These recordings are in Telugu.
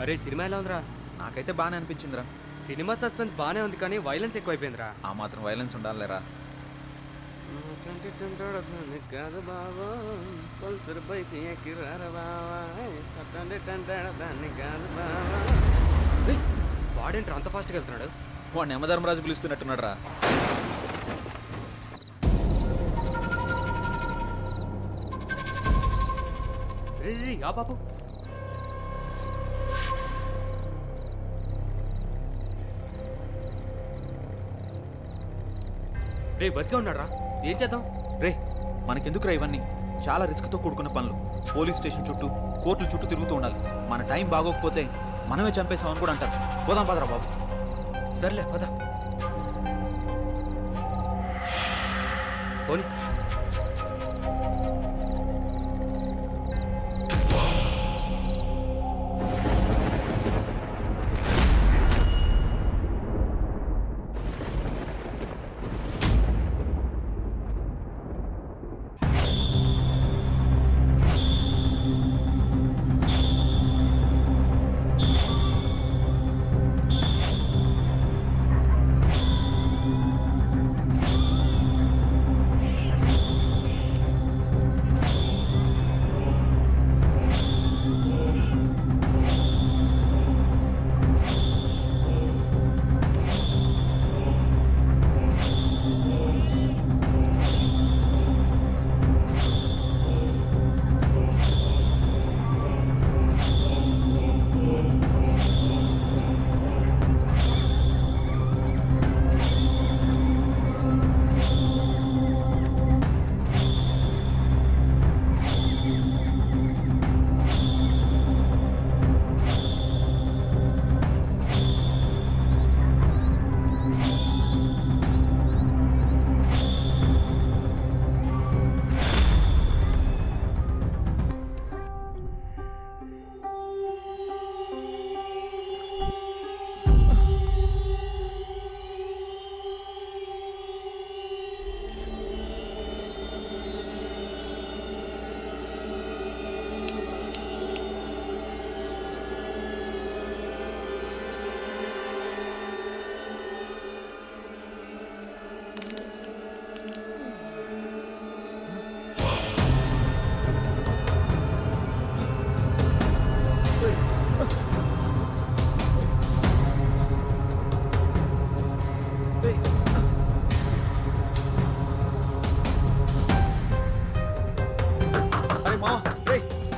అరే సినిమా ఎలా ఉందిరా? నాకైతే బాగానే అనిపించిందిరా. సినిమా సస్పెన్స్ బానే ఉంది కానీ వైలెన్స్ ఎక్కువైపోయిందిరా. ఆ మాత్రం వైలెన్స్ ఉండాలిరా. కాదు బాబా పల్సర్ బైక్ ఎక్కిరారా బావా దాన్ని కాదు బావా. వాడేంట్రా అంత ఫాస్ట్గా వెళ్తున్నాడు? వాడు యమధర్మరాజు పిలుస్తున్నట్టున్నాడు రా. రే ఆ బాబు రే బతికే ఉన్నాడు రా. ఏం చేద్దాం? రే మనకెందుకురా ఇవన్నీ? చాలా రిస్క్తో కూడుకున్న పనులు. పోలీస్ స్టేషన్ చుట్టూ కోర్టుల చుట్టూ తిరుగుతూ ఉండాలి. మన టైం బాగోకపోతే మనమే చంపేసామని కూడా అంటారు. పోదాం పదరా బాబు. సర్లే పద. పోనీ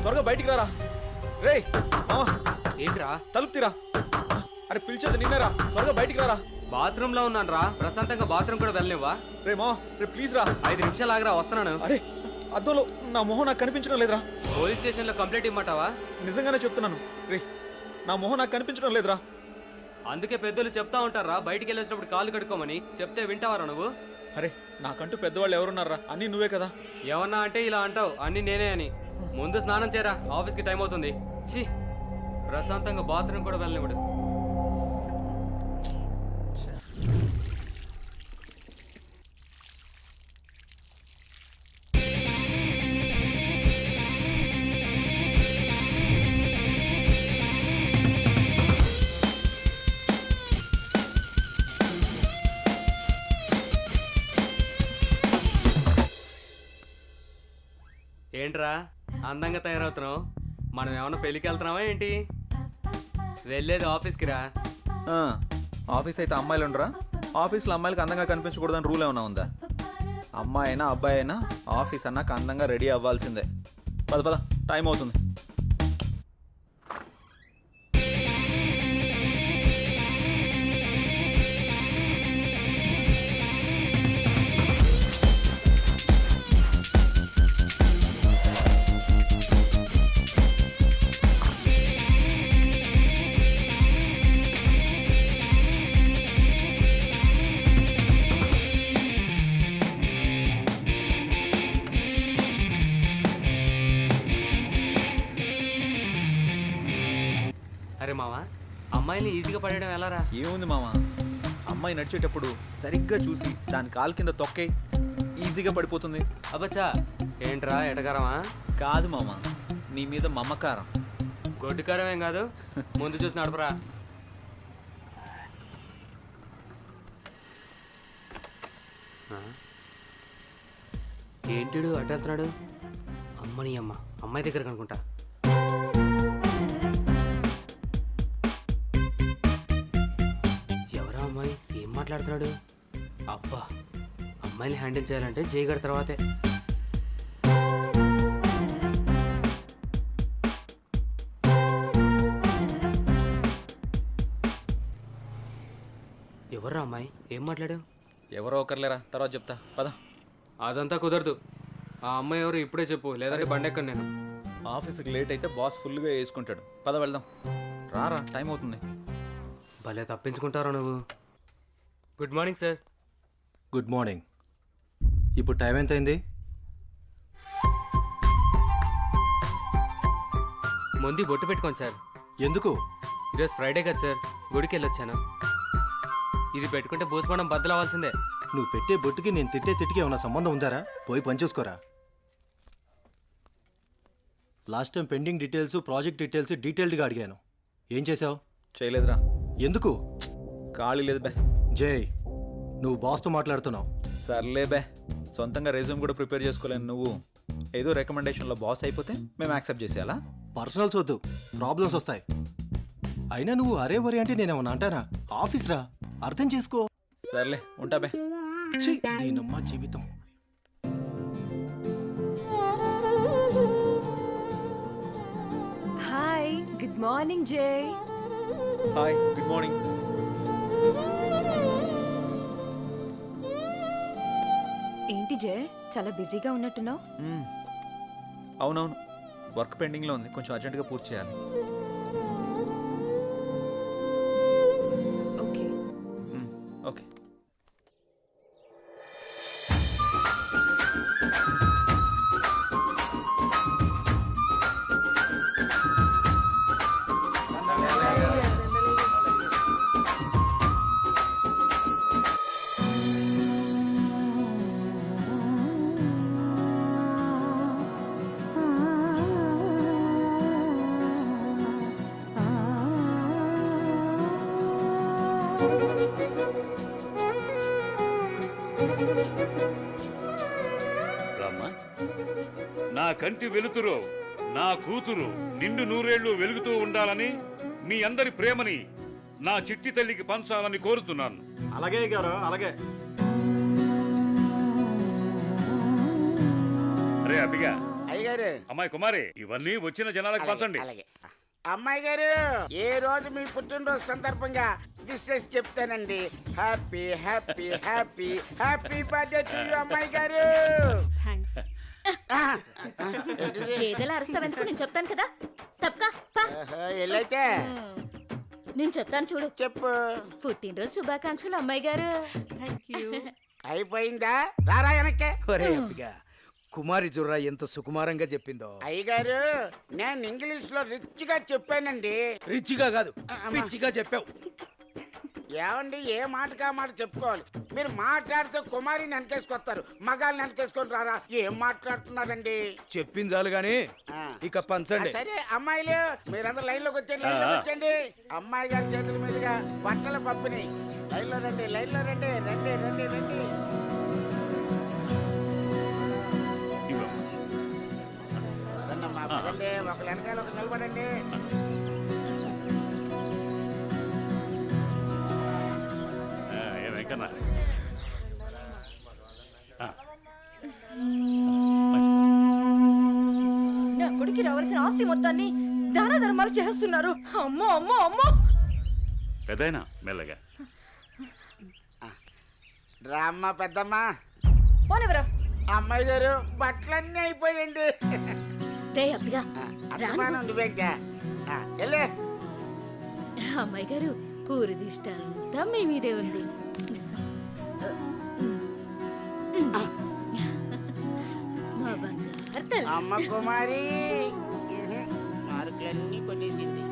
త్వరగా బయటికి రారా. రే మావా ఏంట్రా? తలుపు తీరా. అరే పిలిచేది నిన్నరా. త్వరగా బయటికి రారా. బాత్రూమ్ లో ఉన్నాను రా. ప్రశాంతంగా బాత్రూమ్ కూడా వెళ్ళనివ్వా? రే మావా రే ప్లీజ్ రా. 5 నిమిషాలు ఆగరా, వస్తున్నాను. అరే అద్దంలో నా మొహం నాకు కనిపించడం లేదురా. పోలీస్ స్టేషన్ లో కంప్లైంట్ ఇమ్మంటావా? నిజంగానే చెప్తున్నాను రే, నా మొహం నాకు కనిపించడం లేదురా. అందుకే పెద్దలు చెప్తా ఉంటారా బయటికి వెళ్ళేసినప్పుడు కాళ్ళు కడుక్కోమని. చెప్తే వింటావారా నువ్వు? అరే నాకంటూ పెద్దవాళ్ళు ఎవరున్నారా? అన్నీ నువ్వే కదా. ఏమన్నా అంటే ఇలా అంటావు, అన్ని నేనే అని. ముందు స్నానం చేయరా, ఆఫీస్కి టైం అవుతుంది. ఛీ, ప్రశాంతంగా బాత్రూమ్ కూడా వెళ్ళనివ్వడు. ఏంట్రా అందంగా తయారవుతున్నావు? మనం ఏమన్నా పెళ్ళికి వెళ్తున్నావా ఏంటి? వెళ్ళేది ఆఫీస్కి రా. ఆఫీస్ అయితే అమ్మాయిలు ఉండరా? ఆఫీస్లో అమ్మాయిలకు అందంగా కనిపించకూడదని రూల్ ఏమైనా ఉందా? అమ్మాయి అయినా అబ్బాయి అయినా ఆఫీస్ అన్నాక అందంగా రెడీ అవ్వాల్సిందే. పద పద, టైం అవుతుంది. అరే మావా, అమ్మాయిని ఈజీగా పడేయడం ఎలారా? ఏముంది మామ, అమ్మాయి నడిచేటప్పుడు సరిగ్గా చూసి దాని కాలు కింద తొక్కే, ఈజీగా పడిపోతుంది. అబ్బచ్చా, ఏంట్రా ఎటగారమా? కాదు మామ, నీ మీద మమకారం. గొడ్డుకారం ఏం కాదు, ముందు చూసి నడపరా. ఏంటిడు అటు వెళ్తున్నాడు? అమ్మని అమ్మ, అమ్మాయి దగ్గర కనుకుంటా. ఎవరా అమ్మాయి? ఏం మాట్లాడుతున్నాడు? అబ్బా, అమ్మాయిని హ్యాండిల్ చేయాలంటే జయగడ తర్వాతే. ఎవర్రా అమ్మాయి? ఏం మాట్లాడు? ఎవరో ఒకరులేరా, తర్వాత చెప్తా పద. అదంతా కుదరదు. ఆ అమ్మాయి ఎవరు ఇప్పుడే చెప్పు, లేదంటే బండెక్కను నేను. ఆఫీస్కి లేట్ అయితే బాస్ ఫుల్గా వేసుకుంటాడు. పద వెళ్దాం. రారా, టైం అవుతుంది. భలే తప్పించుకుంటారా నువ్వు. Good morning sir. Good morning. ఇప్పుడు టైం ఎంత అయింది? ముందు బొట్టు పెట్టుకోండి సార్. ఎందుకు? ఈరోజు ఫ్రైడే కదా సార్, గుడికి వెళ్ళొచ్చాను. ఇది పెట్టుకుంటే భూస్మానం బద్దలవ్వాల్సిందే. నువ్వు పెట్టే బొట్టుకి నేను తిట్టే తిట్టికి ఏమైనా సంబంధం ఉందారా? పోయి పని చూసుకోరా. Last time pending details, project details డీటెయిల్డ్గా అడిగాను. ఏం చేసావు? చేయలేదురా. ఎందుకు? ఖాళీ లేదు బే. జై, నువ్వు బాస్తో మాట్లాడుతున్నావు. సర్లే బే, సొంతంగా రెజ్యూమ్ కూడా ప్రిపేర్ చేసుకోలేను. నువ్వు ఏదో రికమెండేషన్లో బాస్ అయిపోతే మేము యాక్సెప్ట్ చేసేయాలా? పర్సనల్స్ వద్దు, ప్రాబ్లమ్స్ వస్తాయి. అయినా నువ్వు అరే వరి అంటే నేనేమన్నా అంటానా? ఆఫీస్ రా, అర్థం చేసుకో. సర్లే, ఉంటా బే. ఛీ, దీనమ్మా జీవితం. హాయ్, గుడ్ మార్నింగ్ జై. Hi, good morning. ఏంటి జై, చాలా బిజీగా ఉన్నట్టున్నావు? అవునవును, వర్క్ పెండింగ్లో ఉంది, కొంచెం అర్జెంటుగా పూర్తి చేయాలి. ఓకే. ఓకే. రామ్మా, నా కంటి వెలుతురు, నా కూతురు నిండు నూరేళ్లు వెలుగుతూ ఉండాలని, మీ అందరి ప్రేమని నా చిట్టి తల్లికి పంచాలని కోరుతున్నాను. అలాగే గారు, అలాగే. అరే అబ్బిగా, అయ్యగారు, అమ్మాయి కుమారి, ఇవన్నీ వచ్చిన జనాలకు పంచండి. అలాగే. అమ్మాయి గారు, ఏ రోజు మీ పుట్టినరోజు సందర్భంగా విషెస్ చెప్తానండి. Happy happy happy happy birthday to you అమ్మాయి గారు. థ్యాంక్స్. ఏదైనా అరుస్తావెందుకు? నేను చెప్తాను కదా. తప్పకా ఎల్లైతే నేను చెప్తాను చూడు. చెప్పు. పుట్టినరోజు శుభాకాంక్షలు అమ్మాయి గారు. అయిపోయిందా? రారా వెనక్కే. ఒరే అబ్బిగా, కుమారి చూడరా ఎంత సుకుమారంగా చెప్పిందో. అయ్యగారు, నేను ఇంగ్లీష్ లో రిచ్ గా చెప్పానండి. రిచ్గా కాదు, పిచ్చిగా చెప్పావు. ఏమండి, ఏ మాట కా మాట చెప్పుకోవాలి. మీరు మాట్లాడితే కుమారిని వెనకేసుకొస్తారు, మగాళ్ళని వెనకేసుకొని రారా. ఏం మాట్లాడుతున్నారండి? చెప్పింది చాలు గాని ఇక పంచండి. సరే అమ్మాయిలు, మీరందరూ లైన్ లోకి వచ్చండి, లైన్ లోకి వచ్చండి. అమ్మాయి గారి చేతుల మీదుగా బట్టల పంపిణీ. లైన్ లో రండి, లైన్ లో రండి, రండి రండి రండి. పదండమ్మా, పదండి. ఒకళ్ళు వెనకాల ఒకరు నిలబడండి. వెంకన్న, నా కొడుకు రావాల్సిన ఆస్తి మొత్తాన్ని దాన ధర్మాలు చేస్తున్నారు. అమ్మో అమ్మో అమ్మో. పెద్దయినా మెల్లగా రామ్మ పెద్దమ్మ. పోనివరా. అమ్మాయి గారు, బట్టలన్నీ అయిపోయండి. రే అబ్బిగా, అభిమానం నువ్వేంటా? వెళ్ళే. అమ్మాయి గారు, ఊరి దిష్ట అంతా మీ మీదే ఉంది. మా బంగారు తల్లి. అమ్మ కుమారి మార్కులన్నీ కొనేసింది.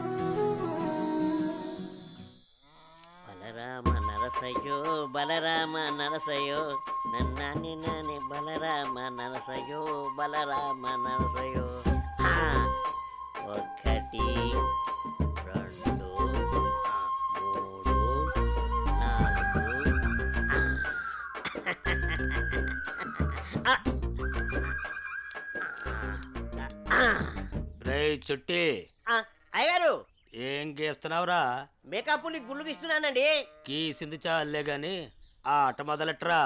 బలరామ నరసయ్యో, బలరామ నరసయ్యో, నన్నాని నాని బలరామ నరసయ్యో, బలరామ నరసయ్యో. ఒకటి 2 రేయ్ చుట్టి అయ్యారు ఏం గీస్తున్నావురా? మేకప్ ని గుళ్ళు తీస్తున్నానండి. గీసింది చాలే గాని ఆ ఆట మొదలెట్రా.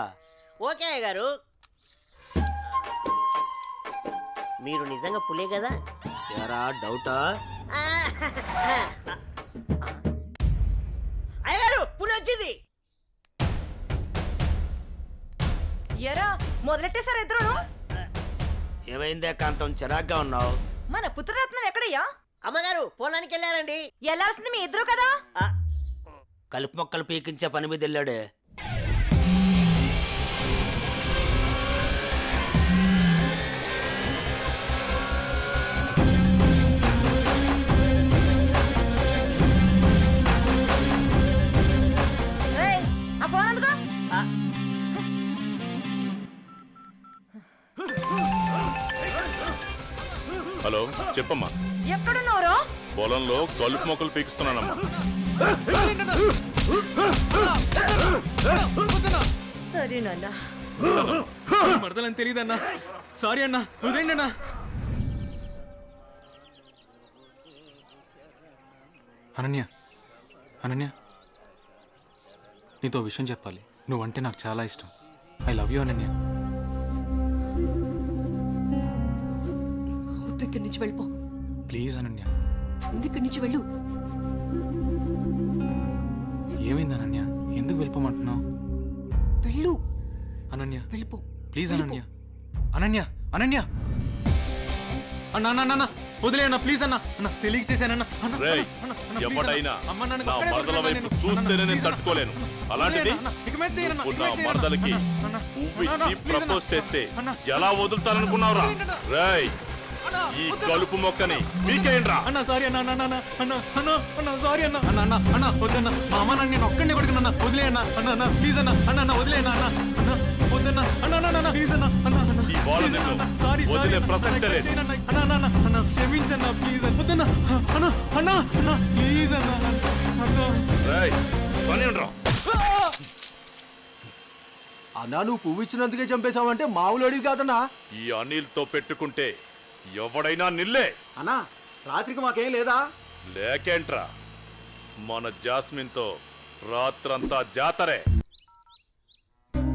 ఓకే అయ్యగారు. మీరు నిజంగా పులే కదా? ఎరా డౌటా? అయ్యగారు పులి వచ్చింది. ఎరా మొదలెట్టేశారు ఇద్దరును. ఏమైందే కాంతం చిరాగ్గా ఉన్నావు? మన పుత్రరత్నం ఎక్కడయ్యా? అమ్మగారు పొలానికి వెళ్ళారండి. వెళ్ళాల్సింది మీ ఇద్దరు కదా. కలుపు మొక్కలు పీకించే పని మీద వెళ్ళాడే. ఏయ్, ఆ ఫోన్ అందుకో. హలో చెప్పమ్మా. ఎక్కడున్నారో? పొలంలో కలుపు మొక్కలు పీకిస్తున్నానమ్మా. సరే నాన్న. మరదలని తెలియదన్నా. సారీ అన్నా, వదిలేండి అన్నా. అనన్య, అనన్య, నీతో విషయం చెప్పాలి. నువ్వంటే నాకు చాలా ఇష్టం. I love you Ananya. వద్దు, ఇక్కడి నుంచి వెళ్ళిపో. ప్లీజ్ అనన్య. ఇక్కడి నుంచి వెళ్ళు. ఏమైంది అనన్య? ఎందుకు వెళ్ళిపోమంటున్నావు? వెళ్ళు అనన్య, వెళ్ళిపో. ప్లీజ్ అనన్య. అనన్య, అనన్య, అన్నా అన్న అన్న వదిలే అన్న, ప్లీజ్ అన్న. అన్న తెలియక చేశానన్నా. రేయ్, ఎవడైనా నా మరదల వైపు చూస్తేనే నేను తట్టుకోలేను. అలాంటిది నువ్వు నా మరదలకి పువ్విచ్చి ప్రపోజ్ చేస్తే ఎలా వదులుతాననుకున్నావురా? రేయ్, ఈ కలుపు మొక్కని మీకేంట్రా? అన్న సారీ అన్న, అన్న అన్న అన్న అన్న అన్న సారీ అన్న. అన్న అన్న అన్న వద్దన్న, మా అమ్మ నన్ను నేను ఒక్కడిని కొడుకున్నా. వదిలే అన్న, అన్న అన్న ప్లీజ్ అన్న. అన్న అన్న వదిలే అన్న, అన్న అన్న వద్దన్న. అన్న అన్న అన్న ప్లీజ్ అన్న. అన్న అన్న ఈ బాల నిన్ను వదిలే ప్రసక్తే లేదు. అన్న అన్న అన్న అన్న క్షమించన్న ప్లీజ్ అన్న. వద్దన్న అన్న అన్న అన్న ప్లీజ్ అన్న. అన్న రేయ్, పని ఉండరా? అన్నా నువ్వు పువ్వు ఇచ్చినందుకే చంపేశావంటే మామూలు కాదన్నా. ఈ అనిల్తో పెట్టుకుంటే ఎవడైనా నిల్లే. అన్నా రాత్రికి మాకేం లేదా? లేకేంట్రా, మన జాస్మిన్తో రాత్రంతా జాతరే.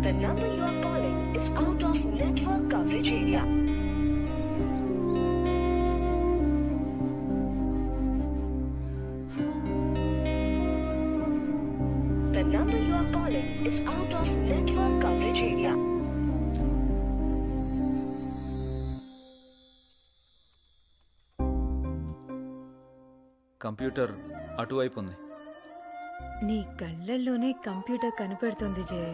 The number you are calling is out of network coverage area. The number you are calling is out of network coverage area. Computer అటువైపు ఉంది. నీ కళ్ళల్లోనే కంప్యూటర్ కనిపెడుతుంది జయ.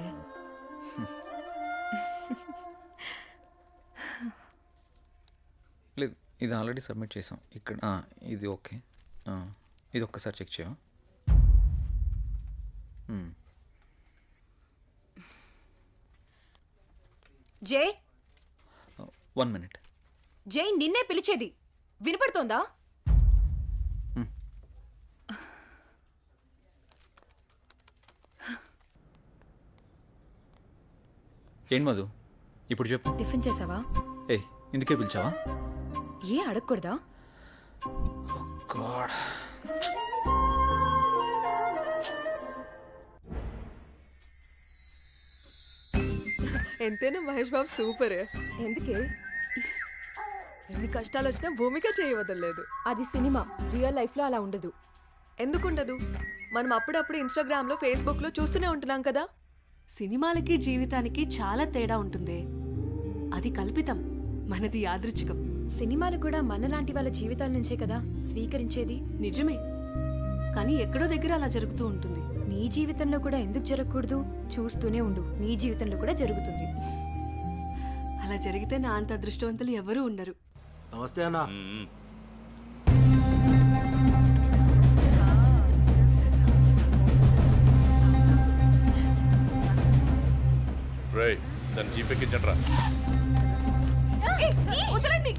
లేదు, ఇది ఆల్రెడీ సబ్మిట్ చేసాం. ఇక్కడ ఇది ఓకే. ఇది ఒక్కసారి చెక్ చేయవా? జై, 1 minute. జై నిన్నే పిలిచేది వినపడుతోందా? ఏం మధు, ఇప్పుడు చెప్పు. టిఫిన్ చేసావా? ఇందుకే పిలిచావా? ఏ అడగకూడదా? గాడ్, ఎంతైనా మహేష్ బాబు సూపర్. ఎందుకే ఎన్ని కష్టాలు వచ్చినా భూమిక చేయవదలేదు. అది సినిమా, రియల్ లైఫ్ లో అలా ఉండదు. ఎందుకుండదు? మనం అప్పుడప్పుడు ఇన్స్టాగ్రామ్ లో, ఫేస్బుక్ లో చూస్తూనే ఉంటున్నాం కదా. సినిమాలకి జీవితానికి చాలా తేడా ఉంటుంది. అది కల్పితం, మనది యాదృచ్ఛికం. సినిమాలు కూడా మనలాంటి వాళ్ళ జీవితాల నుంచే కదా స్వీకరించేది. నిజమే, కానీ ఎక్కడో దగ్గర అలా జరుగుతూ ఉంటుంది. నీ జీవితంలో కూడా ఎందుకు జరగకూడదు? చూస్తూనే ఉండు, నీ జీవితంలో కూడా జరుగుతుంది. అలా జరిగితే నా అంత అదృష్టవంతులు ఎవరూ ఉండరు. నమస్తే అన్నా. రేయ్, దాన్ని జీపెక్కించండి రా. వదలండి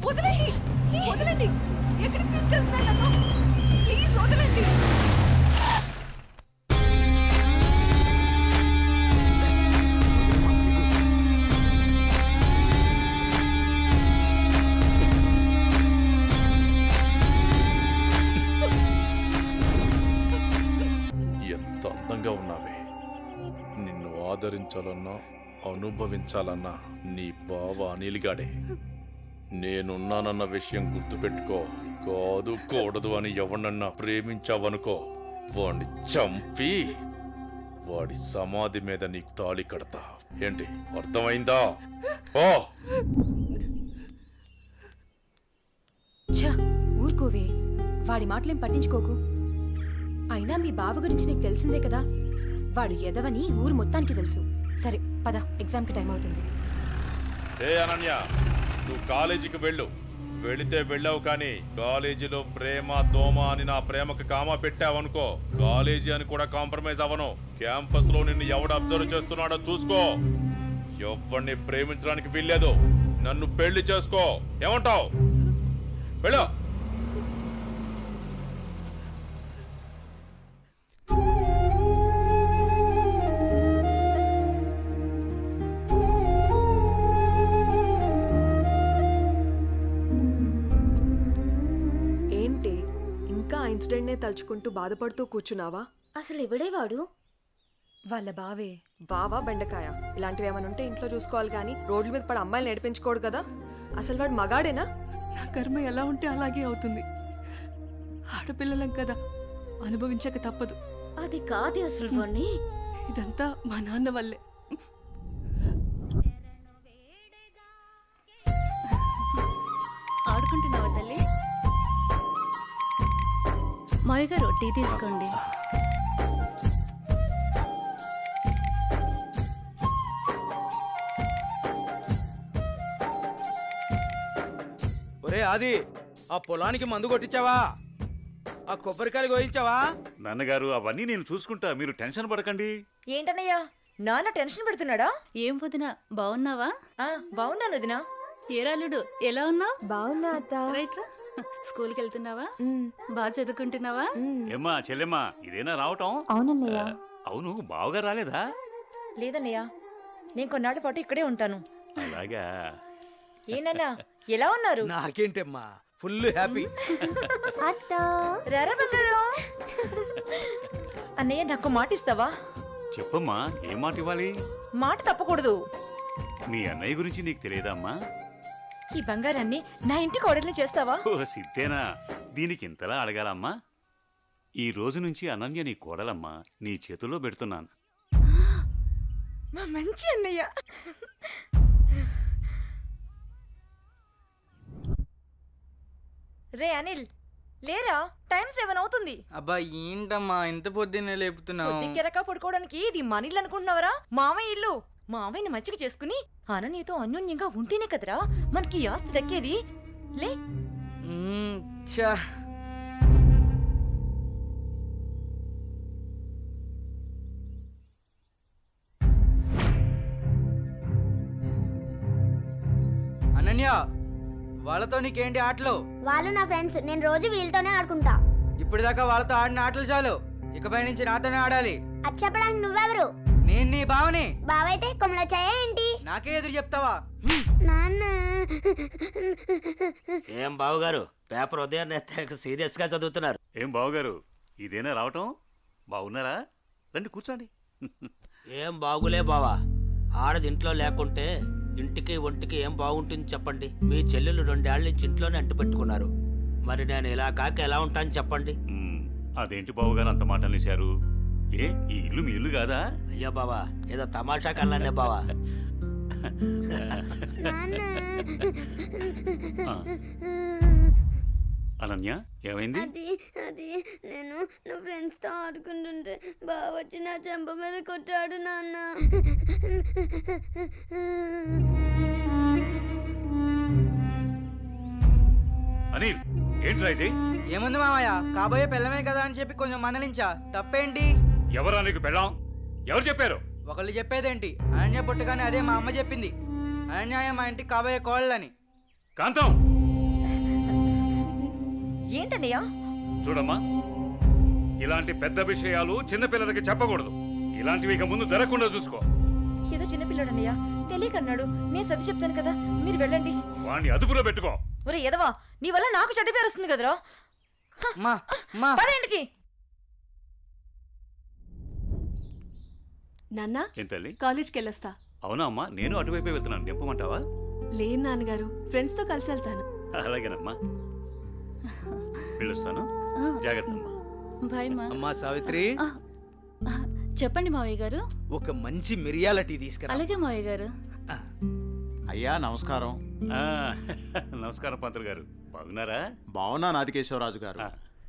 వదలండి వదలండి ఎక్కడికి తీసుకెళ్తున్నారు నన్ను ప్లీజ్ వదలండి ఎంత అందంగా ఉన్నావే. నిన్ను ఆదరించాలన్నా అనుభవించాలన్నా నీ బావ అనిల్గాడే. నేనున్నానన్న విషయం గుర్తుపెట్టుకో. కాదు కూడదు అని ఎవరినన్నా ప్రేమించావనుకో, వాణ్ణి చంపి వాడి సమాధి మీద నీకు తాళి కడతా. ఏంటి అర్థమైందా? ఓ ఛ, ఊరుకోవే, వాడి మాటలేం పట్టించుకోకు. అయినా మీ బావ గురించి నీకు తెలిసిందే కదా, వాడు ఎదవని ఊరు మొత్తానికి తెలుసు. సరే పద, ఎగ్జామ్కి టైం అవుతుంది. ఏ అనన్య, నువ్వు కాలేజీకి వెళ్ళు. వెళితే వెళ్ళావు కానీ కాలేజీలో ప్రేమ దోమ అని నా ప్రేమకు కామా పెట్టావనుకో, కాలేజీ అని కూడా కాంప్రమైజ్ అవ్వను. క్యాంపస్ లో నిన్ను ఎవడు అబ్జర్వ్ చేస్తున్నాడో చూసుకో. ఎవరిని ప్రేమించడానికి వీల్లేదు. నన్ను పెళ్లి చేసుకో. ఏమంటావు? వెళ్ళు. ఏంటి ఇంకా ఆ ఇన్సిడెంట్నే తలుచుకుంటూ బాధపడుతూ కూర్చున్నావా? అసలు ఎవడే వాడు? వాళ్ళ బావే. బావా బెండకాయ ఇలాంటివి ఏమైనా ఉంటే ఇంట్లో చూసుకోవాలి కానీ రోడ్ల మీద పడి అమ్మాయిలు నడిపించుకోడు కదా. అసలు వాడు మగాడేనా? నా కర్మ ఎలా ఉంటే అలాగే అవుతుంది. ఆడపిల్లలం కదా, అనుభవించక తప్పదు. అది కాదు అసలు వాణ్ణి. ఇదంతా మా నాన్న వల్లే. ఆడుకుంటున్నావా తల్లి? మావి గారు టీ తీసుకోండి. ఒరే ఆది, ఆ పొలానికి మందు కొట్టించావా? ఆ కొబ్బరికాయలు కోయించావా? నాన్నగారు అవన్నీ నేను చూసుకుంటా, మీరు టెన్షన్ పడకండి. ఏంటన్నయ్యా, నాన్న టెన్షన్ పెడుతున్నాడా? ఏం వదినా, బాగున్నావా? బాగున్నాను వదినా. ఏరాలుడు ఎలా ఉన్నావు? బాగున్నా అత్త. రైట్ రా. స్కూల్కి వెళ్తున్నావా? బాగా చదువుకుంటున్నావా? ఏమ్మా చెల్లెమ్మా, ఇదేనా రావటం? అవునన్నయ్య. అవును, బావగా రాలేదా? లేదన్నయ్య, నేను కొన్నాళ్ళ పాటు ఇక్కడే ఉంటాను. అలాగా. ఏనన్నా ఎలా ఉన్నారు? నాకేంటమ్మా, ఫుల్ హ్యాపీ. రారా బంగారం. అన్నయ్య నాకు మాట ఇస్తావా? చెప్పమ్మా, ఏం మాట ఇవ్వాలి? మాట తప్పకూడదు. మీ అన్నయ్య గురించి నీకు తెలియదమ్మా? ఈ బంగారాన్ని నా ఇంటికి ఆర్డర్లు చేస్తావా? ఓ సిద్ధేనా, దీనికి ఇంతలా అడగాలమ్మా? ఈ రోజు నుంచి అనన్య నీ కోడలమ్మా, నీ చేతుల్లో పెడుతున్నాను. మా మంచి అన్నయ్య. రే అనిల్, లేరా, టైం 7 అవుతుంది. అబ్బా ఏంటమ్మా ఇంత పొద్దున్నే లేపుతున్నావు? కెరక పడుకోవడానికి ఇది మన ఇల్లు అనుకుంటున్నావరా? మామయ్య ఇల్లు. మామయ్యని మంచిగా చేసుకుని అననీతో అన్యోన్యంగా ఉంటేనే కదరా మనకి ఈ ఆస్తి దక్కేది. లే. అనన్య, వాళ్ళతో నీకేంటి ఆటలు? వాళ్ళు నా ఫ్రెండ్స్, నేను రోజు వీళ్ళతోనే ఆడుకుంటా. ఇప్పటిదాకా వాళ్ళతో ఆడిన ఆటలు చాలు, ఇకపై నుంచి నాతోనే ఆడాలి. అది చెప్పడానికి నువ్వెవరు? నేను నీ బావని. బావైతే కొమ్మల చాయ ఏంటి? నాకే ఎదురు చెప్తావా? నాన్న. ఏం బావగారు, పేపర్ ఉదయాన్నే సీరియస్ గా చదువుతున్నారు. ఏం బావగారు, ఇదేనా రావటం? బాగున్నారా? రండి కూర్చోండి. ఏం బాగులే బావా, ఆడది ఇంట్లో లేకుంటే ఇంటికి ఒంటికి ఏం బాగుంటుంది చెప్పండి. మీ చెల్లెలు 2 ఏళ్ల నుంచి ఇంట్లోనే అంటు పెట్టుకున్నారు. మరి నేను ఇలా కాక ఎలా ఉంటాను చెప్పండి. అదేంటి బావగారు అంత మాట అనేశారు? ఏ, ఈ ఇల్లు మీ ఇల్లు కాదా? అయ్యో బావా, ఏదో తమాషా కల్లానే బావా. అనన్య, ఏమైంది? అది నేను నా ఫ్రెండ్స్ తో ఆడుకుంటుంటే బావ వచ్చి నా చెంప మీద కొట్టాడు నాన్న. అనిల్, ఏంట్రా ఇది? ఏముంది మామయ్య, కాబోయే పెళ్ళమే కదా అని చెప్పి కొంచెం మందలించా. తప్పేంటి? ఎవరా నీకు పెళ్ళాం? ఎవరు చెప్పారు? ఒకళ్ళు చెప్పేదేంటి, అనన్య పుట్టగానే అదే మా అమ్మ చెప్పింది. అన్యాయం మా ఇంటికి కాబోయే కోళ్ళని. కాంతం ఏంటన్నయ్యా? చూడమ్మా, ఇలాంటి పెద్ద విషయాలు చిన్నపిల్లలకి చెప్పకూడదు. ఇలాంటివి ఇక ముందు జరగకుండా చూసుకో. ఏదో చిన్నపిల్లడన్నయ్యా, తెలియకన్నాడు. నేను సర్ది చెప్తాను కదా, మీరు వెళ్ళండి. వాణ్ణి అదుపులో పెట్టుకో. ఒరే ఎదవా, నీ వల్ల నాకు చెడ్డ పేరు వస్తుంది కదరా. పదేంటికి నాన్న ఏం తల్లి? కాలేజ్కి వెళ్ళొస్తా. అవునా అమ్మా, నేను అటువైపే వెళ్తున్నాను. నింపమంటావా? లేదు నాన్నగారు, ఫ్రెండ్స్ తో కలిసి వెళ్తాను. అలాగేనమ్మా, పిలుస్తాను. జాగ్రత్త అమ్మా. బాయ్ మా. అమ్మా సావిత్రి, చెప్పండి మావయ్య గారు. ఒక మంచి మిరియాల టీ తీసుకురా. అలాగే మావయ్య గారు. అయ్యా నమస్కారం. ఆ, నమస్కారం పంతులు గారు, బాగున్నారా? బాగున్నా నాదికేశ్వరరాజు గారు.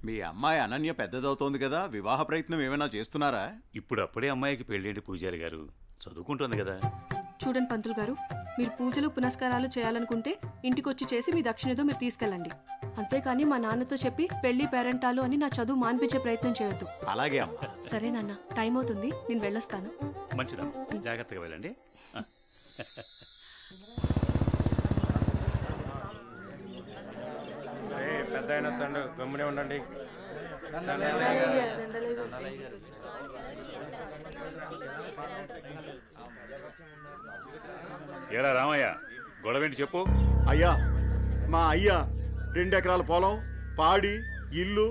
మీ అమ్మాయి అనన్య పెద్దదవుతోంది కదా, వివాహ ప్రయత్నం ఏమైనా చేస్తున్నారా? ఇప్పుడు అప్పుడే అమ్మాయికి పెళ్ళేంటి పూజారి గారు, చదువుకుంటుంది కదా. చూడండి పంతులు గారు, మీరు పూజలు పునస్కారాలు చేయాలనుకుంటే ఇంటికొచ్చి చేసి మీ దక్షిణతో మీరు తీసుకెళ్ళండి. అంతేకాని మా నాన్నతో చెప్పి పెళ్లి పేరెంటాలు అని నా చదువు మాన్పించే ప్రయత్నం చేయొద్దు. అలాగే అమ్మా. సరే నాన్న, టైం అవుతుంది, నేను వెళ్ళొస్తాను. మంచిదమ్మా, జాగ్రత్తగా వెళ్ళండి. పెద్ద అయిన తండ్రి గమ్మునే ఉండండి. ఏరా రామయ్య, గొడవేంటి చెప్పు. అయ్యా, మా అయ్యా 2 ఎకరాల పొలం, పాడి, ఇల్లు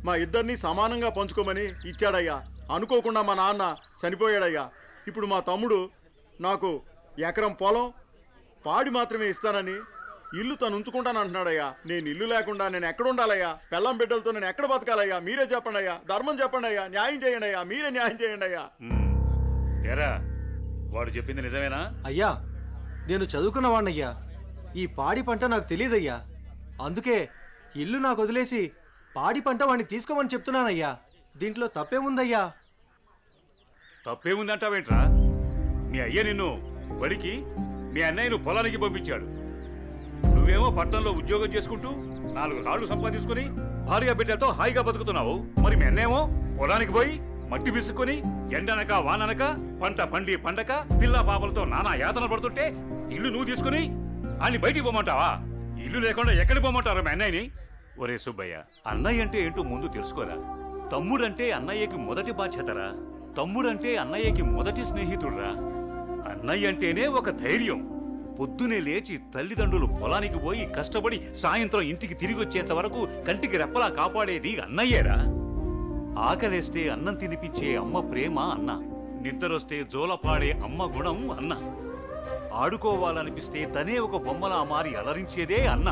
మా ఇద్దరిని సమానంగా పంచుకోమని ఇచ్చాడయ్యా. అనుకోకుండా మా నాన్న చనిపోయాడయ్యా. ఇప్పుడు మా తమ్ముడు నాకు ఎకరం పొలం, పాడి మాత్రమే ఇస్తానని ఇల్లు తను ఉంచుకుంటానంటున్నాడయ్యా. నేను ఇల్లు లేకుండా నేను ఎక్కడ ఉండాలయ్యా? పెళ్ళం బిడ్డలతో నేను ఎక్కడ బతకాలయ్యా? మీరే చెప్పండి అయ్యా, ధర్మం చెప్పండి అయ్యా, న్యాయం చేయండి అయ్యా, మీరే న్యాయం చేయండి అయ్యా. ఏరా, వాడు చెప్పింది నిజమేనా? అయ్యా, నేను చదువుకున్న వాణ్ణయ్యా. ఈ పాడి పంట నాకు తెలియదయ్యా. అందుకే ఇల్లు నాకు వదిలేసి పాడి పంట వాడిని తీసుకోమని చెప్తున్నానయ్యా. దీంట్లో తప్పేముందయ్యా? తప్పేముందంటావేంట్రా? మీ అయ్య నిన్ను బడికి, మీ అన్నయ్యను పొలానికి పంపించాడు. నువ్వేమో పట్టణంలో ఉద్యోగం చేసుకుంటూ 4 కాళ్ళు సంపాదించుకుని భార్య బిడ్డలతో హాయిగా బతుకుతున్నావు. మరి మీ అన్నేమో పొలానికి పోయి మట్టి విసుక్కుని ఎండనక వాననక పంట పండి పండక పిల్ల పాపలతో నానా యాతన పడుతుంటే ఇల్లు నువ్వు తీసుకుని ఆయన్ని బయటికి పోమంటావా? ఇల్లు లేకుండా ఎక్కడికి పోమంటారు మీ అన్నయ్యని? ఒరే సుబ్బయ్య, అన్నయ్య అంటే ఏంటో ముందు తెలుసుకోరా. తమ్ముడంటే అన్నయ్యకి మొదటి బాధ్యతరా. తమ్ముడంటే అన్నయ్యకి మొదటి స్నేహితుడురా. అన్నయ్య అంటేనే ఒక ధైర్యం. పొద్దునే లేచి తల్లిదండ్రులు పొలానికి పోయి కష్టపడి సాయంత్రం ఇంటికి తిరిగి వచ్చేంత వరకు కంటికి రెప్పలా కాపాడేది అన్నయ్యేరా. ఆకలేస్తే అన్నం తినిపించే అమ్మ ప్రేమ అన్న. నిద్రొస్తే జోలపాడే అమ్మ గుణం అన్న. ఆడుకోవాలనిపిస్తే తనే ఒక బొమ్మలా మారి అలరించేదే అన్న.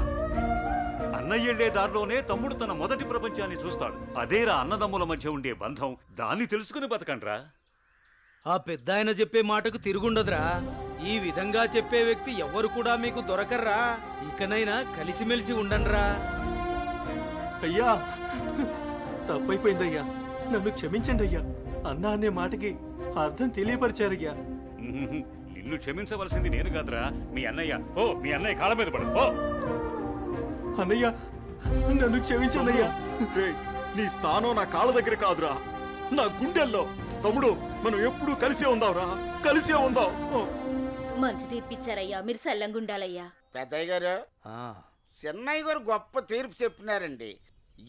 అన్నయ్యెళ్లే దారిలోనే తమ్ముడు తన మొదటి ప్రపంచాన్ని చూస్తాడు. అదేరా అన్నదమ్ముల మధ్య ఉండే బంధం. దాన్ని తెలుసుకుని బతకండ్రా. ఆ పెద్ద ఆయన చెప్పే మాటకు తిరుగుండదురా. ఈ విధంగా చెప్పే వ్యక్తి ఎవరు కూడా మీకు దొరకర్రా. ఇకనైనా కలిసిమెలిసి ఉండండిరా. అయ్యా, తప్పైపోయిందయ్యా, నన్ను క్షమించండి అయ్యా. అన్నా అనే మాటకి అర్థం తెలియపరిచారయ్యా. నిన్ను క్షమించవలసింది నేను కాదురా, మీ అన్నయ్య. ఓ, మీ అన్నయ్య కాళ్ళ మీద పడు. ఓ అన్నయ్య, నన్ను క్షమించనయ్యా. నీ స్థానం నా కాళ్ళ దగ్గర కాదురా, నా గుండెల్లో. తమ్ముడు, మనం ఎప్పుడూ కలిసే ఉందాంరా, కలిసే ఉందాం. మంచి తీర్పిచ్చారయ్యా, మీరు సల్లంగుండాలయ్యా. పెద్దయ్య గారు, చిన్నయ్య గారు గొప్ప తీర్పు చెప్పినారండి.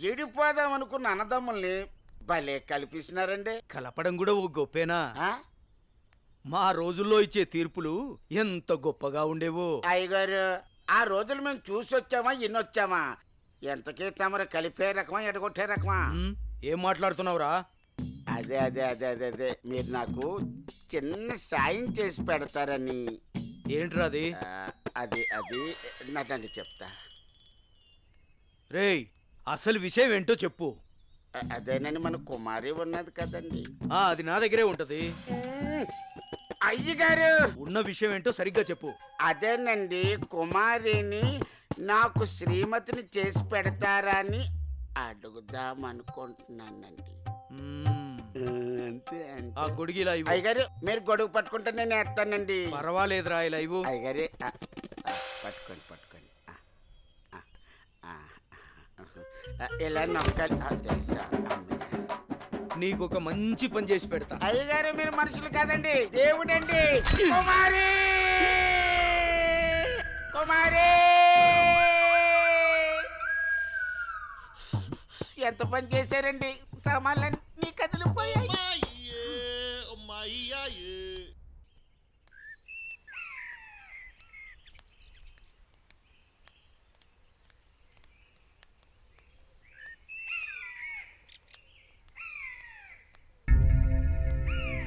ఎడిపోదాం అనుకున్న అన్నదమ్ముల్ని భలే కల్పిస్తున్నారండి. కలపడం కూడా ఓ గొప్పేనా? మా రోజుల్లో ఇచ్చే తీర్పులు ఎంత గొప్పగా ఉండేవో. అయ్యగారు, ఆ రోజులు మేము చూసొచ్చామా ఎన్నొచ్చామా? ఎంతకీ తమరు కలిపే రకమా ఎడగొట్టే రకమా? ఏం మాట్లాడుతున్నావురా? అదే అదే అదే అదే అదే మీరు నాకు చిన్న సాయం చేసి పెడతారని. ఏంట్రా అది? అది అది నాకండి చెప్తా. రేయ్, అసలు విషయం ఏంటో చెప్పు. అదేనని మన కుమారి ఉన్నది కదండి. అది నా దగ్గరే ఉంటది. అయ్యగారు, ఉన్న విషయం ఏంటో సరిగ్గా చెప్పు. అదేనండి, కుమారిని నాకు శ్రీమతిని చేసి పెడతారని అడుగుదాం అనుకుంటున్నానండి. అంతే ఆ గొడుగు ఇలా ఇవ్వు. అయ్యగారు, మీరు గొడుగు పట్టుకుంటే నేను ఎత్తానండి. పర్వాలేదురా, ఇలా ఇవ్వు. అయ్యగారే, పట్టుకోండి పట్టుకోండి. ఇలా నొక్కాలి. తెలుసా, నీకు ఒక మంచి పని చేసి పెడతా. అయ్యగారు, మీరు మనుషులు కాదండి, దేవుడండి. కుమారి ఎంత పని చేశారండి, సామాన్లన్నీ కదిలిపోయాయి.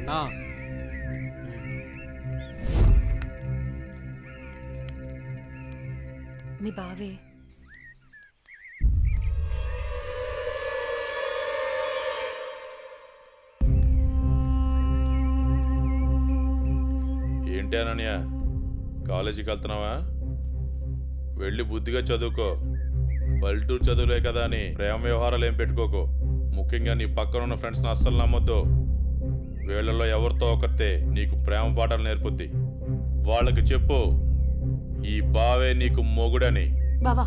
నా మీ బావే ఏంటి అనన్య, కాలేజీకి వెళ్తున్నావా? వెళ్ళి బుద్ధిగా చదువుకో. పల్లెటూరు చదువులే కదా అని ప్రేమ వ్యవహారాలు ఏం పెట్టుకోకు. ముఖ్యంగా నీ పక్కన ఉన్న ఫ్రెండ్స్ని అస్సలు నమ్మొద్దు. వీళ్ళల్లో ఎవరితో ఒకరితే నీకు ప్రేమ పాఠాలు నేర్పుద్ది. వాళ్ళకి చెప్పు ఈ బావే నీకు మొగుడని. బావా,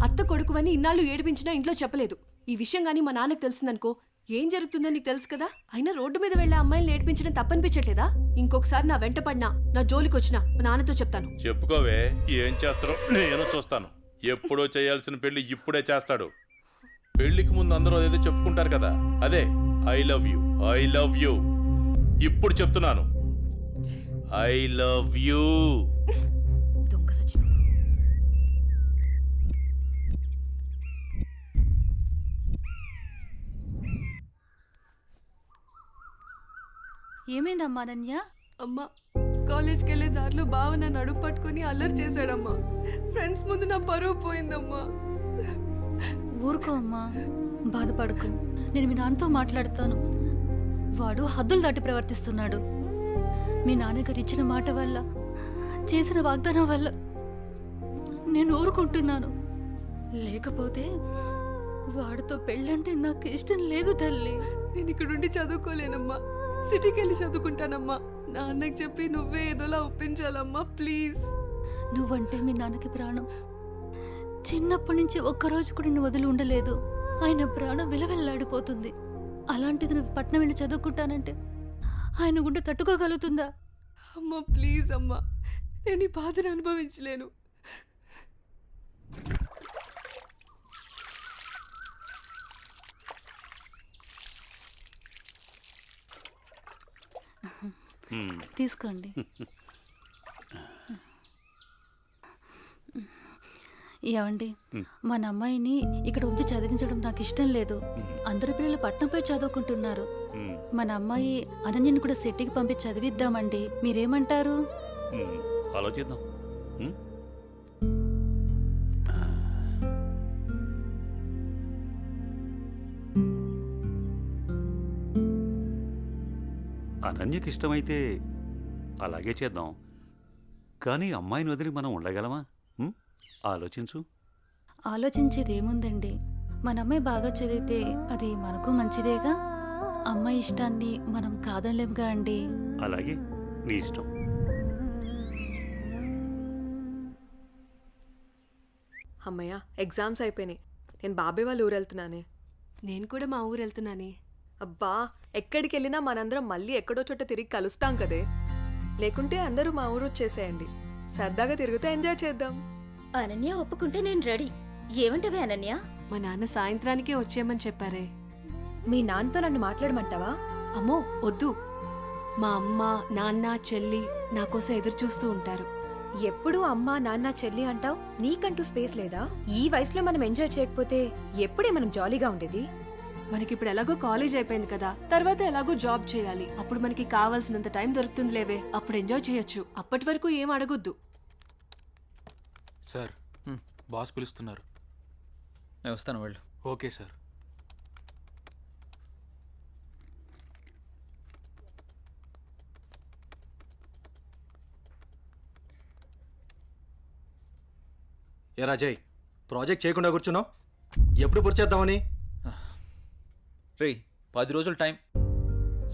అత్త కొడుకువని ఇన్నాళ్ళు ఏడిపించినా ఇంట్లో చెప్పలేదు. ఈ విషయం గానీ మా నాన్నకు తెలిసిందనుకో ఏం జరుగుతుందో నీకు తెలుసు కదా. అయినా రోడ్డు మీద వెళ్ళే అమ్మాయిలు ఏడిపించడం తప్పనిపించట్లేదా? ఇంకొకసారి నా వెంట పడినా, నా జోలికి వచ్చినా మా నాన్నతో చెప్తాను. చెప్పుకోవే, ఏం చేస్తారో నేను చూస్తాను. ఎప్పుడో చేయాల్సిన పెళ్లి ఇప్పుడే చేస్తాడు. పెళ్లికి ముందు అందరూ అదేదో చెప్పుకుంటారు కదా, అదే I love you, I love you. ఇప్పుడు చెప్తున్నాను, ఐ లవ్ యూ. దొంగ సచిన ఏమైందమ్మా అనన్య? అమ్మా, కాలేజ్కి వెళ్ళే దారిలో బావ నా నడుము పట్టుకుని అల్లరి చేశాడమ్మా. ఫ్రెండ్స్ ముందు నా పరువు పోయిందమ్మా. ఊరుకో అమ్మా, బాధపడకు. నేను మీ నాన్నతో మాట్లాడతాను. వాడు హద్దులు దాటి ప్రవర్తిస్తున్నాడు. మీ నాన్నగారు ఇచ్చిన మాట వల్ల, చేసిన వాగ్దానం వల్ల నేను ఊరుకుంటున్నాను. లేకపోతే వాడితో పెళ్ళంటే నాకు ఇష్టం లేదు తల్లి. నేను ఇక్కడుండి చదువుకోలేనమ్మా, సిటీకి వెళ్ళి చదువుకుంటానమ్మా. నాన్నకి చెప్పి నువ్వే ఏదోలా ఒప్పించాలమ్మా, ప్లీజ్. నువ్వంటే మీ నాన్నకి ప్రాణం. చిన్నప్పటి నుంచి ఒక్కరోజు కూడా నేను వదిలి ఉండలేదు. ఆయన ప్రాణం విలవెల్లాడిపోతుంది. అలాంటిది నువ్వు పట్నం వెళ్ళి చదువుకుంటానంటే ఆయన గుండె తట్టుకోగలుగుతుందా? అమ్మా ప్లీజ్ అమ్మా, నేను ఈ బాధను అనుభవించలేను. తీసుకోండి. ఏమండి, మన అమ్మాయిని ఇక్కడ ఉంచి చదివించడం నాకు ఇష్టం లేదు. అందరి పిల్లలు పట్నంపై చదువుకుంటున్నారు. మన అమ్మాయి అనన్యని కూడా సిటీకి పంపించి చదివిద్దామండి. మీరేమంటారు? ఆలోచిద్దాం. అనన్యకి ఇష్టమైతే అలాగే చేద్దాం. కానీ అమ్మాయిని వదిలి మనం ఉండగలమా? ఆలోచించు. ఆలోచించేది ఏముందండి, మన అమ్మాయి బాగా చదివితే అది మనకు మంచిదేగా. అమ్మాయి ఇష్టాన్ని మనం కాదనలేముగా అండి. అలాగే, నీ ఇష్టం. అమ్మయ్య, ఎగ్జామ్స్ అయిపోయినాయి. నేను బాబాయ్ వాళ్ళ ఊరు వెళ్తున్నానే. నేను కూడా మా ఊరు వెళ్తున్నానే. అబ్బా, ఎక్కడికి వెళ్ళినా మనందరం మళ్ళీ ఎక్కడో చోట తిరిగి కలుస్తాం కదే. లేకుంటే అందరూ మా ఊరు వచ్చేసేయండి. సరదాగా తిరుగుతూ ఎంజాయ్ చేద్దాం. అనన్య ఒప్పుకుంటే నేను రెడీ. ఏమంటవే అనన్య? మా నాన్న సాయంత్రానికే వచ్చేయమని చెప్పారే. మీ నాన్నతో నన్ను మాట్లాడమంటావా? అమ్మో వద్దు. మా అమ్మ, నాన్న, చెల్లి నా కోసం ఎదురు చూస్తూ ఉంటారు. ఎప్పుడు అమ్మ, నాన్న, చెల్లి అంటావు. నీకంటూ స్పేస్ లేదా? ఈ వయసులో మనం ఎంజాయ్ చేయకపోతే ఎప్పుడే మనం జాలీగా ఉండేది? మనకిప్పుడు ఎలాగో కాలేజ్ అయిపోయింది కదా, తర్వాత ఎలాగో జాబ్ చేయాలి. అప్పుడు మనకి కావాల్సినంత టైం దొరుకుతుంది లేవే, అప్పుడు ఎంజాయ్ చేయొచ్చు. అప్పటి వరకు ఏం అడగొద్దు. సార్, బాస్ పిలుస్తున్నారు. నేను వస్తాను, వెళ్ళు. Okay sir. ఏ రాజయ్, ప్రాజెక్ట్ చేయకుండా కూర్చున్నావు? ఎప్పుడు పూర్తి చేద్దామని? రే, 10 రోజులు టైం.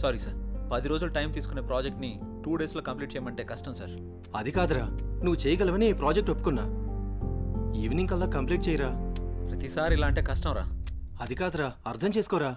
సారీ సార్, 10 రోజులు టైం తీసుకునే ప్రాజెక్ట్ని 2 డేస్లో కంప్లీట్ చేయమంటే కష్టం సార్. అది కాదురా, నువ్వు చేయగలవని ఈ ప్రాజెక్ట్ ఒప్పుకున్నా. ఈవినింగ్ కల్లా కంప్లీట్ చేయరా. ప్రతిసారి ఇలా అంటే కష్టం రా. అది కాదురా, అర్థం చేసుకోరా.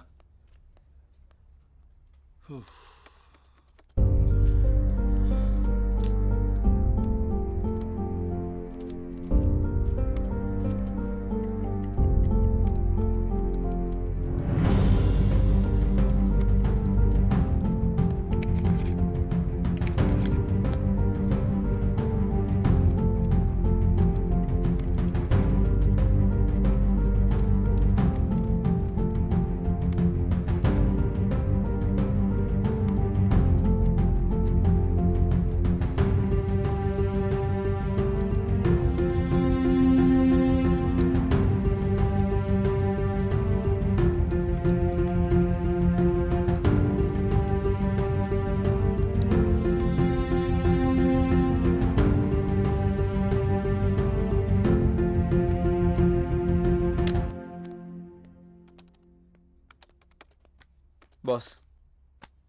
బాస్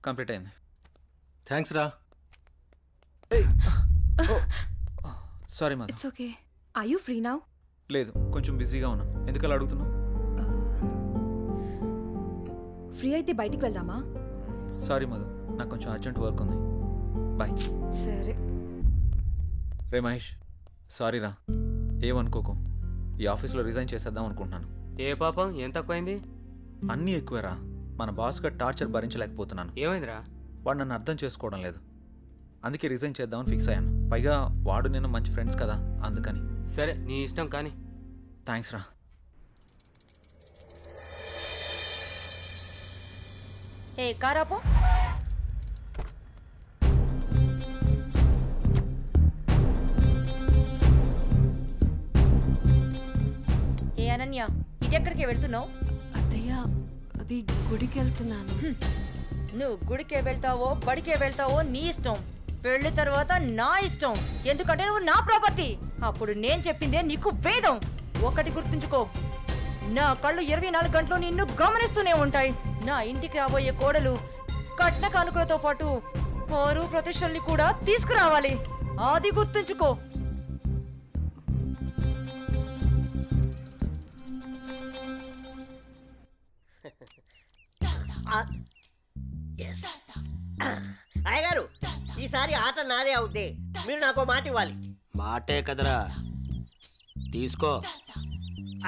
కంప్లీట్ అయింది. థ్యాంక్స్ రా. Sorry Madhu. It's okay. I you free now? లేదు, కొంచెం బిజీగా ఉన్నాను. ఎందుకు అలా అడుగుతున్నావు? ఫ్రీ అయితే బయటికి వెళ్దామా? సారీ మధు, నాకు కొంచెం అర్జెంట్ వర్క్ ఉంది. బాయ్. సరే. రే మహేష్, సారీ రా, ఏమనుకోకు. ఈ ఆఫీస్లో రిజైన్ చేసేద్దాం అనుకుంటున్నాను. ఏ పాపం, ఏం తక్కువైంది? అన్నీ ఎక్కువేరా. మన బాస్గా టార్చర్ భరించలేకపోతున్నాను. ఏమైందిరా? వాడు నన్ను అర్థం చేసుకోవడం లేదు. అందుకే రిజైన్ చేద్దామని ఫిక్స్ అయ్యాను. పైగా వాడు నేను మంచి ఫ్రెండ్స్ కదా, అందుకని. సరే, నీ ఇష్టం కానీ. థ్యాంక్స్ రా. ఏ కారాపో. ఏ అనన్య, ఇటెక్కడికి వెళ్తున్నావు? అత్తయ్య, అది గుడికి వెళ్తున్నాను. నువ్వు గుడికే వెళ్తావో బడికే వెళ్తావో నీ ఇష్టం. పెళ్లి తర్వాత నా ఇష్టం. ఎందుకంటే నువ్వు నా ప్రాపర్టీ. అప్పుడు నేను చెప్పిందే నీకు వేదం. ఒకటి గుర్తుంచుకో, నా కళ్ళు 24 గంటలు నిన్ను గమనిస్తూనే ఉంటాయి. నా ఇంటికి రాబోయే కోడలు కట్న కానుకలతో పాటు పరువు ప్రతిష్టల్ని కూడా తీసుకురావాలి. అది గుర్తుంచుకో. అయ్యగారు, ఈసారి ఆట నాదే అవుద్ది. మీరు నాకు మాట ఇవ్వాలి. మాటే కదరా, తీసుకో.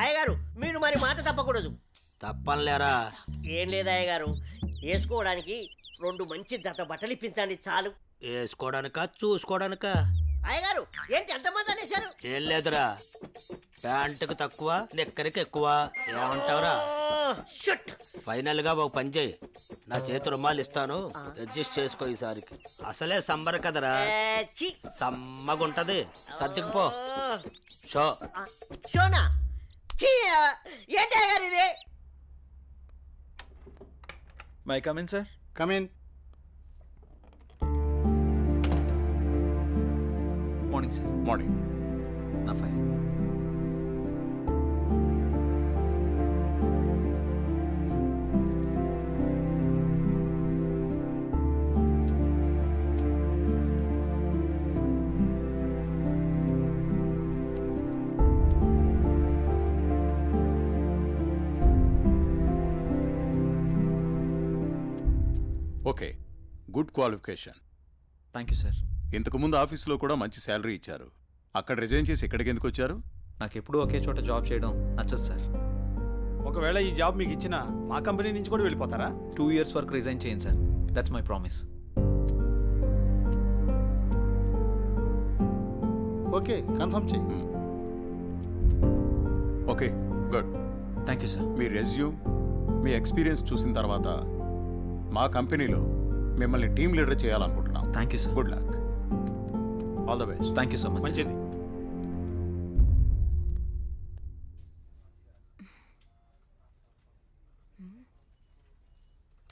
అయ్యగారు, మీరు మరి మాట తప్పకూడదు. తప్పనిలేరా? ఏం లేదు అయ్యగారు, వేసుకోవడానికి 2 మంచి జత బట్టలు ఇప్పించండి చాలు. వేసుకోవడానికా చూసుకోవడానికా? అయ్యగారు, ఏంటి ఎంతమంది అనేశారు? ఏం లేదురా, ప్యాంటుకు తక్కువ నెక్కరికి ఎక్కువ. ఏమంటావురా? ఫైనల్ గా ఒక పని చేయి, నా చేతి రుమాలు ఇస్తాను, అడ్జస్ట్ చేసుకో ఈసారికి. అసలే సమ్మర్ కదరా, సమ్మగుంటది. సర్దుకుపో. షో షోనా? ఏంటి ఇది? May come in sir. Come in. Morning sir. Morning. నా file. Okay, good qualification. Thank you sir. ఇంతకుముందు ఆఫీస్లో కూడా మంచి శాలరీ ఇచ్చారు. అక్కడ రిజైన్ చేసి ఇక్కడికి ఎందుకు వచ్చారు? నాకు ఎప్పుడూ ఒకే చోట జాబ్ చేయడం నచ్చదు సార్. ఒకవేళ ఈ జాబ్ మీకు ఇచ్చిన మా కంపెనీ నుంచి కూడా వెళ్ళిపోతారా? 2 years వరకు రిజైన్ చేయండి sir. That's my promise. Okay, confirm చేయి. Okay, good. Thank you sir. మీ రెజ్యూమ్, మీ ఎక్స్పీరియన్స్ చూసిన తర్వాత మా కంపెనీలో మిమ్మల్ని టీమ్ లీడర్ చేయాలనుకుంటున్నాం. Thank you sir. Good luck. All the best. Thank you so much. మంచిది.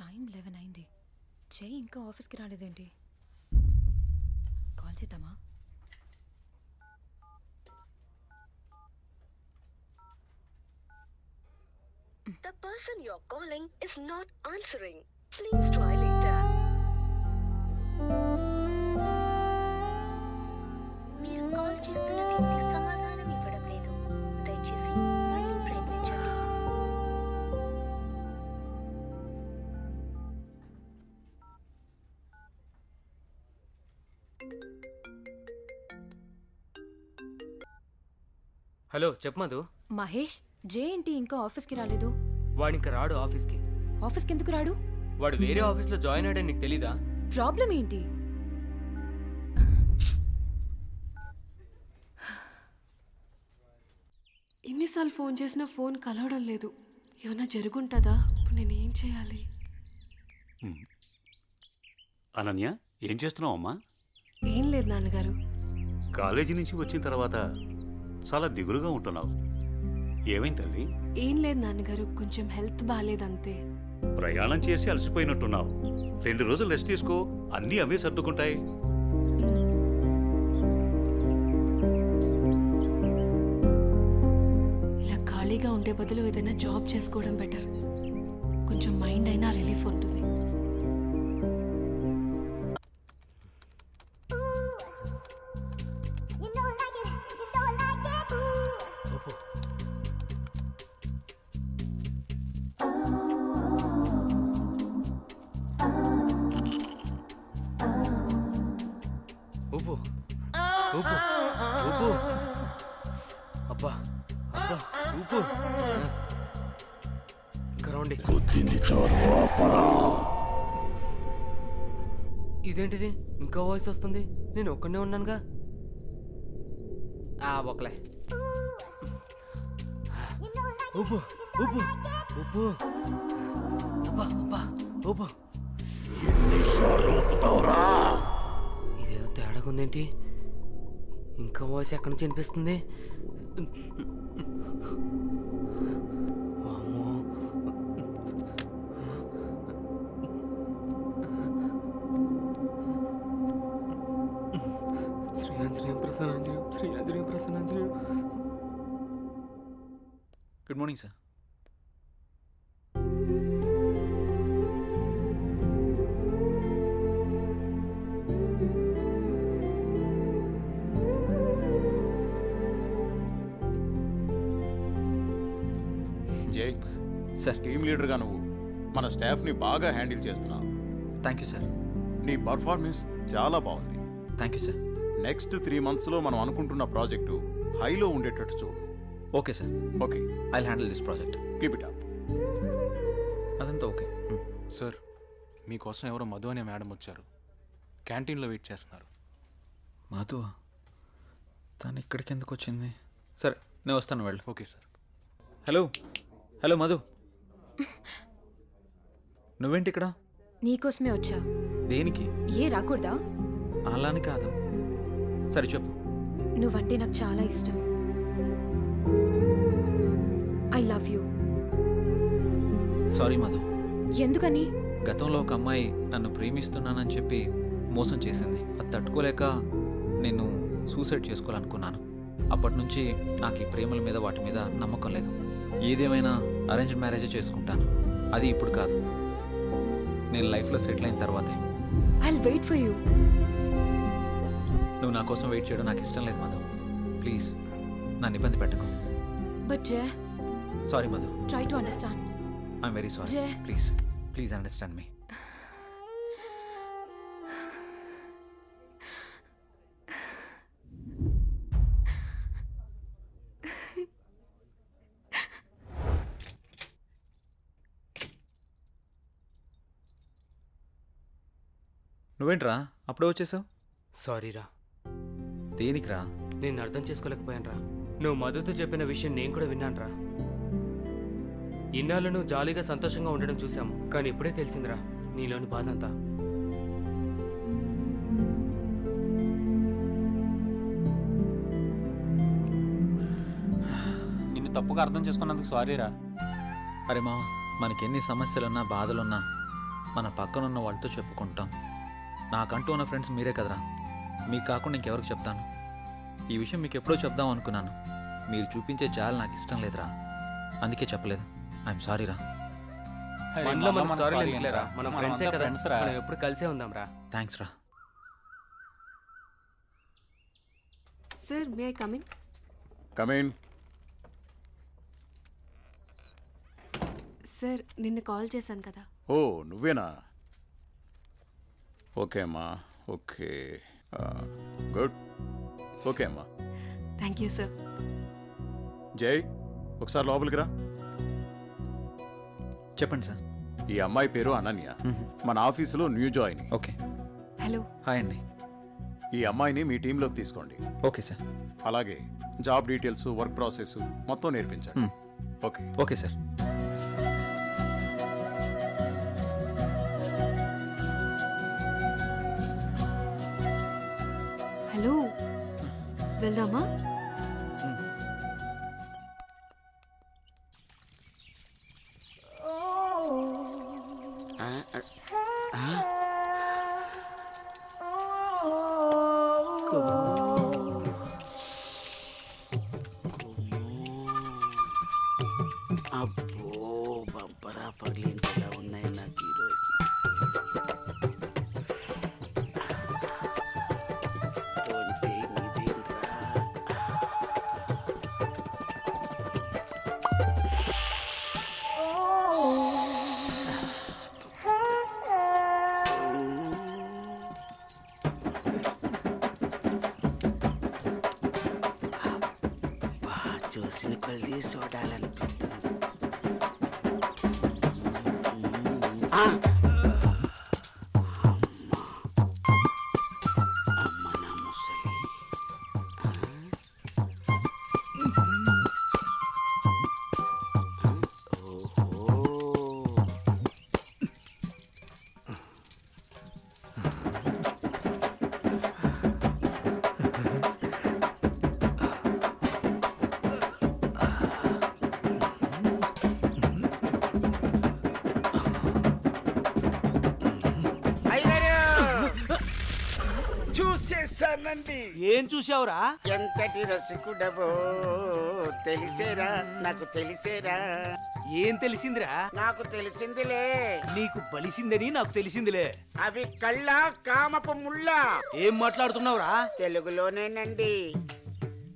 టైం 11 అయింది. చెయ్యి ఇంకా ఆఫీస్కి రాలేదేంటి? కాల్ చేద్దామా? The person you're calling is not answering. Please try later. మీరు కాల్ చేస్తున్న వ్యక్తి సమాధానం ఇవ్వడం లేదు. దయచేసి మళ్ళీ ప్రయత్నించండి. హలో, చెప్పు మధు. మహేష్, జే ఏంటి ఇంకా ఆఫీస్కి రాలేదు? వాడు ఇంకా రాడు ఆఫీస్కి. ఆఫీస్కి ఎందుకు రాడు? వాడు వేరే ఆఫీస్లో జాయిన్ అయ్యాడని నీకు తెలీదా? ప్రాబ్లం ఏంటి? ఎన్నిసార్లు ఫోన్ చేసినా ఫోన్ కలవడం లేదు. ఏమైనా జరుగుంటుందా? ఇప్పుడు నేను ఏం చేయాలి? అనన్య, ఏం చేస్తున్నావు అమ్మా? ఏం లేదు నాన్నగారు. కాలేజీ నుంచి వచ్చిన తర్వాత చాలా దిగులుగా ఉంటున్నావు. ఏమైంది తల్లి? ఏం లేదు నాన్నగారు, కొంచెం హెల్త్ బాగాలేదంతే. ప్రయాణం చేసి అలసిపోయినట్టున్నావు. 2 రోజులు రెస్ట్ తీసుకో, అన్నీ అవే సర్దుకుంటాయి. ఇలా ఖాళీగా ఉండే బదులు ఏదైనా జాబ్ చేసుకోవడం బెటర్. కొంచెం మైండ్ అయినా రిలీఫ్ ఉంటుంది. ఊపు ఊపు ఊపు అబ్బా అబ్బా ఊపు ఇంకా రండి. ఇదేంటిది ఇంకా వాయిస్ వస్తుంది? నేను ఒక్కనే ఉన్నానుగా. ఒకలే ఊపు ఊపు ఊపు అబ్బా అబ్బా ఊపు. ఇదేదో తేడాగా ఉందేంటి? ఇంకా వాయిస్ ఎక్కడి నుంచి వినిపిస్తుంది? వామ్మో. శ్రీ ఆంజనేయం ప్రసన్నాంజనేయం, శ్రీ ఆంజనేయం ప్రసన్నాంజనేయం. Good morning sir. Jai sir. Team లీడర్గా నువ్వు మన స్టాఫ్ని బాగా హ్యాండిల్ చేస్తున్నావు. Thank you sir. నీ పర్ఫార్మెన్స్ చాలా బాగుంది. Thank you sir. నెక్స్ట్ 3 monthsలో మనం అనుకుంటున్న ప్రాజెక్టు హైలో ఉండేటట్టు చూడు. Okay sir. Okay, I handle this project. Keep it up. అదంతా ఓకే. సార్, మీకోసం ఎవరో మధు అనే మేడం వచ్చారు. క్యాంటీన్లో వెయిట్ చేస్తున్నారు. మధు తను ఇక్కడికి ఎందుకు వచ్చింది? సరే నేను వస్తాను, వెళ్ళు. Okay sir. Hello hello Madhu, నువ్వేంటి ఇక్కడ? నీకోసమే వచ్చా. దేనికి? ఏ రాకూడదా? అలాని కాదు. సరే చెప్పు. నువ్వంటే నాకు చాలా ఇష్టం. I love you. Sorry Madhu. ఎందుకని? గతంలో ఒక అమ్మాయి నన్ను ప్రేమిస్తున్నానని చెప్పి మోసం చేసింది. అది తట్టుకోలేక నేను సూసైడ్ చేసుకోవాలనుకున్నాను. అప్పటి నుంచి నాకు ఈ ప్రేమల మీద వాటి మీద నమ్మకం లేదు. ఏదేమైనా అరేంజ్డ్ మ్యారేజే చేసుకుంటాను. అది ఇప్పుడు కాదు, నేను లైఫ్లో సెటిల్ అయిన తర్వాతే. I'll wait for you. నువ్వు నా కోసం వెయిట్ చేయడం నాకు ఇష్టం లేదు మధు. ప్లీజ్ నన్ను ఇబ్బంది పెట్టకు. But Jay, sorry Madhu. Try to understand. I'm very sorry. Jay. Please please understand me. నువ్వేంట్రా అప్పుడే వచ్చేసావు? సారీరా. దేనికిరా? నేను అర్థం చేసుకోలేకపోయానురా. నువ్వు మధుతో చెప్పిన విషయం నేను కూడా విన్నానురా. ఇన్నాళ్ళు నువ్వు జాలీగా సంతోషంగా ఉండడం చూసాము, కానీ ఇప్పుడే తెలిసిందిరా నీలోని బాధ అంతా. నిన్ను తప్పుగా అర్థం చేసుకున్నందుకు సారీరా. అరే మామ, మనకెన్ని సమస్యలున్నా బాధలున్నా మన పక్కనున్న వాళ్ళతో చెప్పుకుంటాం. నాకంటూ ఉన్న ఫ్రెండ్స్ మీరే కదరా. మీకు కాకుండా ఇంకెవరికి చెప్తాను? ఈ విషయం మీకు ఎప్పుడో చెప్దాం అనుకున్నాను. మీరు చూపించే జాలి నాకు ఇష్టం లేదురా, అందుకే చెప్పలేదు. ఐఎమ్ సారీరా. మనలో మనకు సారీ ఎందుకులేరా? మనం ఫ్రెండ్సే కదా, మనం ఎప్పుడు కలిసే ఉందాంరా. థ్యాంక్స్ రా. Sir, may I come in? Come in. Sir, నిన్న కాల్ చేశాను కదా. ఓ నువ్వేనా? ఓకే అమ్మా, ఓకే, గుడ్. ఓకే అమ్మా. Thank you sir. జై, ఒకసారి లోపలికి రా. చెప్పండి సార్. ఈ అమ్మాయి పేరు అనన్య, మన ఆఫీసులో new join. Okay. Hello. Hi అండి. ఈ అమ్మాయిని మీ టీంలోకి తీసుకోండి. Okay sir. అలాగే జాబ్ డీటెయిల్స్, వర్క్ ప్రాసెస్ మొత్తం నేర్పించండి. ఓకే. Okay sir. హలో, వెళ్దామా? అబ్బో, బంపరా పగిలింది. చూసిన కొద్ది చూడాలనిపిస్తుంది. ఆ! అమ్మ నా ముసలి. ఓహో. చూసేసానండి. ఏం చూసావురా? ఎంతటి రసికుడవో తెలిసేరా, నాకు తెలిసేరా. ఏం తెలిసిందిరా? నాకు తెలిసిందిలే. నీకు బలిసిందని నాకు తెలిసిందిలే. అవి కళ్ళ కామపు ముళ్ళ. ఏం మాట్లాడుతున్నావురా? తెలుగులోనేనండి.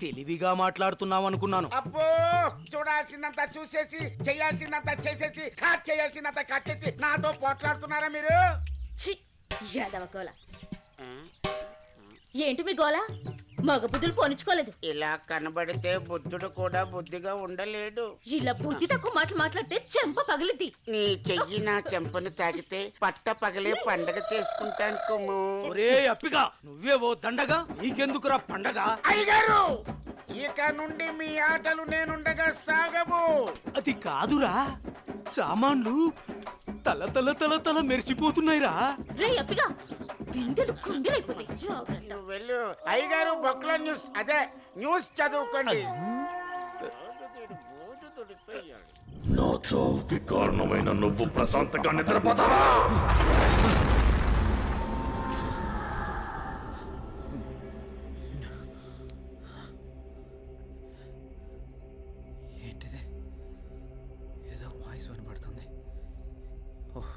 తెలివిగా మాట్లాడుతున్నావు అనుకున్నాను. అబ్బో, చూడాల్సిందంతా చూసేసి చేయాల్సిందంతా చేసేసి కట్ చేయాల్సిందంతా కట్ చేసి నాతో పోట్లాడుతున్నారా మీరు? యాదవ గోల ఏంటి మీ గోల? మగ బుద్ధులు పోనిచ్చుకోలేదు. ఇలా కనబడితే బుద్ధుడు కూడా బుద్ధిగా ఉండలేడు. ఇలా బుద్ధి తక్కువ మాటలు మాట్లాడితే చెంప పగిలిద్ది. నీ చెయ్యి నా చెంపను తాకితే పట్ట పగలే పండగ చేసుకుంటాను కొమ్ము. ఒరే అప్పిగా, నువ్వే ఓ దండగా, నీకెందుకురా పండగ? అయ్యగారు, ఇక నుండి మీ ఆటలు నేనుండగా సాగవు. అది కాదురా, సామాన్లు తల తల తల తల మెరిచిపోతున్నాయిరా. రే అప్పిగా, బిందెలు కుందెలైపోతాయి. జాగ్రత్త. నువ్వు వెళ్ళు. అయ్యగారు, బొక్కల న్యూస్, అదే న్యూస్ చదువుకోండి. నా చావుకి కారణమైన నువ్వు ప్రశాంతంగా నిద్రపోతావా? ఏంటిది? ఏదో వాయిస్ వినబడుతుంది. ఓహ్.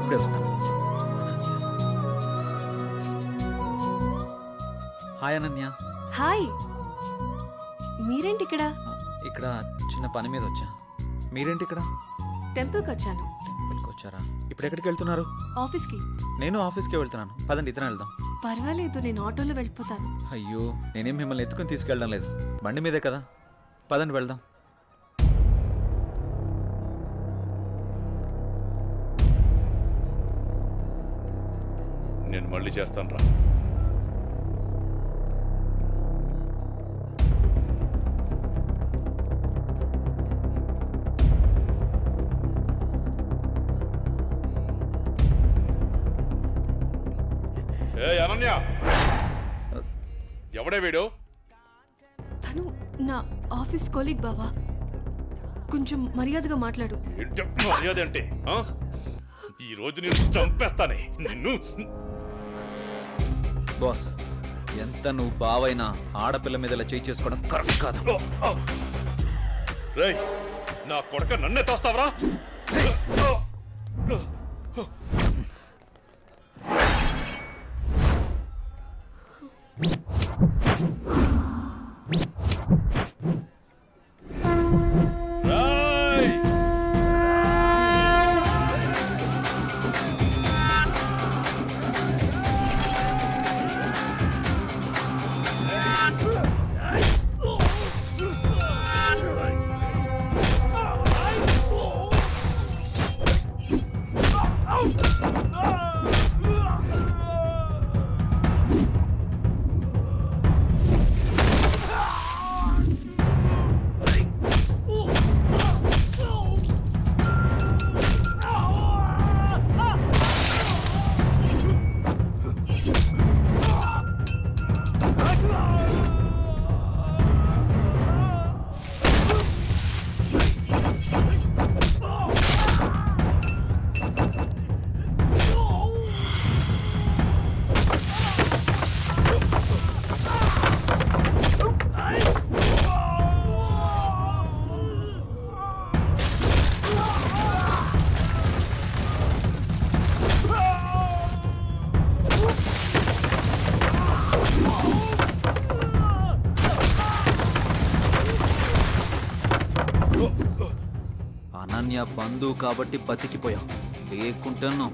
ఇప్పుడే వస్తాను. హాయ్ అనన్య. హాయ్, మీరేంటి ఇక్కడ? ఇక్కడ చిన్న పని మీద వచ్చా. మీరేంటి ఇక్కడ? టెంపుల్కి వచ్చాను. టెంపుల్కి వచ్చారా? ఇప్పుడు ఎక్కడికి వెళ్తున్నారు? ఆఫీస్కి. నేను ఆఫీస్కి వెళ్తున్నాను. పదండి, ఇద్దరం వెళ్దాం. పర్వాలేదు, నేను ఆటోలో వెళ్ళిపోతాను. అయ్యో, నేనేం మిమ్మల్ని ఎత్తుకుని తీసుకెళ్ళడం లేదు, బండి మీదే కదా. పదండి వెళ్దాం. నేను మళ్ళీ చేస్తాను రా. ఏ అనన్య, ఎవడే వీడు? తను నా ఆఫీస్ కొలీగ్ బావా. కొంచెం మర్యాదగా మాట్లాడు. ఏంటి మర్యాద అంటే? ఈ రోజు నేను చంపేస్తానే నిన్ను. బాస్, ఎంత నువ్వు బావైనా ఆడపిల్ల మీద ఇలా చేయి చేసుకోవడం కరెక్ట్ కాదు. రేయ్, నా కొడక నన్నే తోస్తావరా? అనన్య బంధువు కాబట్టి బతికిపోయావు, లేకుంటున్నావు.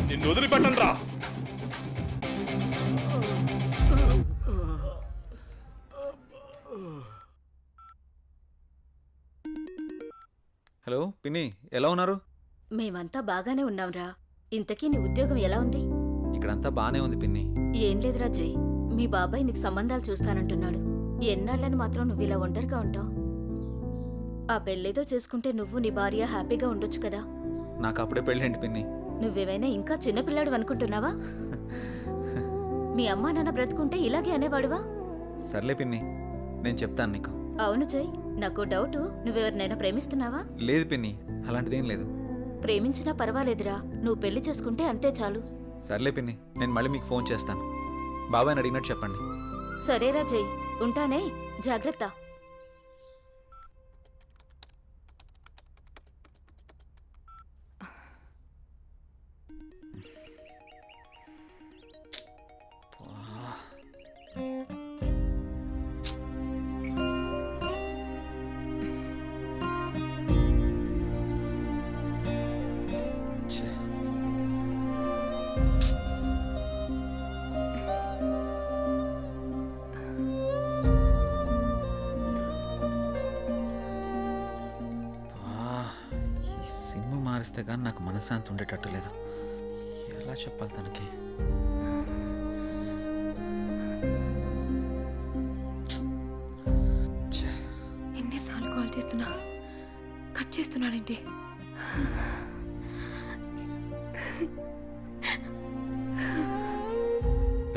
నిన్ను వదిలిపెట్టను రా. హలో పిన్ని, ఎలా ఉన్నారు? మేమంతా బాగానే ఉన్నాంరా. ఇంతకీ నీ ఉద్యోగం ఎలా ఉంది? ఇక్కడంతా బానే ఉంది పిన్ని. ఏం లేదురా జై, మీ బాబాయ్ నీకు సంబంధాలు చూస్తానంటున్నాడు. ఎన్నాళ్ళని మాత్రం నువ్వు ఇలా ఒంటరిగా ఉంటావు? ఆ పెళ్ళేదో చేసుకుంటే నువ్వు నీ భార్య హ్యాపీగా ఉండొచ్చు కదా. నాకు అప్పుడే పెళ్ళేంటి పిన్ని. నువ్వేమైనా ఇంకా చిన్నపిల్లాడు అనుకుంటున్నావా? మీ అమ్మా నాన్న బ్రతుకుంటే ఇలాగే అనేవాడువా? సర్లే పిన్ని, నేను చెప్తాను నీకు. అవును జై, నాకు డౌటు, నువ్వెవరినైనా ప్రేమిస్తున్నావా? లేదు పిన్ని, అలాంటిదేం లేదు. ప్రేమించినా పర్వాలేదురా, నువ్వు పెళ్లి చేసుకుంటే అంతే చాలు. సర్లే పిన్ని, నేను మళ్ళీ మీకు ఫోన్ చేస్తాను. బాబాయ్ని అడిగినట్టు చెప్పండి. సరేరా జై, ఉంటానే, జాగ్రత్త. మారిస్తే కానీ నాకు మనశ్శాంతి ఉండేటట్టు లేదు. ఎలా చెప్పాలి తనకి? ఎన్నిసార్లు కాల్ చేస్తున్నా కట్ చేస్తున్నాడేంటి?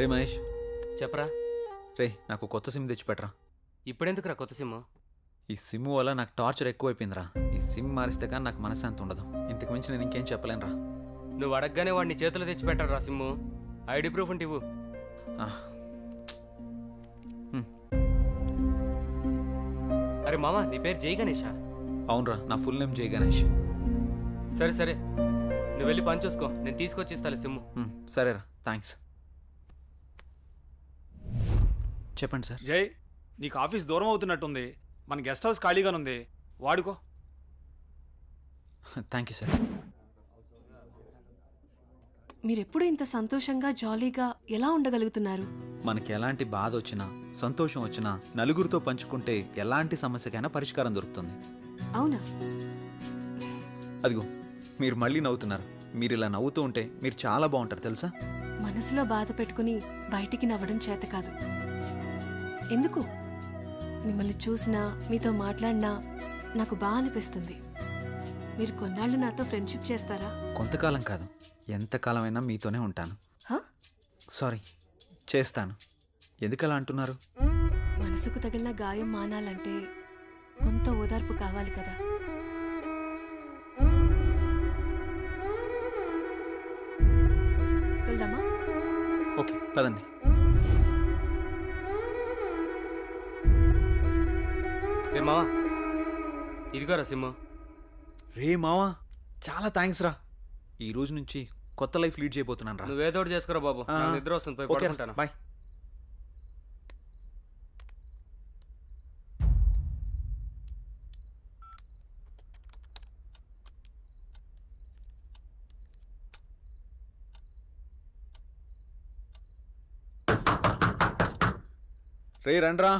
రే మహేష్, చెప్పరా. రే నాకు కొత్త సిమ్ తెచ్చిపెట్టరా. ఇప్పుడెందుకురా కొత్త సిమ్? ఈ సిమ్ వల్ల నాకు టార్చర్ ఎక్కువైపోయిందిరా. ఈ సిమ్ మారిస్తే కానీ నాకు మనశ్శాంతి ఉండదు. ఇంతకు మించి నేను ఇంకేం చెప్పలేనురా. నువ్వు అడగగానే వాడిని చేతిలో తెచ్చి పెట్టరా సిమ్ము. ఐడి ప్రూఫ్ ఉంటే ఇవ్వు. అరే మామ, నీ పేరు జై గణేషా? అవునరా, నా ఫుల్ నేమ్ జై గణేష్. సరే సరే, నువ్వు వెళ్ళి పని చూసుకో, నేను తీసుకొచ్చి ఇస్తాను సిమ్ము. సరేరా, థ్యాంక్స్. చెప్పండి సార్. జై, నీకు ఆఫీస్ దూరం అవుతున్నట్టుంది. మన గెస్ట్ హౌస్ ఖాళీగానుంది, వాడుకో. Thank you sir. మీరెప్పుడు ఇంత సంతోషంగా జాలీగా ఎలా ఉండగలుగుతున్నారు? మనకి ఎలాంటి బాధ వచ్చినా సంతోషం వచ్చినా నలుగురితో పంచుకుంటే ఎలాంటి సమస్యకైనా పరిష్కారం దొరుకుతుంది. అవునా? అదిగో మీరు మళ్ళీ నవ్వుతున్నారు. మీరు ఇలా నవ్వుతూ ఉంటే మీరు చాలా బాగుంటారు తెలుసా. మనసులో బాధ పెట్టుకుని బయటికి నవ్వడం చేత కాదు. ఎందుకు? మిమ్మల్ని చూసినా మీతో మాట్లాడినా నాకు బాగా అనిపిస్తుంది. మీరు కొన్నాళ్ళు నాతో ఫ్రెండ్షిప్ చేస్తారా? కొంతకాలం కాదు, ఎంతకాలమైనా మీతోనే ఉంటాను. సారీ, చేస్తాను. ఎందుకలా అంటున్నారు? మనసుకు తగిలిన గాయం మానాలంటే కొంత ఓదార్పు కావాలి కదా. వెళ్దామా? ఓకే, పదండి. రే మావా, ఇదిగోరా సిమ్ము. రే మావా, చాలా థ్యాంక్స్ రా. ఈ రోజు నుంచి కొత్త లైఫ్ లీడ్ చేయబోతున్నాను రా. నువ్వేదో ఒకటి చేసుకోరా బాబు, నాకు నిద్ర వస్తుంది, పోయి పడుకుంటాను. బాయ్. రే రండ్రా.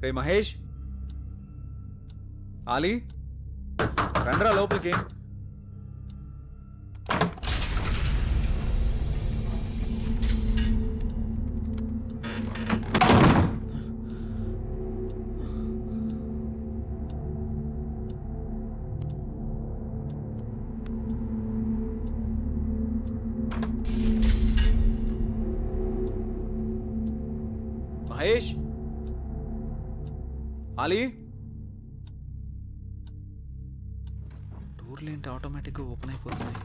రే మహేష్, ఆలీ, రండ్రా లోపలికి. మహేష్, ఆలీ, డోర్లు ఏంటి ఆటోమేటిక్గా ఓపెన్ అయిపోతున్నాయి?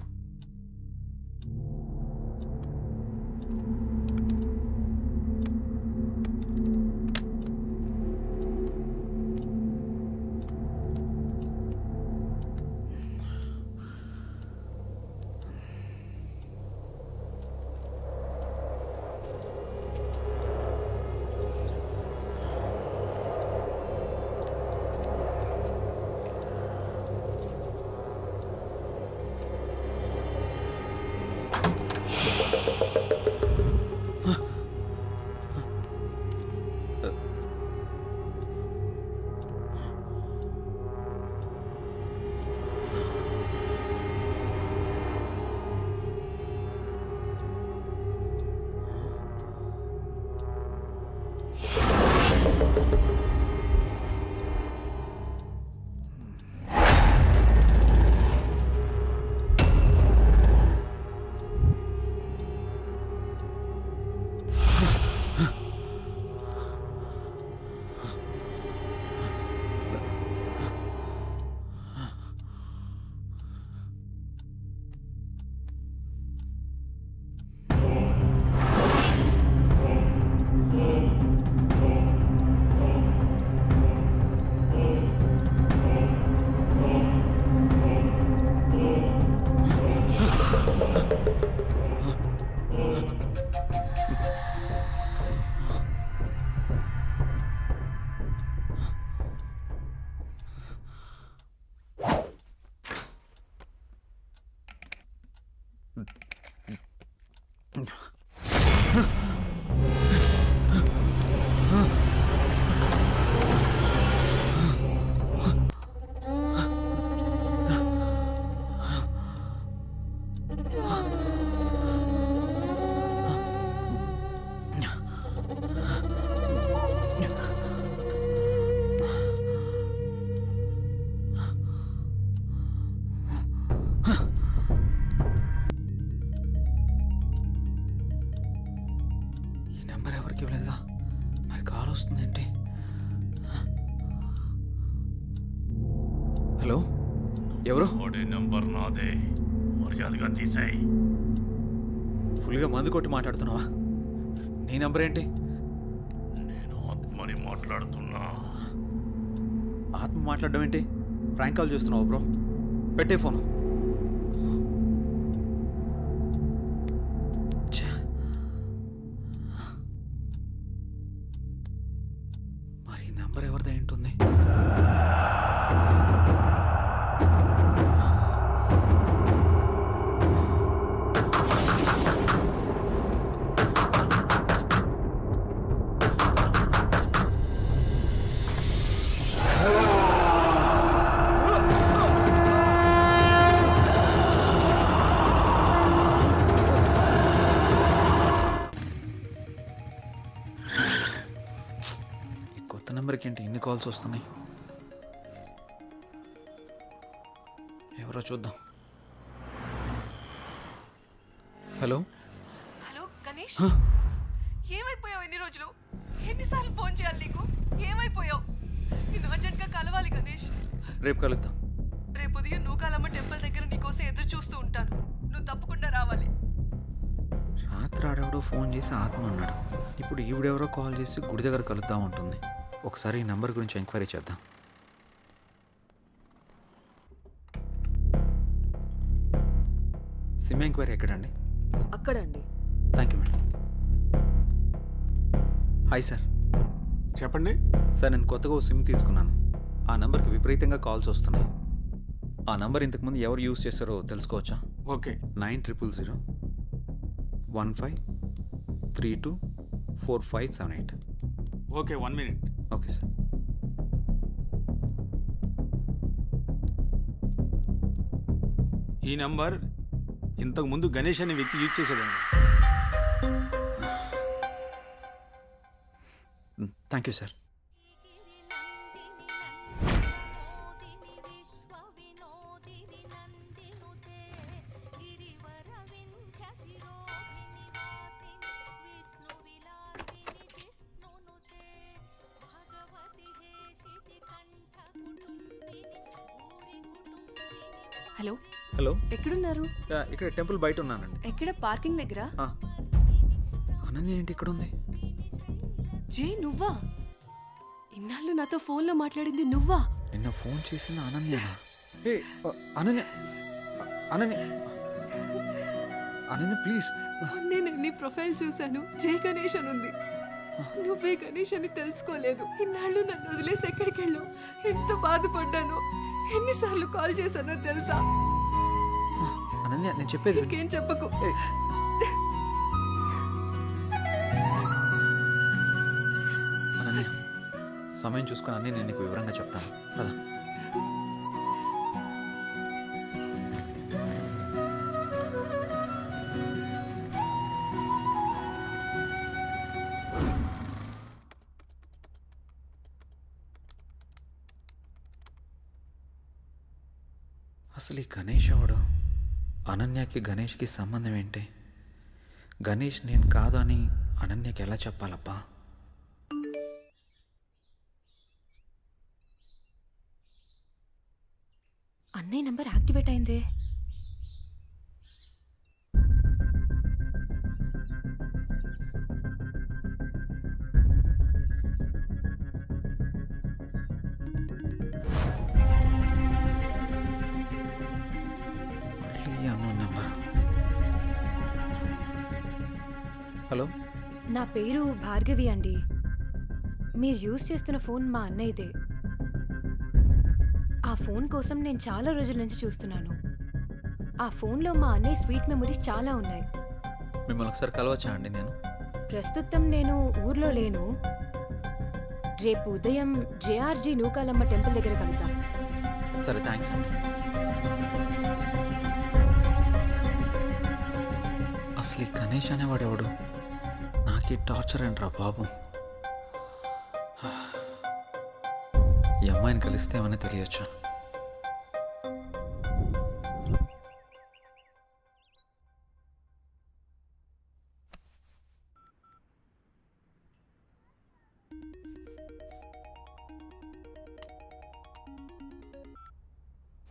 వస్తుందేంటి? హలో, ఎవరు? నంబర్ నాదే, మర్యాదగా తీసేయ్. ఫుల్గా మందు కొట్టి మాట్లాడుతున్నావా? నీ నంబర్ ఏంటి? నేను ఆత్మని మాట్లాడుతున్నా. ఆత్మ మాట్లాడడం ఏంటి? ప్రాంక్ కాల్ చేస్తున్నావు బ్రో. పెట్టే ఫోను. మరి నంబర్ ఎవరిదై ఉంటుంది? కొత్త నెంబర్కి ఏంటి ఇన్ని కాల్స్ వస్తున్నాయి? ఎవరో చూద్దాం. హలో హలో గణేష్, ఏమైపోయావు? ఎన్ని రోజులు, ఎన్నిసార్లు ఫోన్ చేయాలి నీకు? ఏమైపోయావు? నేను అర్జెంట్గా కలవాలి గణేష్. రేపు కలుద్దాం. రేపు ఉదయం నూకాలమ్మ టెంపుల్ దగ్గర నీకోసం ఎదురు చూస్తూ ఉంటాను. నువ్వు తప్పకుండా రావాలి. రాత్రి ఆడెవడో ఫోన్ చేసి ఆత్మ అన్నాడు. ఇప్పుడు ఈవిడెవరో కాల్ చేసి గుడి దగ్గర కలుద్దాం ఉంటుంది. ఒకసారి ఈ నంబర్ గురించి ఎంక్వైరీ చేద్దాం. సిమ్ ఎంక్వైరీ ఎక్కడండి? అక్కడండి. Thank you madam. Hi sir. చెప్పండి సార్, నేను కొత్తగా ఓ సిమ్ తీసుకున్నాను. ఆ నంబర్కి విపరీతంగా కాల్స్ వస్తున్నాయి. ఆ నంబర్ ఇంతకుముందు ఎవరు యూజ్ చేస్తారో తెలుసుకోవచ్చా? Okay. 900015324578. Okay, 1 minute. Okay sir. ఈ నంబర్ ఇంతకు ముందు గణేష్ అనే వ్యక్తి యూజ్ చేశాడండి. Thank you sir. Hello hello, ఎక్కడున్నారు? ఇక్కడ టెంపుల్ బయట ఉన్నానండి. ఎక్కడ? పార్కింగ్ దగ్గర? అనన్య ఏంటి ఇక్కడ ఉంది? జే, నువ్వా? ఇన్నాళ్ళు నాతో ఫోన్లో మాట్లాడింది నువ్వా? నిన్న ఫోన్ చేసింది అనన్య. అనన్య అనన్య అనన్య ప్లీజ్. నేను నీ ప్రొఫైల్ చూశాను, జై గణేష్ అని ఉంది. నువ్వే గణేష్ అని తెలుసుకోలేదు. ఇన్నాళ్ళు నన్ను వదిలేసి ఎక్కడికి వెళ్ళావు? ఎంత బాధపడ్డాను, ఎన్నిసార్లు కాల్ చేశానో తెలుసా? అనన్య, నేను చెప్పేది విను. ఇంకేం చెప్పకు. అనన్య, సమయం చూసుకుని అన్నీ నేను నీకు వివరంగా చెప్తాను. పద. అసలు ఈ గణేష్ ఎవడు? అనన్యకి గణేష్కి సంబంధం ఏంటి? గణేష్ నేను కాదు అని అనన్యకి ఎలా చెప్పాలబ్బా? అన్నయ్య నంబర్ యాక్టివేట్ అయిందే. హలో, నా పేరు భార్గవి అండి. మీరు యూజ్ చేస్తున్న ఫోన్ మా అన్నయ్యదే. ఆ ఫోన్ కోసం నేను చాలా రోజుల నుంచి చూస్తున్నాను. ఆ ఫోన్లో మా అన్నయ్య స్వీట్ మెమరీస్ చాలా ఉన్నాయి. మిమ్మల్ని ఒకసారి కలవచ్చా అండి? నేను ప్రస్తుతం నేను ఊర్లో లేను. రేపు ఉదయం జేఆర్జీ నూకాలమ్మ టెంపుల్ దగ్గర కలుద్దాం. సరే, థ్యాంక్స్ అండి. అసలు ఈ గణేష్ అనేవాడు ఎవడు? నాకు టార్చర్ ఏంట్రా బాబు. ఈ అమ్మాయిని కలిస్తే ఏమని తెలియచ్చు.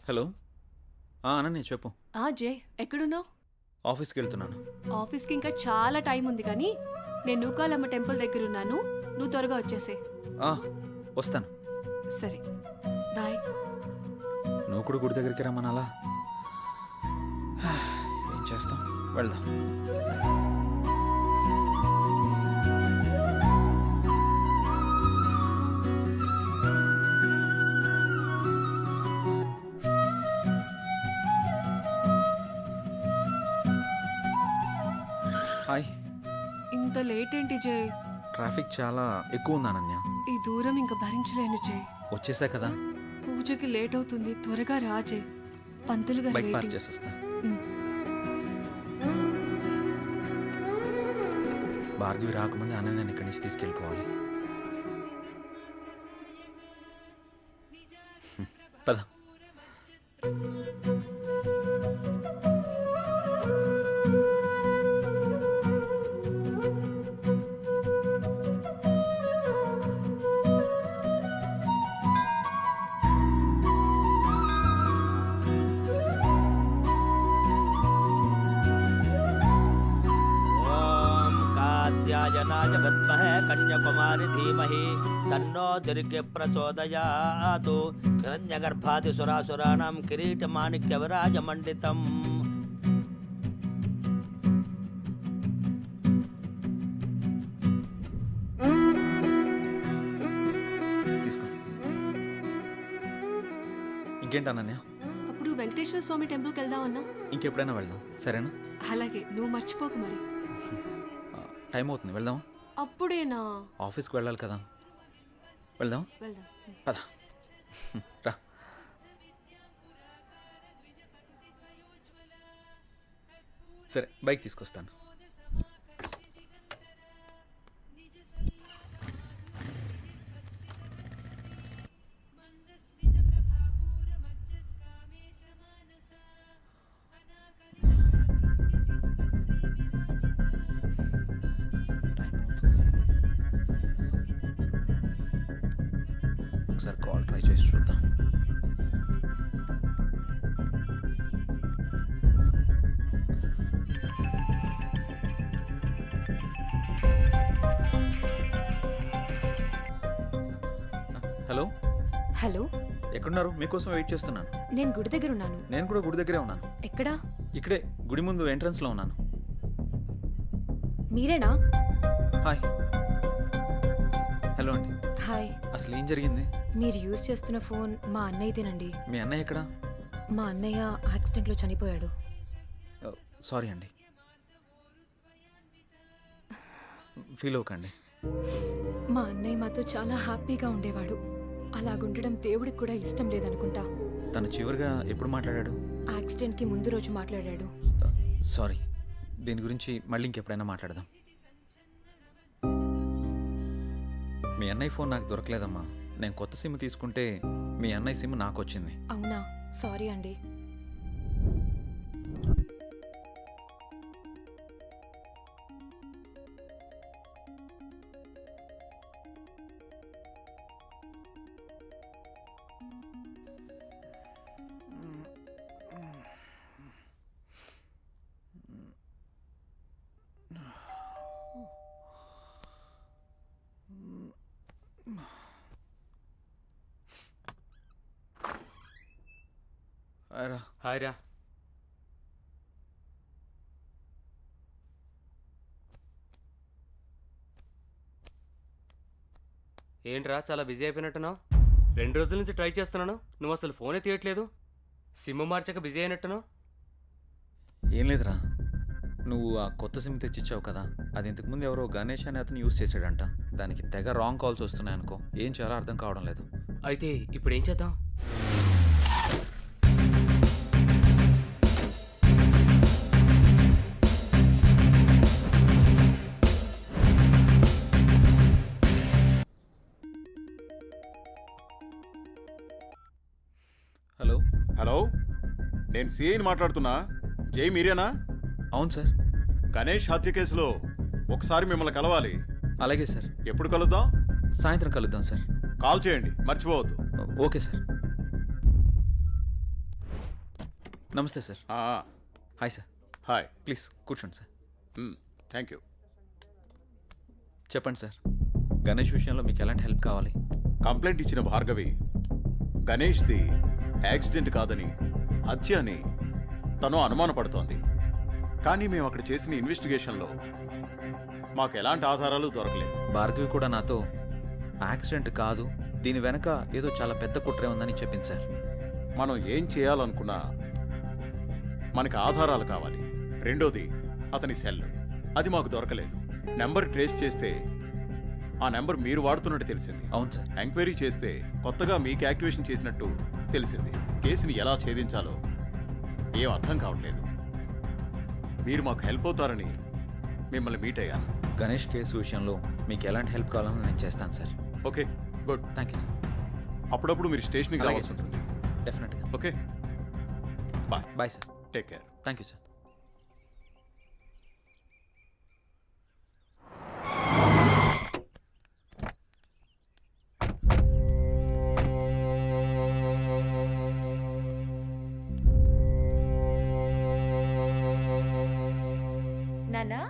హలో అనన్య చెప్పు. జే ఎక్కడున్నావు? ఆఫీస్కి వెళ్తున్నాను. ఆఫీస్కి ఇంకా చాలా టైం ఉంది కానీ నేను నూకాలమ్మ టెంపుల్ దగ్గర ఉన్నాను, నువ్వు త్వరగా వచ్చేసే. వస్తాను. సరే బాయ్. నువ్వు కూడా గుడి దగ్గరికి రమ్మనాలా? ఏం చేస్తాం, వెళ్దాం. హాయ్. ఇంత లేట్ ఏంటి జే? ట్రాఫిక్ చాలా ఎక్కువ ఉంది అనన్య. ఈ దూరం ఇంకా భరించలేను జే. వచ్చేసా కదా. పూజకి లేట్ అవుతుంది, త్వరగా రా జే. పంతులు గారు బైక్ పార్క్ waiting. చేసేస్తా. భార్గవి రాకముందే అనన్యని ఇక్కడి నుంచి తీసుకెళ్ళిపోవాలి. పద. ఓం కాత్యాయనాయ విద్మహే కన్యాకుమారి ధీమహి తన్నో దుర్గే ప్రచోదయాతు. హిరణ్యగర్భాది సురాసురాణం కిరీటమాణిక్య విరాజమండితం. తీసుకో. ఇంకేంటి అనన్య? అప్పుడు వెంకటేశ్వర స్వామి టెంపుల్కి వెళ్దాం అన్నా. ఇంకెప్పుడైనా వెళ్దాం, సరేనా? అలాగే, నువ్వు మర్చిపోకు మరి. టైం అవుతుంది, వెళ్దాం. అప్పుడేనా? ఆఫీస్కి వెళ్ళాలి కదా. వెళ్దాం. వెళ్దాం. పద. రా. సరే, బైక్ తీసుకొస్తాను. ఒకసారి కాల్ ట్రై చేసి చూద్దాం. హలో. హలో, ఎక్కడున్నారు? మీకోసం వెయిట్ చేస్తున్నాను. నేను గుడి దగ్గర ఉన్నాను. నేను కూడా గుడి దగ్గరే ఉన్నాను. ఎక్కడా? ఇక్కడే గుడి ముందు ఎంట్రన్స్లో ఉన్నాను. మీరేనా? హాయ్. హలో అండి. హాయ్. అసలు ఏం జరిగింది? మీరు యూజ్ చేస్తున్న ఫోన్ మా అన్నయ్యదేనండి. మీ అన్నయ్య ఎక్కడా? మా అన్నయ్య యాక్సిడెంట్లో చనిపోయాడు. సారీ అండి. ఫీల్ అవ్వకండి. మా అన్నయ్య మాతో చాలా హ్యాపీగా ఉండేవాడు. అలాగుండడం దేవుడికి కూడా ఇష్టం లేదనుకుంటా. తను చివరిగా ఎప్పుడు మాట్లాడాడు? యాక్సిడెంట్కి ముందు రోజు మాట్లాడాడు. సారీ. దీని గురించి మళ్ళీ ఇంకెప్పుడైనా మాట్లాడదాం. మీ అన్నయ్య ఫోన్ నాకు దొరకలేదమ్మా. నేను కొత్త సిమ్ తీసుకుంటే మీ అన్నయ్య సిమ్ నాకు వచ్చింది. అవునా? సారీ అండి. హాయ్ రా. ఏంట్రా చాలా బిజీ అయిపోయినట్టున్నావు? 2 రోజుల నుంచి ట్రై చేస్తున్నాను, నువ్వు అసలు ఫోనే తీయట్లేదు. సిమ్ మార్చక బిజీ అయినట్టున్నావు. ఏం లేదురా, నువ్వు ఆ కొత్త సిమ్ తెచ్చిచ్చావు కదా, అది ఇంతకుముందు ఎవరో గణేష్ అనే అతను యూజ్ చేశాడంట. దానికి తెగ రాంగ్ కాల్స్ వస్తున్నాయి అనుకో. ఏం చేయాలో అర్థం కావడం లేదు. అయితే ఇప్పుడు ఏం చేద్దాం? హలో. హలో, నేను సిఐని మాట్లాడుతున్నా. జై మీరేనా? అవును సార్. గణేష్ హత్య కేసులో ఒకసారి మిమ్మల్ని కలవాలి. అలాగే సార్. ఎప్పుడు కలుద్దాం? సాయంత్రం కలుద్దాం సార్. కాల్ చేయండి, మర్చిపోవద్దు. Okay sir. నమస్తే sir. Hi sir. Hi. Please కూర్చోండి సార్. Thank you. చెప్పండి సార్, గణేష్ విషయంలో మీకు ఎలాంటి హెల్ప్ కావాలి? కంప్లైంట్ ఇచ్చిన భార్గవి గణేష్ది యాక్సిడెంట్ కాదని హత్య అని తను అనుమానపడుతోంది. కానీ మేము అక్కడ చేసిన ఇన్వెస్టిగేషన్లో మాకు ఎలాంటి ఆధారాలు దొరకలేదు. భార్గవి కూడా నాతో యాక్సిడెంట్ కాదు, దీని వెనక ఏదో చాలా పెద్ద కుట్రే ఉందని చెప్పింది సార్. మనం ఏం చేయాలనుకున్నా మనకి ఆధారాలు కావాలి. రెండోది అతని సెల్, అది మాకు దొరకలేదు. నెంబర్ ట్రేస్ చేస్తే ఆ నెంబర్ మీరు వాడుతున్నట్టు తెలిసింది. అవును సార్. ఎంక్వైరీ చేస్తే కొత్తగా మీకు యాక్టివేషన్ చేసినట్టు తెలిసింది. కేసుని ఎలా ఛేదించాలో ఏం అర్థం కావట్లేదు. మీరు మాకు హెల్ప్ అవుతారని మిమ్మల్ని మీట్ అయ్యాను. గణేష్ కేసు విషయంలో మీకు ఎలాంటి హెల్ప్ కావాలని నేను చేస్తాను sir. Okay, good. Thank you sir. అప్పుడప్పుడు మీరు స్టేషన్కి అలాగే రావాల్సి సార్. ఉంటుంది. డెఫినెట్గా. Okay, bye. Bye sir. Take care. Thank you sir. నానా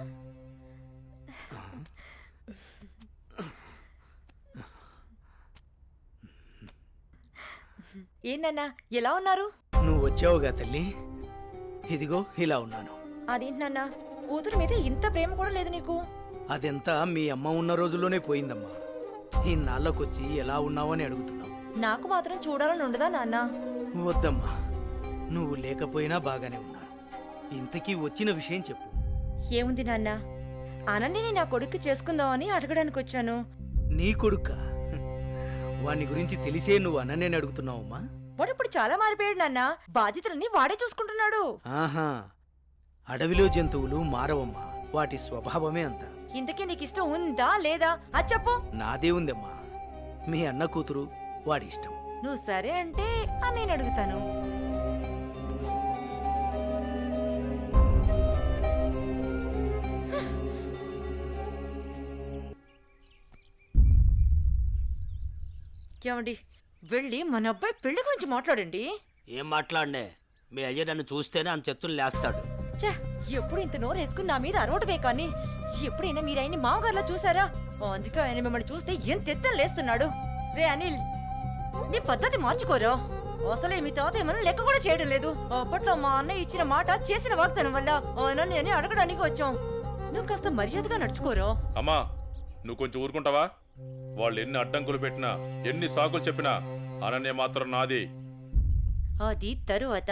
ఏంటన్నా ఎలా ఉన్నారు? నువ్వు వచ్చావుగా తల్లి, ఇదిగో ఇలా ఉన్నాను. అదేంటి నాన్న, కూతురు మీద ఇంత ప్రేమ కూడా లేదు నీకు? అదెంతా మీ అమ్మ ఉన్న రోజుల్లోనే పోయిందమ్మా. ఇన్నాళ్ళకొచ్చి ఎలా ఉన్నావని అడుగుతున్నావు. నాకు మాత్రం చూడాలని ఉండదా నాన్న? వద్దమ్మా, నువ్వు లేకపోయినా బాగానే ఉన్నాను. ఇంతకీ వచ్చిన విషయం చెప్పు. ఏముంది నాన్న, అనన్యని నా కొడుకు చేసుకుందామని అడగడానికి వచ్చాను. నీ కొడుక్క? వాని గురించి తెలిసే నువ్వు అనన్యని అడుగుతున్నావమ్మా? వాడు ఇప్పుడు చాలా మారిపోయాడు నాన్న, బాధ్యతలన్నీ వాడే చూసుకుంటున్నాడు. ఆహా, అడవిలో జంతువులు మారవమ్మా, వాటి స్వభావమే అంత. ఇంతకీ నీకు ఇష్టం ఉందా లేదా అది చెప్పు. నాదే ఉందమ్మా, మీ అన్న కూతురు, వాడి ఇష్టం. నువ్వు సరే అంటే నేను అడుగుతాను. ఏమండి, వెళ్ళి మన అబ్బాయి పెళ్లి గురించి మాట్లాడండి. ఏం మాట్లాడనే? మీ అయ్య నన్ను చూస్తేనే అంత చెత్తులు లేస్తాడు. ఛే, ఎప్పుడు ఇంత నోరు వేసుకుని నా మీద అరవటమే కానీ ఎప్పుడైనా మీరు ఆయన్ని మామగారిలా చూసారా? అందుకే ఆయన మిమ్మల్ని చూస్తే ఎంత ఎత్తని లేస్తున్నాడు. రే అనిల్, నీ పద్ధతి మార్చుకోరా. అసలే మీ తాత ఏమన్నా లెక్క కూడా చేయడం లేదు. అప్పట్లో మా అన్నయ్య ఇచ్చిన మాట చేసిన వాగ్దానం వల్ల ఆయన నేను అడగడానికి వచ్చాం. నువ్వు కాస్త మర్యాదగా నడుచుకోరా. అమ్మా, నువ్వు కొంచెం ఊరుకుంటావా? వాళ్ళు ఎన్ని అడ్డంకులు పెట్టినా, ఎన్ని సాకులు చెప్పినా అనన్య మాత్రం నాది. అది తరువాత.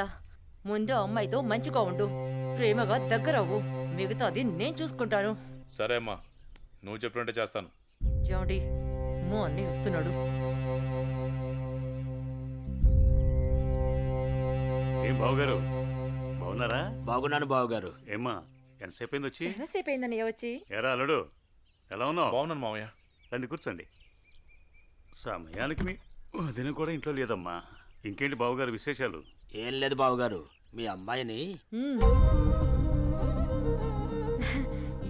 ముందు అమ్మాయితో మంచిగా ఉండు, ప్రేమగా దగ్గరవ్వు. మిగతాది నేను చూసుకుంటాను. సరే అమ్మా, నువ్వు చెప్పినట్టే చేస్తాను. ఏమండి, మా అన్నయ్య వస్తున్నాడు. ఏం బావగారు, బాగున్నారా? బాగున్నాను బావగారు. ఏమ్మా, ఎంతసేపు అయింది వచ్చి? చాలాసేపు అయిందన్నయ్య వచ్చి. ఎరా అల్లుడు, ఎలా ఉన్నావు? బాగున్నాను మామయ్య. రండి కూర్చోండి. సమయానికి మీ వదిన కూడా ఇంట్లో లేదమ్మా. ఇంకేంటి బావగారు విశేషాలు? ఏం లేదు బావగారు, మీ అమ్మాయిని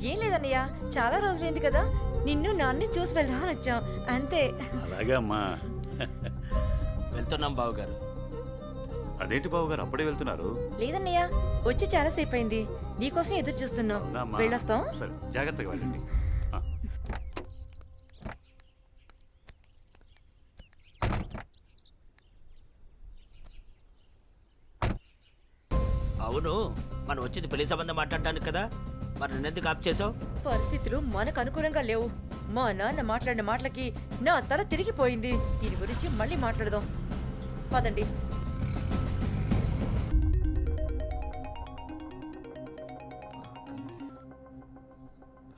ఏం లేదన్నయ్య, చాలా రోజులైంది కదా, నిన్ను నాన్ని చూసి వెళ్దామని వచ్చాం అంతే. అలాగే అమ్మా. వెళ్తున్నాం బావగారు. అదేంటి బావగారు అప్పుడే వెళ్తున్నారు? లేదన్నయ్య, వచ్చి చాలా సేపు అయింది, నీకోసం ఎదురు చూస్తున్నాం. అవునమ్మా. వెళ్ళొస్తాం. సరే, జాగ్రత్తగా వెళ్ళండి. అవును, మనం వచ్చింది పెళ్లి సంబంధం మాట్లాడటానికి కదా, మరి నన్నెందుకు ఆప్ చేసావు? పరిస్థితులు మనకు అనుకూలంగా లేవు. మా నాన్న మాట్లాడిన మాటలకి నా తల తిరిగిపోయింది. దీని గురించి మళ్ళీ మాట్లాడదాం, పదండి.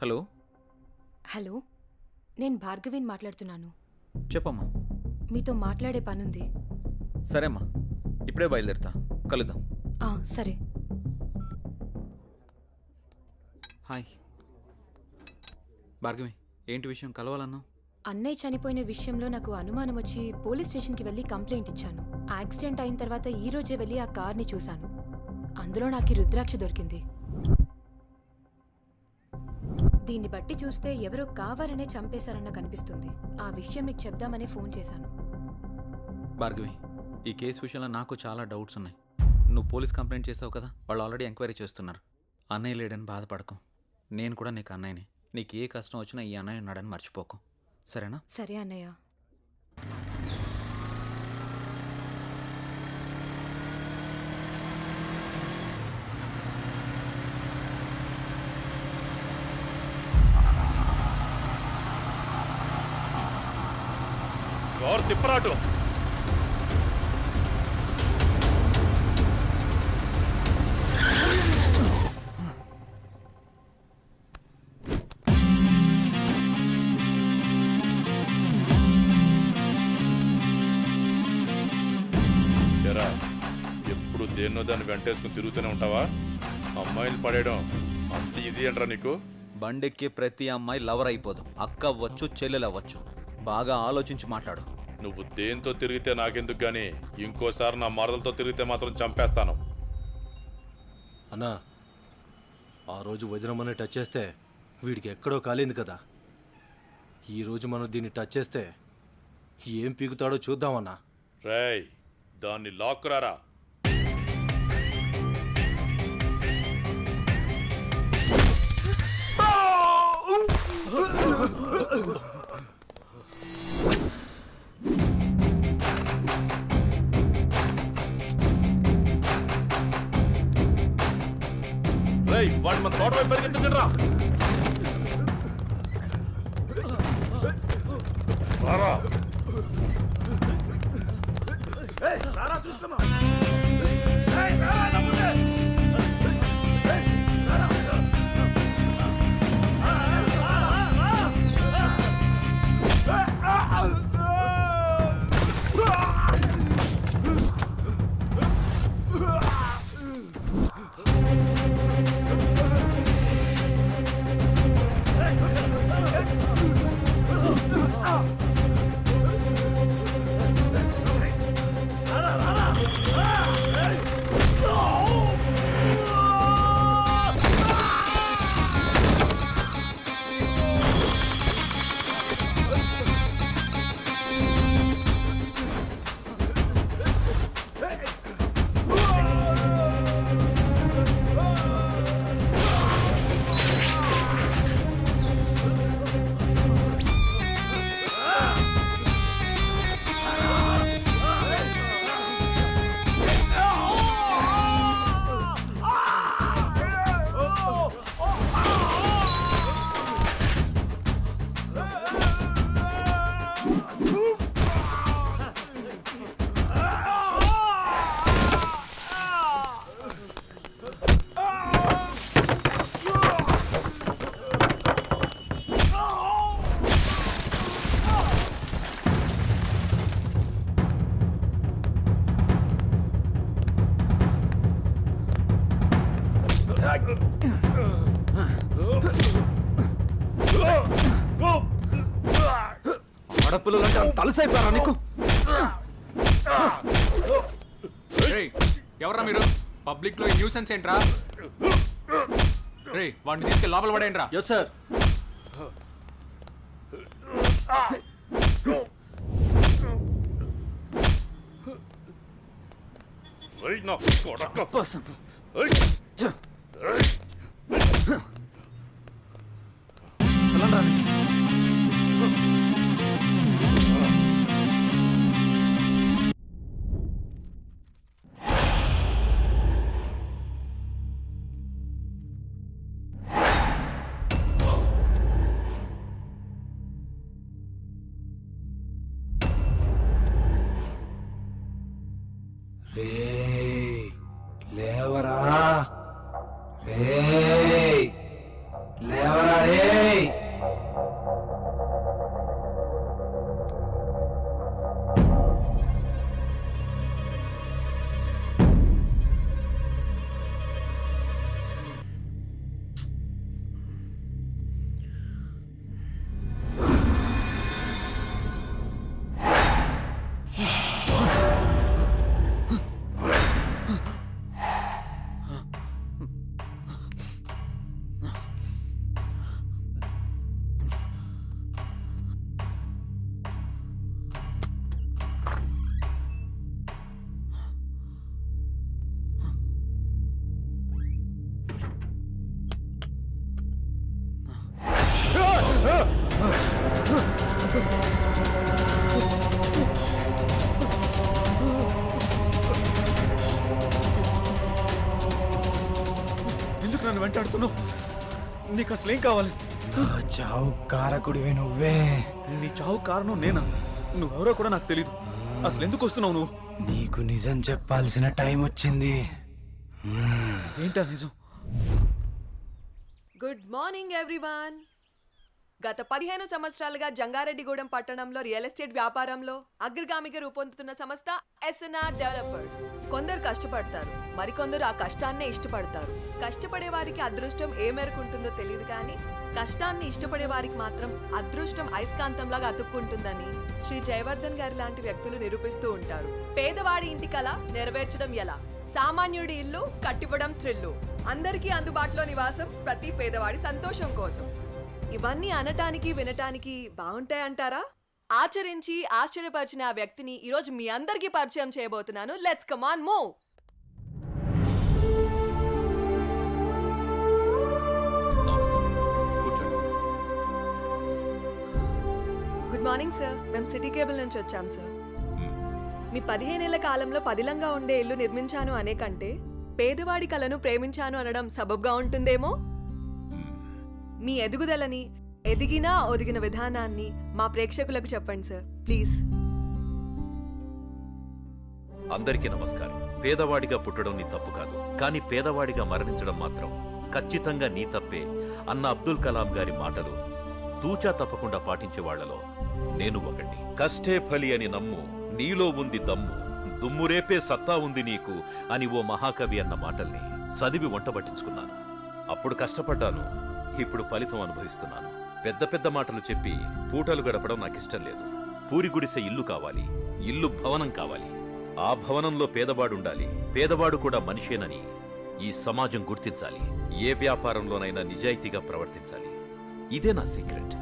హలో. హలో, నేను భార్గవిని మాట్లాడుతున్నాను. చెప్పమ్మా. మీతో మాట్లాడే పనుంది. సరేమ్మా, ఇప్పుడే బయలుదేరుతా, కలుద్దాం. సరే. హాయ్ భార్గవి, ఏంటి విషయం, కలవాలన్నావు? అన్నయ్య చనిపోయిన విషయంలో నాకు అనుమానం వచ్చి పోలీస్ స్టేషన్కి వెళ్ళి కంప్లైంట్ ఇచ్చాను. యాక్సిడెంట్ అయిన తర్వాత ఈ రోజే వెళ్ళి ఆ కార్ని చూశాను. అందులో నాకు ఈ రుద్రాక్ష దొరికింది. దీన్ని బట్టి చూస్తే ఎవరో కావాలనే చంపేశారన్న కనిపిస్తుంది. ఆ విషయం నీకు చెప్దామని ఫోన్ చేశాను. భార్గవి, ఈ కేసు విషయంలో నాకు చాలా డౌట్స్ ఉన్నాయి. నువ్వు పోలీస్ కంప్లైంట్ చేసావు కదా, వాళ్ళు ఆల్రెడీ ఎంక్వైరీ చేస్తున్నారు. అన్నయ్య లేడని బాధపడకు, నేను కూడా నీకు అన్నయ్యని. నీకు ఏ కష్టం వచ్చినా ఈ అన్నయ్య ఉన్నాడని మర్చిపోకు, సరేనా? సరే అన్నయ్య. గౌర్ తిప్పరాటు. ఎరా, ఎప్పుడు దేన్నో దాన్ని వెంటేసుకుని తిరుగుతూనే ఉంటావా? అమ్మాయిలు పడేయడం అంత ఈజీ అంటారా నీకు? బండెక్కి ప్రతి అమ్మాయి లవర్ అయిపోదు. అక్క అవ్వచ్చు, చెల్లెలు అవ్వచ్చు. బాగా ఆలోచించి మాట్లాడు. నువ్వు దేంతో తిరిగితే నాకెందుకు గానీ ఇంకోసారి నా మరదలతో తిరిగితే మాత్రం చంపేస్తాను. అన్నా, ఆ రోజు వదినమ్మని టచ్ చేస్తే వీడికి ఎక్కడో కాలింది కదా. ఈరోజు మనం దీన్ని టచ్ చేస్తే ఏం పీకుతాడో చూద్దామన్నా. రేయ్, దాన్ని లాక్కురారా. రేయ్, వాడి మన తోట వైపు పరిగెత్తుకుంటురా. రారా. ఆడపిల్లలంటే అంత అలసైపోయారా నీకు? ఎవర్రా మీరు? పబ్లిక్ లో న్యూసెన్స్ ఏంట్రా? రే, వాడిని తీసుకెళ్ళి లోపల పడేయండి రా. Yes sir. లేవరా రే. మాట్లాడుతున్నావు? నీకు అసలేం కావాలి? చావు కారకుడివి నువ్వే. నీ చావు కారణం నేనా? నువ్వెవరో కూడా నాకు తెలీదు. అసలు ఎందుకు వస్తున్నావు నువ్వు? నీకు నిజం చెప్పాల్సిన టైం వచ్చింది. ఏంటా నిజం? Good morning everyone. గత 15 సంవత్సరాలుగా జంగారెడ్డిగూడెం పట్టణంలో రియల్ ఎస్టేట్ వ్యాపారంలో అగ్రగామిగా రూపొందుతున్న సంస్థ ఎస్ఎన్ఆర్ డెవలపర్స్. కొందరు కష్టపడతారు, మరికొందరు ఆ కష్టాన్నే ఇష్టపడతారు. కష్టపడే వారికి అదృష్టం ఏ మేరకు ఉంటుందో తెలియదు, కానీ కష్టాన్ని ఇష్టపడే వారికి మాత్రం అదృష్టం అయస్కాంతంలాగా అతుక్కుంటుందని శ్రీ జయవర్ధన్ గారి లాంటి వ్యక్తులు నిరూపిస్తూ ఉంటారు. పేదవాడి ఇంటి కల నెరవేర్చడం ఎలా, సామాన్యుడి ఇల్లు కట్టివ్వడం థ్రిల్లు, అందరికీ అందుబాటులో నివాసం ప్రతి పేదవాడి సంతోషం కోసం. ఇవన్నీ అనటానికి వినటానికి బాగుంటాయంటారా? ఆచరించి ఆశ్చర్యపరిచిన ఆ వ్యక్తిని ఈరోజు మీ అందరికీ పరిచయం చేయబోతున్నాను. Let's come on move. Good morning sir. మేము సిటీ కేబుల్ నుంచి వచ్చాం సార్. మీ 15 ఏళ్ల కాలంలో పదిలంగా ఉండే ఇల్లు నిర్మించాను అనే కంటే పేదవాడి కలను ప్రేమించాను అనడం సబబ్గా ఉంటుందేమో. మీ ఎదుగుదలని, ఎదిగినా ఒదిగిన విధానాన్ని మా ప్రేక్షకులకు చెప్పండి సార్ ప్లీజ్. అందరికీ నమస్కారం. పేదవాడిగా పుట్టడం నీ తప్పు కాదు, కానీ పేదవాడిగా మరణించడం మాత్రం ఖచ్చితంగా నీ తప్పే అన్న అబ్దుల్ కలాం గారి మాటలు తూచా తప్పకుండా పాటించే వాళ్లలో నేను ఒకటి. కష్టే ఫలి అని నమ్ము, నీలో ఉంది దమ్ము, దుమ్మురేపే సత్తా ఉంది నీకు అని ఓ మహాకవి అన్న మాటల్ని చదివి వంటబట్టించుకున్నాను. అప్పుడు కష్టపడ్డాను, ఇప్పుడు ఫలితం అనుభవిస్తున్నాను. పెద్ద పెద్ద మాటలు చెప్పి పూటలు గడపడం నాకిష్టం లేదు. పూరి గుడిసె ఇల్లు కావాలి, ఇల్లు భవనం కావాలి. ఆ భవనంలో పేదవాడుండాలి, పేదవాడు కూడా మనిషేనని ఈ సమాజం గుర్తించాలి. ఏ వ్యాపారంలోనైనా నిజాయితీగా ప్రవర్తించాలి. ఇదే నా సీక్రెట్.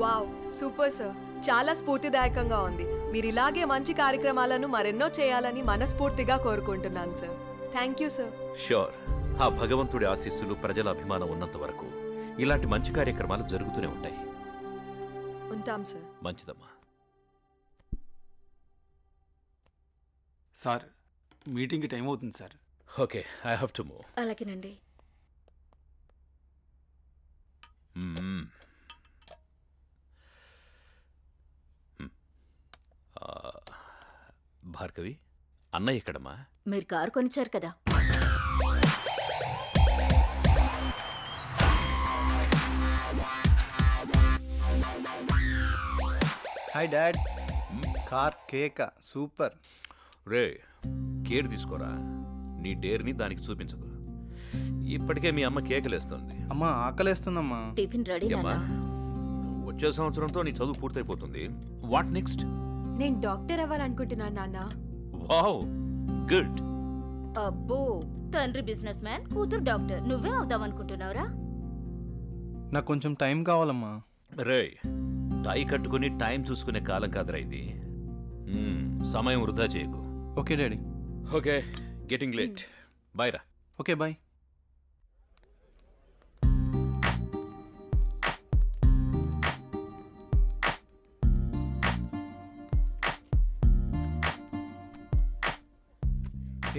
Wow, super sir. చాలా స్ఫూర్తిదాయకంగా ఉంది. మీరు ఇలాగే మంచి కార్యక్రమాలను మరెన్నో చేయాలని మనస్ఫూర్తిగా కోరుకుంటున్నాను sir. Thank you sir. Sure. ఆ భగవంతుడి ఆశీస్సులు, ప్రజల అభిమానం ఉన్నంత వరకు ఇలాంటి మంచి కార్యక్రమాలు జరుగుతూనే ఉంటాయి. ఉంటాం సార్. మంచిదమ్మా. సార్, మీటింగ్కి టైం అవుతుంది sir. Okay, I have to move. అలాగేనండి. భార్గవి, అన్నయ్య ఎక్కడమ్మా? మీరు కారు కొనిచ్చారు కదా. Hi dad. కార్ కేక సూపర్. రే, కేర్ తీసుకోరా. నీ డేర్ని దానికి చూపించకు. ఇప్పటికే మీ అమ్మ కేకలేస్తోంది. అమ్మా, ఆకలేస్తుందమ్మా. Tiffin ready. వచ్చే సంవత్సరంతో నీ చదువు పూర్తయిపోతుంది. What next? నేను డాక్టర్ అవ్వాలనుకుంటున్నాను నాన్న. Wow, good. అబ్బో, తండ్రి బిజినెస్ మ్యాన్, కూతురు డాక్టర్. నువ్వే అవుతావనుకుంటున్నావురా? నాకు కొంచెం టైం కావాలమ్మా. రే, టై కట్టుకుని టైం చూసుకునే కాలం కాదురా ఇది. సమయం వృధా చేయకు. Okay daddy. Okay, getting late. Bye రా. Okay, bye.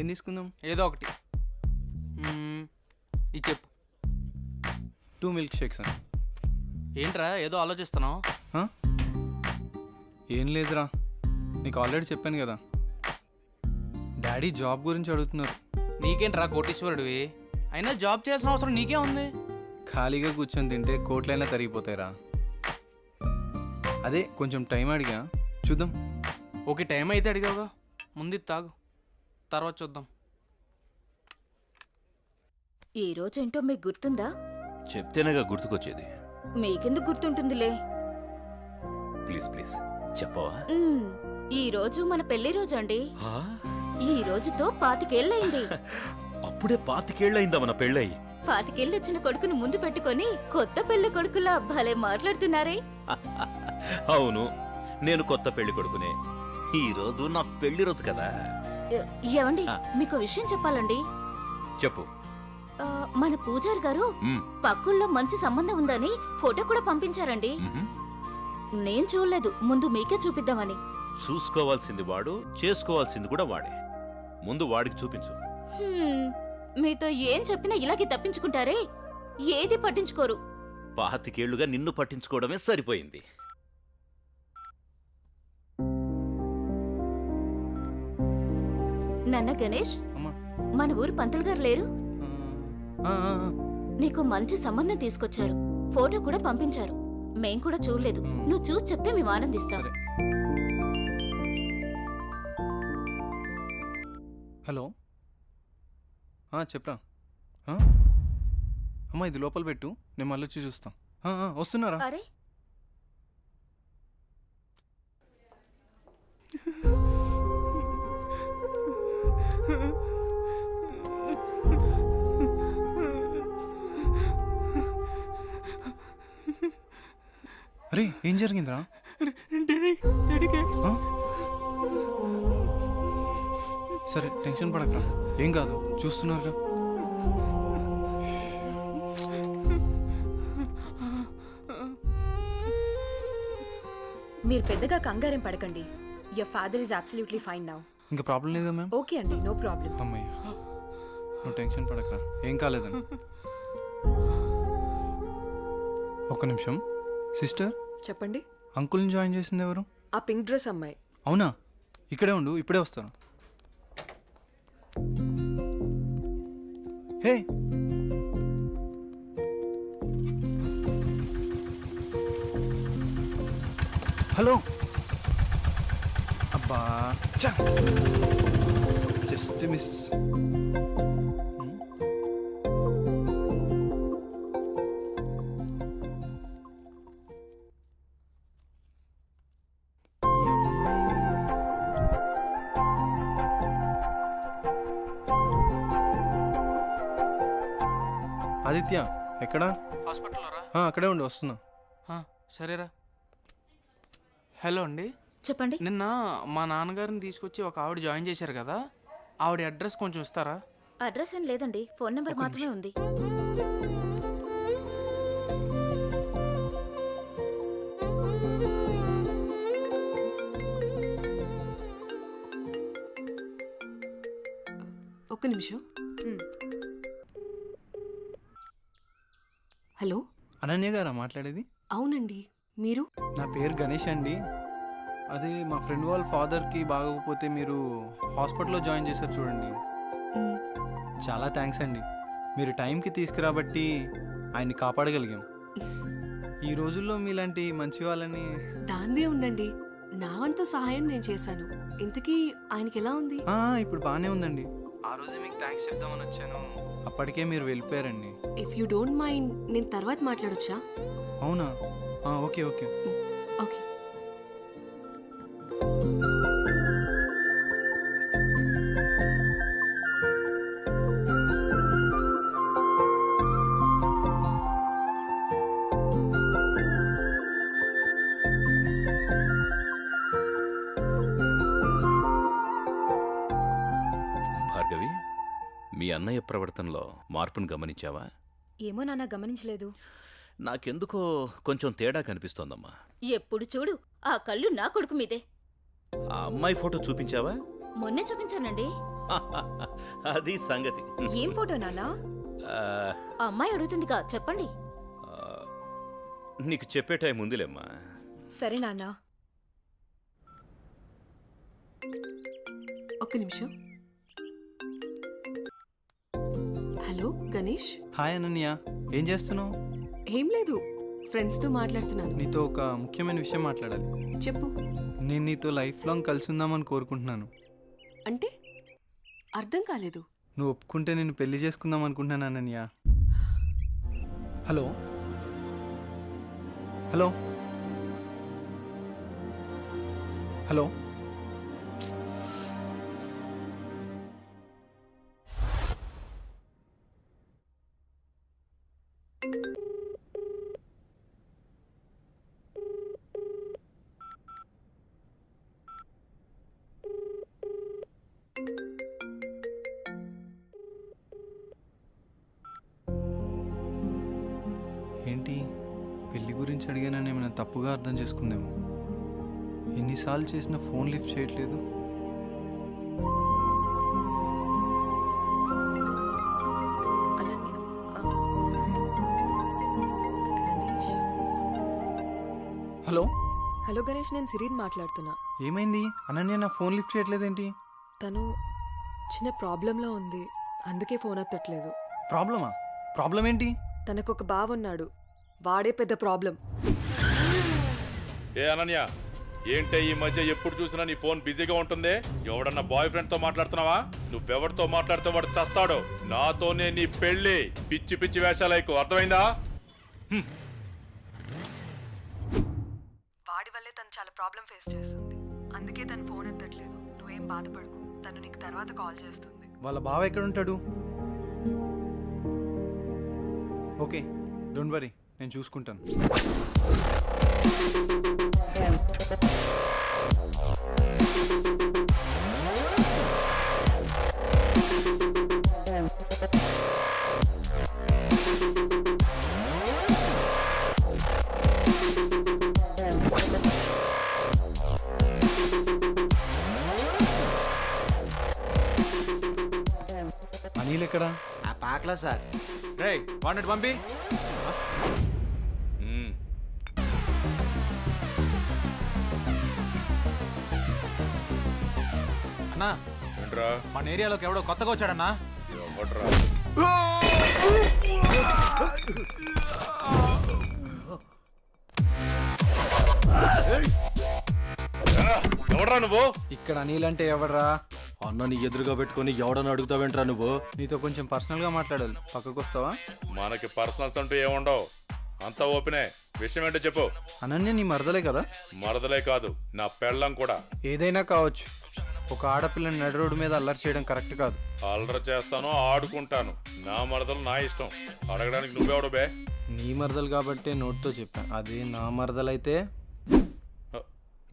ఏం తీసుకుందాం? ఏదో ఒకటి. ఇది చెప్పు. 2 మిల్క్ షేక్స్ అని. ఏంట్రా ఏదో ఆలోచిస్తున్నావు? ఏం లేదురా, నీకు ఆల్రెడీ చెప్పాను కదా. డాడీ జాబ్ గురించి అడుగుతున్నారు. నీకేంట్రా కోటీశ్వరుడివి, అయినా జాబ్ చేయాల్సిన అవసరం నీకే ఉంది. ఖాళీగా కూర్చొని తింటే కోట్లైనా తరిగిపోతాయిరా. అదే కొంచెం టైం అడిగా, చూద్దాం. ఓకే, టైం అయితే అడిగావుగా, ముందు తాగు, తర్వాత చూద్దాం. ఈ రోజేంటో మీకు గుర్తుందా? చెప్తేనేగా గుర్తుకొచ్చేది. మీకెందుకు గుర్తుంటుందిలే. ప్లీజ్ ప్లీజ్ చెప్పవా? ఈ రోజు మన పెళ్లి రోజు అండి. ఈ రోజుతో 25 ఏళ్ళయింది. అప్పుడే 25 ఏళ్ళయిందా మన పెళ్ళయి? 25 ఏళ్ళు వచ్చిన కొడుకుని ముందు పెట్టుకొని కొత్త పెళ్లి కొడుకులా భలే మాట్లాడుతున్నారే. అవును, నేను కొత్త పెళ్లి కొడుకునే. ఈ రోజు నా పెళ్లి రోజు కదా. ఏవండి, మీకు విషయం చెప్పాలండి. చెప్పు. మన పూజారి గారు పక్కుల్లో మంచి సంబంధం ఉందని ఫోటో కూడా పంపించారండి. నేను చూడలేదు, ముందు మీకే చూపిద్దామని. చూసుకోవాల్సింది వాడు, చేసుకోవాల్సింది కూడా వాడే. ముందు వాడికి చూపించు. మీతో ఏం చెప్పినా ఇలాగే తప్పించుకుంటారే. ఏది పట్టించుకోరు. 25 ఏళ్లుగా నిన్ను పట్టించుకోవడమే సరిపోయింది. నాన్న గణేష్, మన ఊరు పంతులు గారు లేరు? నీకు మంచి సంబంధం తీసుకొచ్చారు. ఫోటో కూడా పంపించారు. మేం కూడా చూడలేదు. నువ్వు చూసి చెప్తే మేము ఆనందిస్తాం. హలో, చెప్పరా. అమ్మా ఇది లోపల పెట్టు, నేను మళ్ళీ వచ్చి చూస్తాం. వస్తున్నారా? అరే అరే ఏం జరిగిందిరా? సరే టెన్షన్ పడకరా, ఏం కాదు, చూస్తున్నారుగా. మీరు పెద్దగా కంగారేం పడకండి. Your father is absolutely fine now. ఇంకా ప్రాబ్లం లేదా మ్యామ్? ఓకే అండి, నో ప్రాబ్లం. అమ్మయ్య, నువ్వు టెన్షన్ పడకరా, ఏం కాలేదని. ఒక్క నిమిషం. సిస్టర్ చెప్పండి. అంకుల్ని జాయిన్ చేసింది ఎవరు? ఆ పింక్ డ్రెస్ అమ్మాయి. అవునా? ఇక్కడే ఉండు, ఇప్పుడే వస్తాను. Hey hello. అబ్బా జస్ట్ మిస్. ఆదిత్య ఎక్కడా? హాస్పిటల్లో రా. అక్కడే ఉండి వస్తున్నా. సరేరా. హలో అండి, చెప్పండి. నిన్న మా నాన్నగారిని తీసుకొచ్చి ఒక ఆవిడ జాయిన్ చేశారు కదా, ఆవిడ అడ్రస్ కొంచెం ఇస్తారా? అడ్రస్ ఏం లేదండి, ఫోన్ నెంబర్ మాత్రమే ఉంది. ఒక్క నిమిషం. హలో, అనన్య గారా మాట్లాడేది? అవునండి, మీరు? నా పేరు గణేష్ అండి. అదే మా ఫ్రెండ్ వాళ్ళ ఫాదర్కి బాగోకపోతే మీరు హాస్పిటల్లో జాయిన్ చేశారు చూడండి. చాలా థ్యాంక్స్ అండి. మీరు టైంకి తీసుకురాబట్టి ఆయన్ని కాపాడగలిగాం. ఈ రోజుల్లో మీలాంటి మంచి వాళ్ళని. దాందే ఉందండి, నా వంతు సహాయం నేను చేశాను. ఇంతకీ ఆయనకి ఎలా ఉంది? ఇప్పుడు బాగానే ఉందండి. ఆ రోజే మీకు థ్యాంక్స్ చెప్దామని వచ్చాను, అప్పటికే మీరు వెళ్ళిపోయారండి. ఇఫ్ యూ డోంట్ మైండ్ నేను తర్వాత మాట్లాడొచ్చా? అవునా? Okay okay. ఓకే. భార్గవి, మీ అన్నయ్య ప్రవర్తనలో మార్పును గమనించావా? ఏమో నాన్న, గమనించలేదు. నాకెందుకో కొంచెం తేడా కనిపిస్తోందమ్మా. ఎప్పుడు చూడు ఆ కళ్ళు నా కొడుకు మీదే. ఆ అమ్మాయి ఫోటో చూపించావా? మొన్నే చూపించానండి. అది సంగతి. ఏం ఫోటో నాన్న? ఆ, ఆ అమ్మాయి అడుగుతుందిగా, చెప్పండి. నీకు చెప్పే టైం ఉందిలేమ్మా. సరే నాన్న. ఒక్క నిమిషం. హలో గణేష్. హాయ్ అనన్య, ఏం చేస్తున్నావు? ఏం లేదు, ఫ్రెండ్స్తో మాట్లాడుతున్నాను. నీతో ఒక ముఖ్యమైన విషయం మాట్లాడాలి. చెప్పు. నేను నీతో లైఫ్ లాంగ్ కలిసి ఉందామని కోరుకుంటున్నాను. అంటే అర్థం కాలేదు. నువ్వు ఒప్పుకుంటే నేను పెళ్లి చేసుకుందాం అనుకుంటున్నాను అనన్య. Hello hello hello. ఏంటి, పెళ్లి గురించి అడిగానని ఏమైనా తప్పుగా అర్థం చేసుకుందేమో. ఎన్నిసార్లు చేసినా ఫోన్ లిఫ్ట్ చేయట్లేదు. హలో హలో గణేష్, నేను సిరీన్ మాట్లాడుతున్నా. ఏమైంది? అనన్య నా ఫోన్ లిఫ్ట్ చేయట్లేదేంటి? తను చిన్న ప్రాబ్లంలో ఉంది, అందుకే ఫోన్ ఎత్తట్లేదు. ప్రాబ్లమా? ప్రాబ్లం ఏంటి? తనకు ఒక బావ ఉన్నాడు, వాడే పెద్ద ప్రాబ్లం. ఏ అనన్య, ఏంటే ఈ మధ్య ఎప్పుడు చూసినా నీ ఫోన్ బిజీగా ఉంటుంది? ఎవడన్నా బాయ్ ఫ్రెండ్ తో మాట్లాడుతున్నావా? నువ్వెవరితో మాట్లాడితే వాడు చస్తాడు. నాతోనే నీ పెళ్లి. పిచ్చి పిచ్చి వేషాలైకు, అర్థమైందా? వాడి వల్లే తను చాలా ప్రాబ్లం ఫేస్ చేస్తుంది, అందుకే తను ఫోన్ ఎత్తట్లేదు. నువ్వేం బాధపడకు, తను నీకు తర్వాత కాల్ చేస్తుంది. వాళ్ళ బావ ఎక్కడ ఉంటాడు? ఓకే, డోంట్ వరీ, నేను చూసుకుంటాను. అనిల్ ఎక్కడ? ఆ పాకలా సార్. రే వాడిని పంపి. అన్నా, ఏంట్రా? మన ఏరియాలోకి ఎవడో కొత్తగా వచ్చాడన్నా. ఎవడ్రా? ఎవడ్రా నువ్వు? ఇక్కడ అనిల్ అంటే ఎవడ్రా? అన్నని ఎదురుగా పెట్టుకొని ఎవడని అడుగుతావేంట్రా నువ్వు? నీతో కొంచెం పర్సనల్గా మాట్లాడాలి, పక్కకు వస్తావా? మనకి పర్సనల్స్ అంటూ ఏముండవు, అంతా ఓపెనే. విషయం ఏంటో చెప్పు. అనన్య నీ మరదలే కదా? మరదలే కాదు, నా పెళ్ళం కూడా. ఏదైనా కావచ్చు, ఒక ఆడపిల్లని నడి రోడ్డు మీద అల్లరి చేయడం కరెక్ట్ కాదు. అల్లరి చేస్తాను, ఆడుకుంటాను. నా మరదలు నా ఇష్టం. అడగడానికి నువ్వెవడు బే? నీ మరదలు కాబట్టే నోట్తో చెప్పాను, అదే నా మరదలైతే.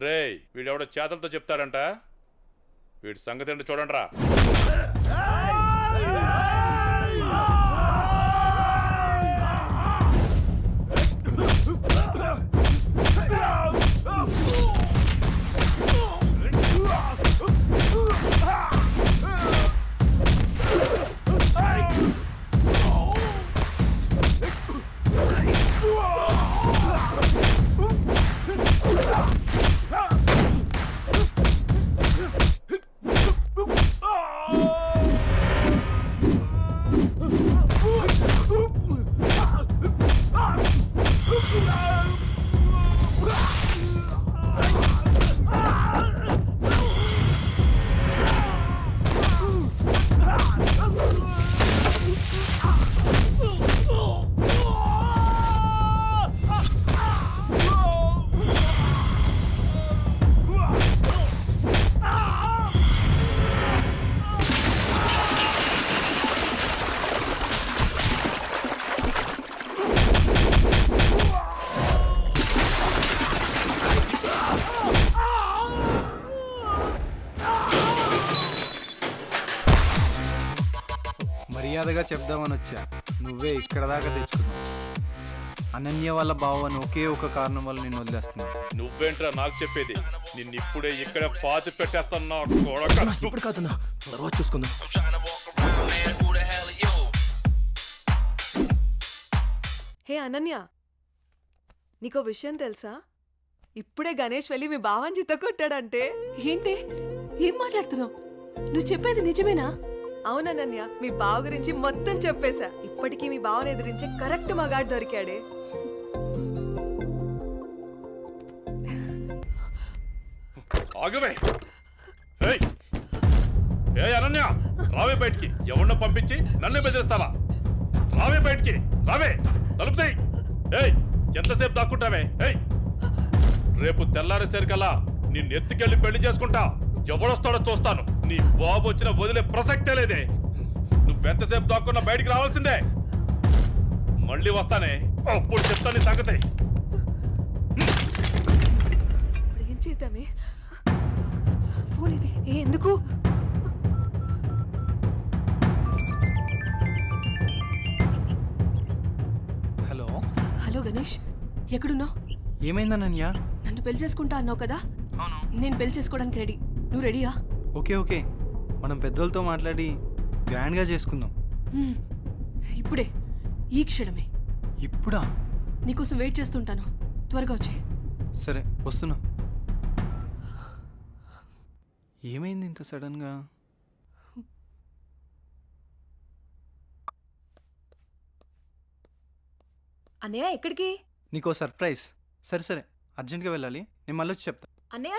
రేయ్, వీడెవడో చేతలతో చెప్తాడంట. వీడి సంగతి ఏంటో చూడండి రా. మర్యాదగా చెప్దామని వచ్చా, నువ్వే ఇక్కడ దాకా తెచ్చుకున్నావు. అనన్య వాళ్ళ బావని ఒకే ఒక కారణం వల్ల నేను వదిలేస్తున్నా. నువ్వేంట్రా నాకు చెప్పేది? నిన్నిప్పుడే ఇక్కడ పాతి పెట్టేస్తున్నా. ఇప్పుడు కాదన్నా, తర్వాత చూసుకుందాం. హే అనన్య, నీకో విషయం తెలుసా? ఇప్పుడే గణేష్ వెళ్ళి మీ బావని చిత్త కొట్టాడంటే. ఏంటి? ఏం మాట్లాడుతున్నావు? నువ్వు చెప్పేది నిజమేనా? అవునన్నయ్య, మీ బావ గురించి మొత్తం చెప్పేశా. ఇప్పటికీ మీ బావని ఎదిరించే కరెక్ట్ మగాడు దొరికాడే. ఆగవే. ఏయ్ ఏయ్ అనన్య, రావే బయటికి. ఎవరినో పంపించి నన్ను బెదిరిస్తావా? రావే బయటికి, రావే. తలుపుతాయి. ఏయ్, ఎంతసేపు దాక్కుంటావే? ఏయ్, రేపు తెల్లారేసరికల్లా నిన్ను ఎత్తుకెళ్ళి పెళ్లి చేసుకుంటా. ఎవడొస్తాడో చూస్తాను. నీ బాబు వచ్చిన వదిలే ప్రసక్తే లేదే. నువ్వెంతసేపు దాక్కున్నా బయటికి రావాల్సిందే. మళ్ళీ వస్తానే, అప్పుడు చెప్తాను నీ సంగతి. ఇప్పుడు ఏం చేద్దామే? ఫోన్ ఇది ఎందుకు? హలో హలో గణేష్, ఎక్కడున్నావు? ఏమైందన్నయ్య? నన్ను పెళ్లి చేసుకుంటా అన్నావు కదా? అవును. నేను పెళ్లి చేసుకోవడానికి రెడీ. నువ్వు రెడీయా? ఓకే ఓకే, మనం పెద్దోళ్ళతో మాట్లాడి గ్రాండ్గా చేసుకుందాం. ఇప్పుడే, ఈ క్షణమే. ఇప్పుడా? నీకోసం వెయిట్ చేస్తుంటాను, త్వరగా వచ్చే. సరే వస్తున్నా. ఏమైంది ఇంత సడన్గా? అన్నయ్య ఎక్కడికి? నీకో సర్ప్రైజ్. సరే సరే, అర్జెంట్గా వెళ్ళాలి, నేను మళ్ళీ వచ్చి చెప్తా. అన్నయ్య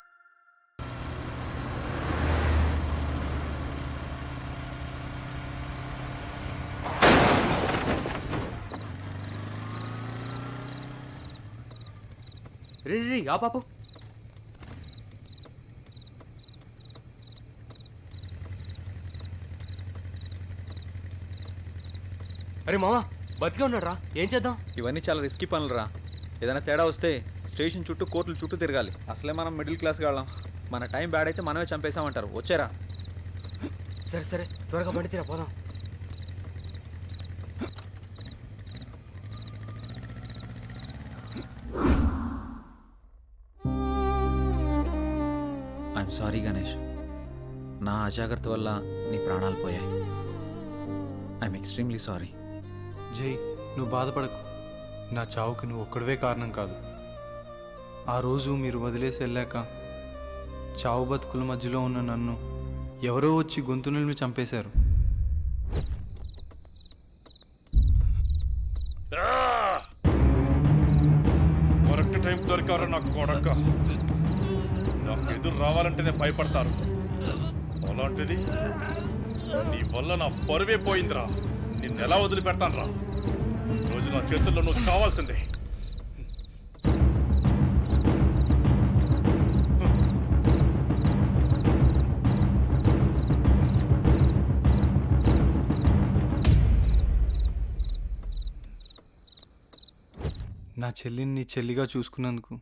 రే రే ఆ పాపు అరే మామా బతికే ఉన్నాడు. ఏం చేద్దాం? ఇవన్నీ చాలా రిస్కీ పనులు రా. ఏదైనా తేడా వస్తే స్టేషన్ చుట్టూ కోర్టుల చుట్టూ తిరగాలి. అసలే మనం మిడిల్ క్లాస్ వాళ్ళం. మన టైం బ్యాడ్ అయితే మనమే చంపేసామంటారు. వచ్చారా? సరే సరే త్వరగా బండి తీరా పోదాం. ఐఎమ్ సారీ గణేష్, నా అజాగ్రత్త వల్ల నీ ప్రాణాలు పోయాయి. I'm extremely sorry. జై, నువ్వు బాధపడకు. నా చావుకి నువ్వు ఒక్కడివే కారణం కాదు. ఆ రోజు మీరు వదిలేసి వెళ్ళాక చావు బతుకుల మధ్యలో ఉన్న నన్ను ఎవరో వచ్చి గొంతు నిలిమి చంపేశారు. కరెక్ట్ టైం దొరికారు నాకు కొడక. నాకు ఎదురు రావాలంటేనే భయపడతారు. అలాంటిది నీ వల్ల నా పరువే పోయిందిరా. నిన్ను ఎలా వదిలిపెడతాను రా? రోజు నా చేతుల్లో నువ్వు చావాల్సిందే. నా చెల్లిని నీ చెల్లిగా చూసుకున్నందుకు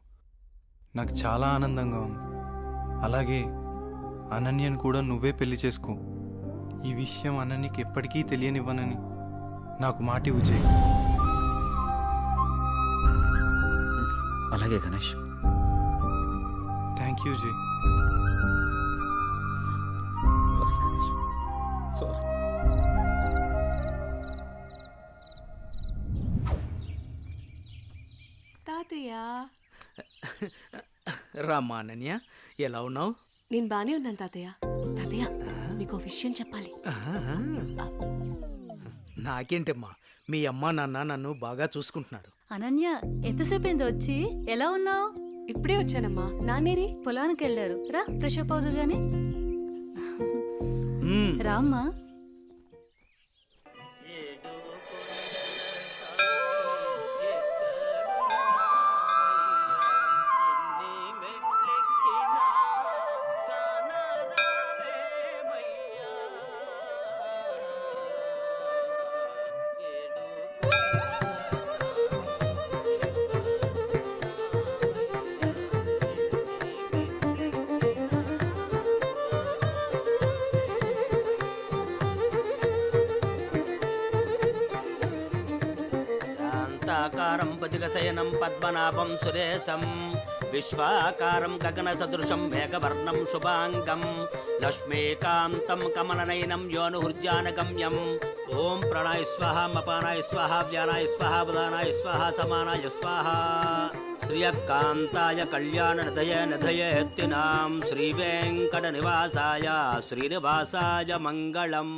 నాకు చాలా ఆనందంగా ఉంది. అలాగే అనన్యను కూడా నువ్వే పెళ్లి చేసుకో. ఈ విషయం అనన్యకి ఎప్పటికీ తెలియనివ్వనని నాకు మాట ఇవ్వు జై. అలాగే గణేష్. థ్యాంక్ యూ జై. సారీ. తాతయ్య, రామ్మా అనన్య, ఎలా ఉన్నావు? నేను బానే ఉన్నాను తాతయ్య. తాతయ్య, నీకో విషయం చెప్పాలి. నాకేంటమ్మా, మీ అమ్మ నాన్న నన్ను బాగా చూసుకుంటున్నారు. అనన్య, ఎంతసేపు అయింది వచ్చి? ఎలా ఉన్నావు? ఇప్పుడే వచ్చానమ్మా. నాన్నేరి? పొలానికి వెళ్ళారు. రా ఫ్రెష్ అప్ అవుదు గాని. రామ్మా. శాంతాకారం భుజగశయనం పద్మనాభం సురేశం విశ్వాకారం గగన సదృశం మేఘవర్ణం శుభాంగం లక్ష్మీకాంతం కమలనయనం యోనుహృద్యానగమ్యం. ఓం ప్రణాయ స్వాహ మపానాయ స్వాహ వ్యానాయ స్వాహ బుధానాయ స్వాహ సమానాయ స్వాహ. శ్రియకాంతాయ కళ్యాణనిధయ నిధయేత్తినాం శ్రీవేంకట నివాసాయ శ్రీనివాసాయ మంగళం.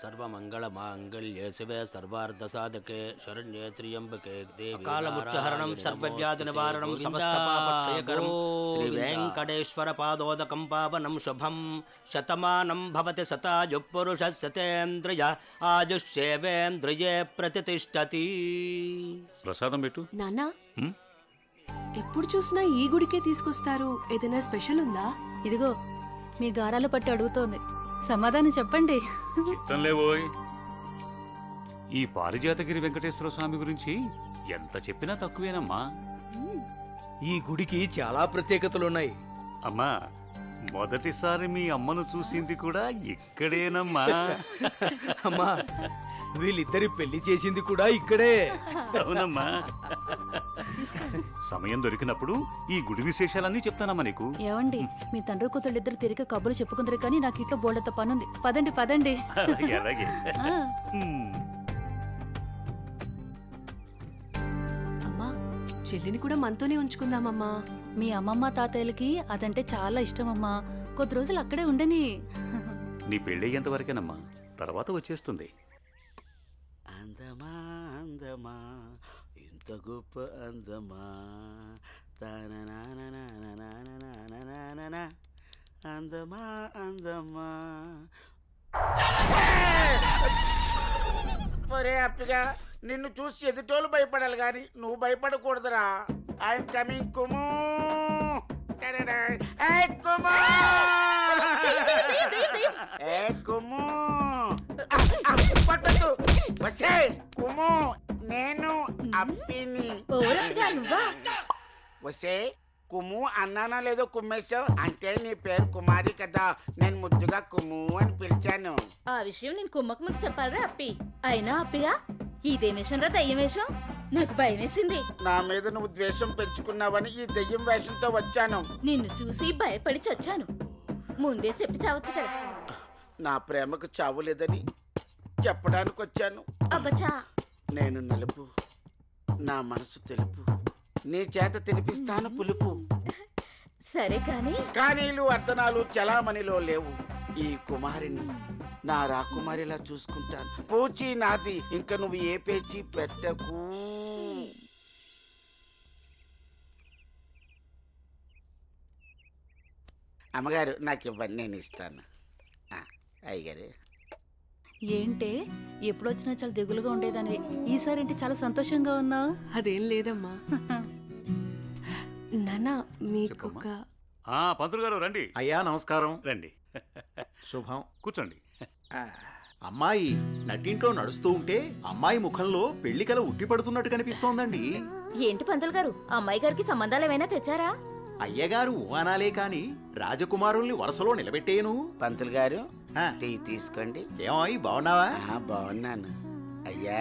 సర్వమంగళమాంగళ్యే శివే సర్వార్ధసాధకే శరణ్యే త్ర్యంబకే దేవి కాలముచ్చహరణం సర్వవ్యాధి నివారణం సమస్త పాపక్షయకరం శ్రీ వెంకటేశ్వర పాదోదకం పావనం శుభం. శతమానం భవతి శతాయు పురుషస్య శతేంద్రియ ఆయుష్యేవేంద్రియే ప్రతిష్టతి. ప్రసాదం పెట్టు. నాన్న, ఎప్పుడు చూసినా ఈ గుడికే తీసుకొస్తారు. ఏదైనా స్పెషల్ ఉందా? ఇదిగో మీ గారాలు పట్టి అడుగుతోంది, సమాధానం చెప్పండి. చిత్తం లేవోయ్. ఈ పారిజాతగిరి వెంకటేశ్వర స్వామి గురించి ఎంత చెప్పినా తక్కువేనమ్మా. ఈ గుడికి చాలా ప్రత్యేకతలున్నాయి. అమ్మా, మొదటిసారి మీ అమ్మను చూసింది కూడా ఇక్కడేనమ్మా. అమ్మా, వీళ్ళిద్దరి పెళ్లి చేసింది కూడా ఇక్కడే. అవునమ్మా. సమయం దొరికినప్పుడు ఈ గుడి విశేషాలన్నీ చెప్తానమ్మా నీకు. ఏవండి, మీ తండ్రి కూతుళ్ళు ఇద్దరు తిరిగి కబుర్లు చెప్పుకుందరు కానీ నాకు ఇట్లో బోల్డంత పనుంది. పదండి పదండి. అలాగే అలాగే. అమ్మా, చెల్లిని కూడా మనతోనే ఉంచుకుందామమ్మా. మీ అమ్మమ్మ తాతయ్యలకి అదంటే చాలా ఇష్టమమ్మా. కొద్ది రోజులు అక్కడే ఉండని. నీ పెళ్ళయ్యేంత వరకేనమ్మా, తర్వాత వచ్చేస్తుంది. అందమా అందమా ఇంత గొప్ప అందమా తాననాననాననాననాననాననా. అందమా అందమా. ఒరే అప్పిగా, నిన్ను చూసి ఎదుటోళ్ళు భయపడాలి కానీ నువ్వు భయపడకూడదురా. I'm coming కుము. ఏయ్ కుము, ఏయ్ కుము. పట్టద్దు. వసే కుము, నేను అప్పిని. వసే కుము అన్నానా లేదో కుమ్మేశావు అంటే నీ పేరు కుమారి కదా, నేను ముద్దుగా కుము అని పిలిచాను. ఆ విషయం నేను కుమ్మకు ముందు చెప్పాలరా అప్పి. అయినా అప్పిగా ఇదేం వేషం రా, దయ్యం వేషం? నాకు భయం వేసింది. నా మీద నువ్వు ద్వేషం పెంచుకున్నావని ఈ దెయ్యం వేషంతో వచ్చాను. నిన్ను చూసి భయపడి చచ్చాను. ముందే చెప్పి చావచ్చు కదా. నా ప్రేమకు చావు లేదని చెప్పడానికి వచ్చాను. అబ్బచా, నేను నలుపు, నా మనసు తెలుపు, నీ చేత తినిపిస్తాను పులుపు. సరే కానీ కానీలు అర్ధనాలు చలామణిలో లేవు. ఈ కుమారిని నా రాకుమారిలా చూసుకుంటాను. పూచి నాది, ఇంక నువ్వు ఏ పేచి పెట్టకు. అమ్మగారు నాకు ఇవ్వండి, నేను ఇస్తాను. అయ్యగారు ఏంటే ఎప్పుడొచ్చినా చాలా దిగులుగా ఉండేదానివి, ఈసారి ఏంటి చాలా సంతోషంగా ఉన్నావు? అదేం లేదమ్మా. నాన్న మీకొక పంతులు గారు రండి. అయ్యా నమస్కారం. రండి. శుభం. కూర్చోండి. అమ్మాయి నట్టింట్లో నడుస్తూ ఉంటే అమ్మాయి ముఖంలో పెళ్లికల ఉట్టిపడుతున్నట్టు కనిపిస్తోందండి. ఏంటి పంతులు గారు, అమ్మాయి గారికి సంబంధాలు ఏమైనా తెచ్చారా? అయ్యగారు ఊహనాలే కాని రాజకుమారుల్ని వరుసలో నిలబెట్టేను. పంతులు గారు టీ తీసుకోండి. ఏమాయి బాగున్నావా? బాగున్నాను. అయ్యా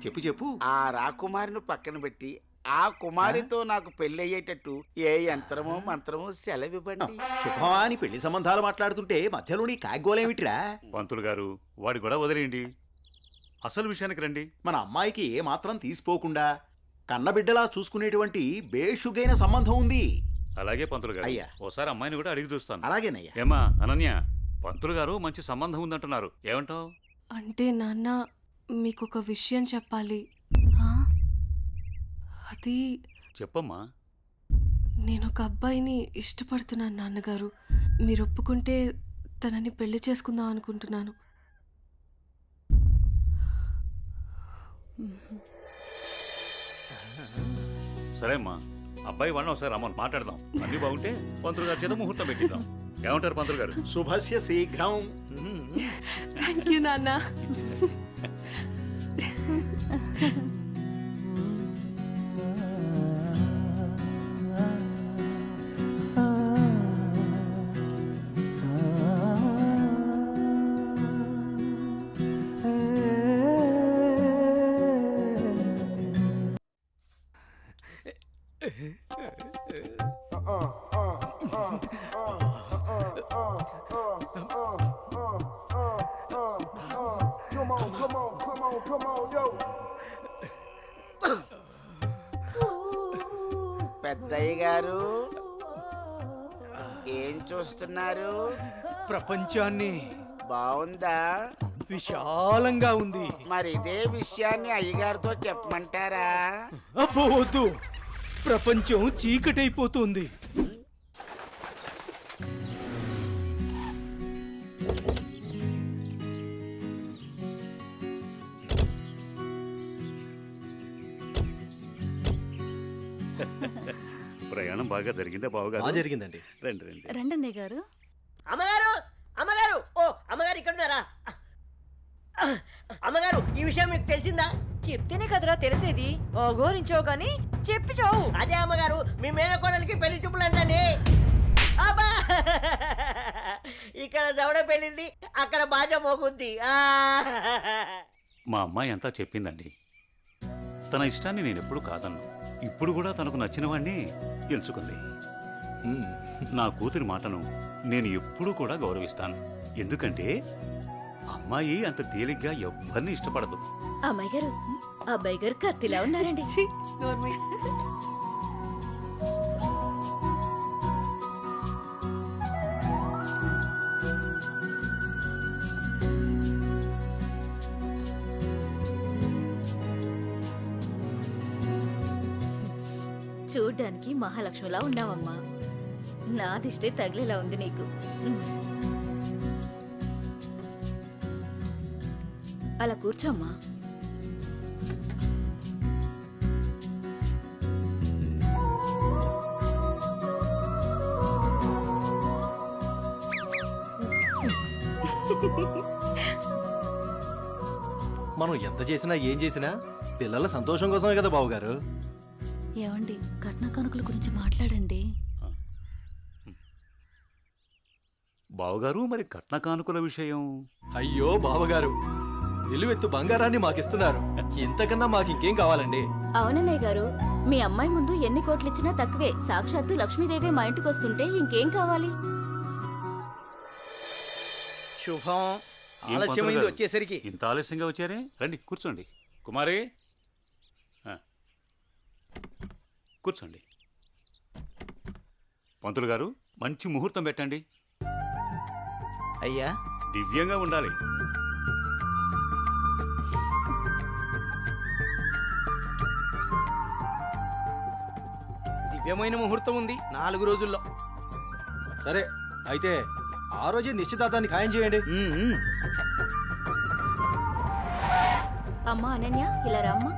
చెప్పు చెప్పు. ఆ రాకుమారిని పక్కన పెట్టి ఆ కుమారితో నాకు పెళ్లి అయ్యేటట్టు ఏ యంత్రమో మంత్రమో సెలవివ్వండి. శుభమాని పెళ్లి సంబంధాలు మాట్లాడుతుంటే మధ్యలో నీ కాగ్గోలేమిట్రా? పంతులు గారు వాడి కూడా వదిలేయండి, అసలు విషయానికి రండి. మన అమ్మాయికి ఏ మాత్రం తీసిపోకుండా కన్నబిడ్డలా చూసుకునేటువంటి బేషుగైన సంబంధం ఉంది. అలాగే పంతులు గారు, అయ్యా. ఓసారి అమ్మాయిని కూడా అడిగి చూస్తాను. అలాగేనయ్యా. ఏమా అనన్య, పంతులు గారు మంచి సంబంధం ఉందంటున్నారు, ఏమంటావు? అంటే నాన్న మీకొక విషయం చెప్పాలి. అది చెప్పమ్మా. నేను ఒక అబ్బాయిని ఇష్టపడుతున్నాను నాన్నగారు. మీరు ఒప్పుకుంటే తనని పెళ్లి చేసుకుందాం అనుకుంటున్నాను. సరే అమ్మా, అబ్బాయి వాడిని ఒకసారి రమ్మని మాట్లాడదాం. అన్ని బాగుంటే పంతులు గారి చేత ముహూర్తం పెట్టిద్దాం. ఏమంటారు పంతులు గారు? శుభస్య శీఘ్రం. థ్యాంక్ యూ నాన్న. పెద్దయ్య గారు ఏం చూస్తున్నారు? ప్రపంచాన్ని. బాగుందా? విశాలంగా ఉంది. మరి ఇదే విషయాన్ని అయ్యగారితో చెప్పమంటారా? అబ్బో వద్దు, ప్రపంచం చీకటైపోతుంది. ప్రయాణం బాగా జరిగిందా బావగారు? జరిగిందండి. రండి రండి. రండి గారు. అమ్మగారు, అమ్మగారు, ఓ అమ్మగారు ఇక్కడ ఉన్నారా? అమ్మగారు, ఈ విషయం మీకు తెలిసిందా? చెప్తేనే కదరా తెలిసేది. అఘోరించావు గాని చెప్పి చావు. అదే అమ్మగారు, మీ మేనకోడలికి పెళ్లి చూపులు అంటండి. అబ్బా, ఇక్కడ దవడ పెళ్ళింది, అక్కడ బాజ మోగుద్ది. మా అమ్మాయి అంతా చెప్పిందండి. తన ఇష్టాన్ని నేను ఎప్పుడు కాదన్ను. ఇప్పుడు కూడా తనకు నచ్చిన వాడిని ఎంచుకుంది. నా కూతురి మాటను నేను ఎప్పుడూ కూడా గౌరవిస్తాను. ఎందుకంటే అమ్మాయి అంత తేలిగ్గా ఎవ్వరిని ఇష్టపడదు. అమ్మాయి గారు, అబ్బాయి గారు కత్తిలా ఉన్నారండి. చూడ్డానికి మహాలక్ష్మిలా ఉన్నావమ్మా. నా దిష్టే తగిలేలా ఉంది నీకు. అలా కూర్చోమ్మా. మనం ఎంత చేసినా ఏం చేసినా పిల్లల సంతోషం కోసమే కదా బావగారు. ఏమండి, కట్న కానుకల గురించి మాట్లాడండి. బావగారు, మరి కట్న కానుకల విషయం? అయ్యో బావగారు, నిలువెత్తు బంగారాన్ని మాకిస్తున్నారు. ఇంతకన్నా మాకు ఇంకేం కావాలండి? అవునన్నయ్య గారు, మీ అమ్మాయి ముందు ఎన్ని కోట్లు ఇచ్చినా తక్కువే. సాక్షాత్తు లక్ష్మీదేవి మా ఇంటికి వస్తుంటే ఇంకేం కావాలి? శుభం. ఏం ఆలస్యమైంది పంతులు గారు? వచ్చేసరికి. ఇంత ఆలస్యంగా వచ్చారే? రండి కూర్చోండి. కుమారి, కూర్చోండి. పంతులు గారు, మంచి ముహూర్తం పెట్టండి. అయ్యా, దివ్యంగా ఉండాలి. దివ్యమైన ముహూర్తం ఉంది 4 రోజుల్లో. సరే అయితే ఆ రోజే నిశ్చితార్థాన్ని ఖాయం చేయండి. అమ్మా అనన్య, ఇలా రామ్మా.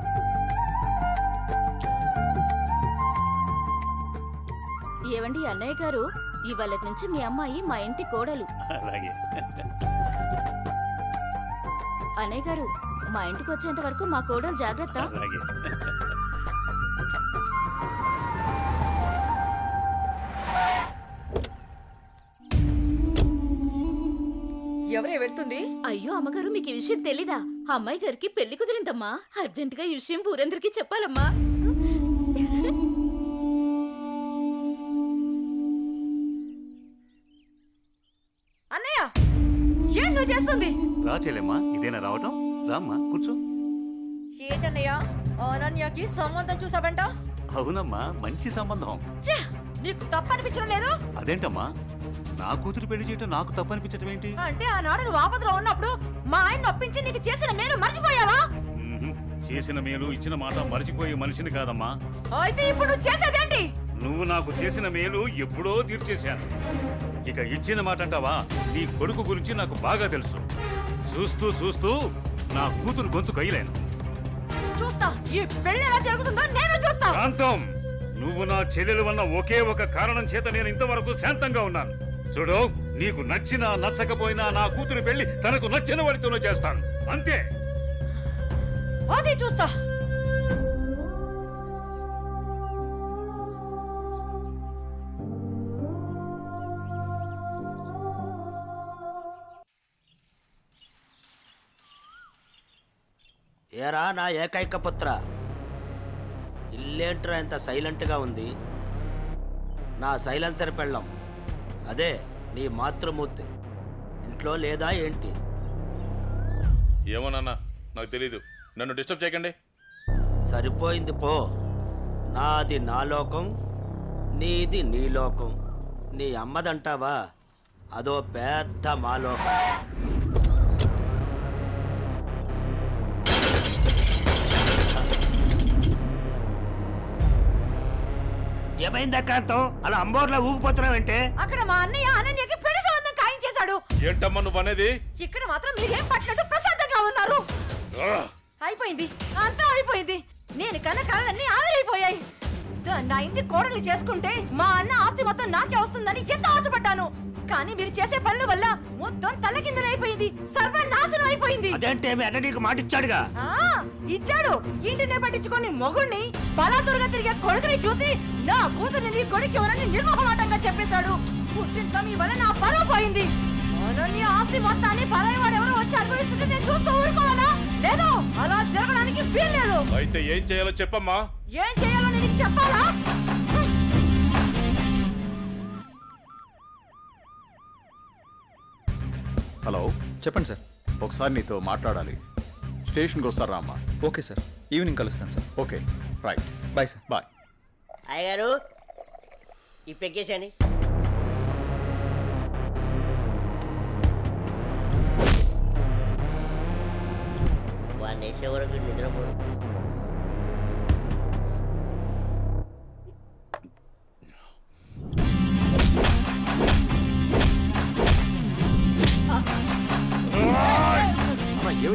ఏవండి అన్నయ్య గారు, ఇవాళ నుంచి మీ అమ్మాయి మా ఇంటి కోడలు. అలాగే. అన్నయ్య గారు, మా ఇంటికి వచ్చేంత వరకు మా కోడలు జాగ్రత్త. అలాగే. ఎవరే వెళ్తుంది? అయ్యో అమ్మగారు, మీకు ఈ విషయం తెలీదా? అమ్మాయి గారికి పెళ్లి కుదిరిందమ్మా. అర్జెంటుగా ఈ విషయం ఊరందరికీ చెప్పాలమ్మా. అన్నయ్య, ఏం నువ్వు చేస్తుంది? రా చెల్లెమ్మా, ఇదేనా రావటం? రామ్మా కూర్చో. ఏంటన్నయ్య, అనన్యకి సంబంధం చూసావంట? అవునమ్మా, మంచి సంబంధం. ఛే, నీకు తప్పనిపించడం లేదు? అదేంటమ్మా, నా కూతురు పెళ్లి చేయటం నాకు తప్పనిపించటం ఏంటి? అంటే ఆనాడు నువ్వు ఆపదలో ఉన్నప్పుడు మా ఆయన ఒప్పించి నీకు చేసిన మేలు మర్చిపోయావా? చేసిన మేలు ఇచ్చిన మాట మర్చిపోయే మనిషిని కాదమ్మా. అయితే ఇప్పుడు నువ్వు చేసేదేంటి? నువ్వు నాకు చేసిన మేలు ఎప్పుడో తీర్చేశాను. ఇక ఇచ్చిన మాట అంటావా? నీ కొడుకు గురించి నాకు బాగా తెలుసు. చూస్తూ చూస్తూ నా కూతురు గొంతు కయ్యలేను. చూస్తా, ఈ పెళ్లి ఎలా జరుగుతుందో నేను చూస్తా. శాంతం, నువ్వు నా చెల్లెలు వన్న ఒకే ఒక కారణం చేత నేను ఇంతవరకు శాంతంగా ఉన్నాను. చూడు, నీకు నచ్చినా నచ్చకపోయినా నా కూతురు పెళ్లి తనకు నచ్చిన వాడితోనే చేస్తాను, అంతే. అదే చూస్తా. ఏరా నా ఏకైక పుత్ర, ఇల్లేంట్రా ఇంత సైలెంట్గా ఉంది? నా సైలెన్సర్ పెళ్ళం, అదే నీ మాతృమూర్తి ఇంట్లో లేదా ఏంటి? ఏమో నాన్న, నాకు తెలీదు. నన్ను డిస్టర్బ్ చేయకండి. సరిపోయింది పో. నాది నా లోకం, నీది నీ లోకం. నీ అమ్మదంటావా? అదో పెద్ద మాలోకం. ఏమైందా కాంతం, అలా అంబోర్లా ఊగిపోతున్నావంటే? అక్కడ మా అన్నయ్య అనన్యకి పెళ్లి సంబంధం ఖాయం చేశాడు. ఏంటమ్మా నువ్వు అనేది? ఇక్కడ మాత్రం మీరేం పట్టినట్టు ప్రశాంతంగా ఉన్నారు. అయిపోయింది, అంతా అయిపోయింది. నేను కన్న కళలన్నీ ఆవిరైపోయాయి. నా ఇంటి కోడలు చేసుకుంటే మా అన్న ఆస్తి మొత్తం నాకే వస్తుందని ఎంత ఆశపడ్డాను. కానీ మీరు చేసే పనుల వల్ల మొత్తం తలకిందులైపోయింది, సర్వనాశనం అయిపోయింది. అదేంటే మీ అన్న నీకు మాట ఇచ్చాడుగా? ఇచ్చాడు. ఇంటినే పట్టించుకొని మొగుణ్ణి బలాదురుగా తిరిగే కొడుకుని చూసి నా కూతుర్ని నీ కొడుకు ఎవరని నిర్మోహమాటంగా చెప్పేశాడు. పుట్టింట్లో మీ వల్ల నా పరువు పోయింది. అనన్య ఆస్తి మొత్తాన్ని పరాయివాడు ఎవరో వచ్చి అనుభవిస్తుంటే నేను చూస్తూ ఊరుకోవాలా? లేదు, అలా జరగడానికి వీల్లేదు. అయితే ఏం చేయాలో చెప్పమ్మా. ఏం చేయాలో నీకు చెప్పాలా? హలో, చెప్పండి సార్. ఒకసారి నీతో మాట్లాడాలి. స్టేషన్కి వస్తారా అమ్మా? ఓకే సార్, ఈవినింగ్ కలుస్తాను sir. Okay, right. Bye sir. Bye. అయ్యగారు, ఈ పెగ్గేసండి. వాడిని వేసే వరకు నిద్రపోడు.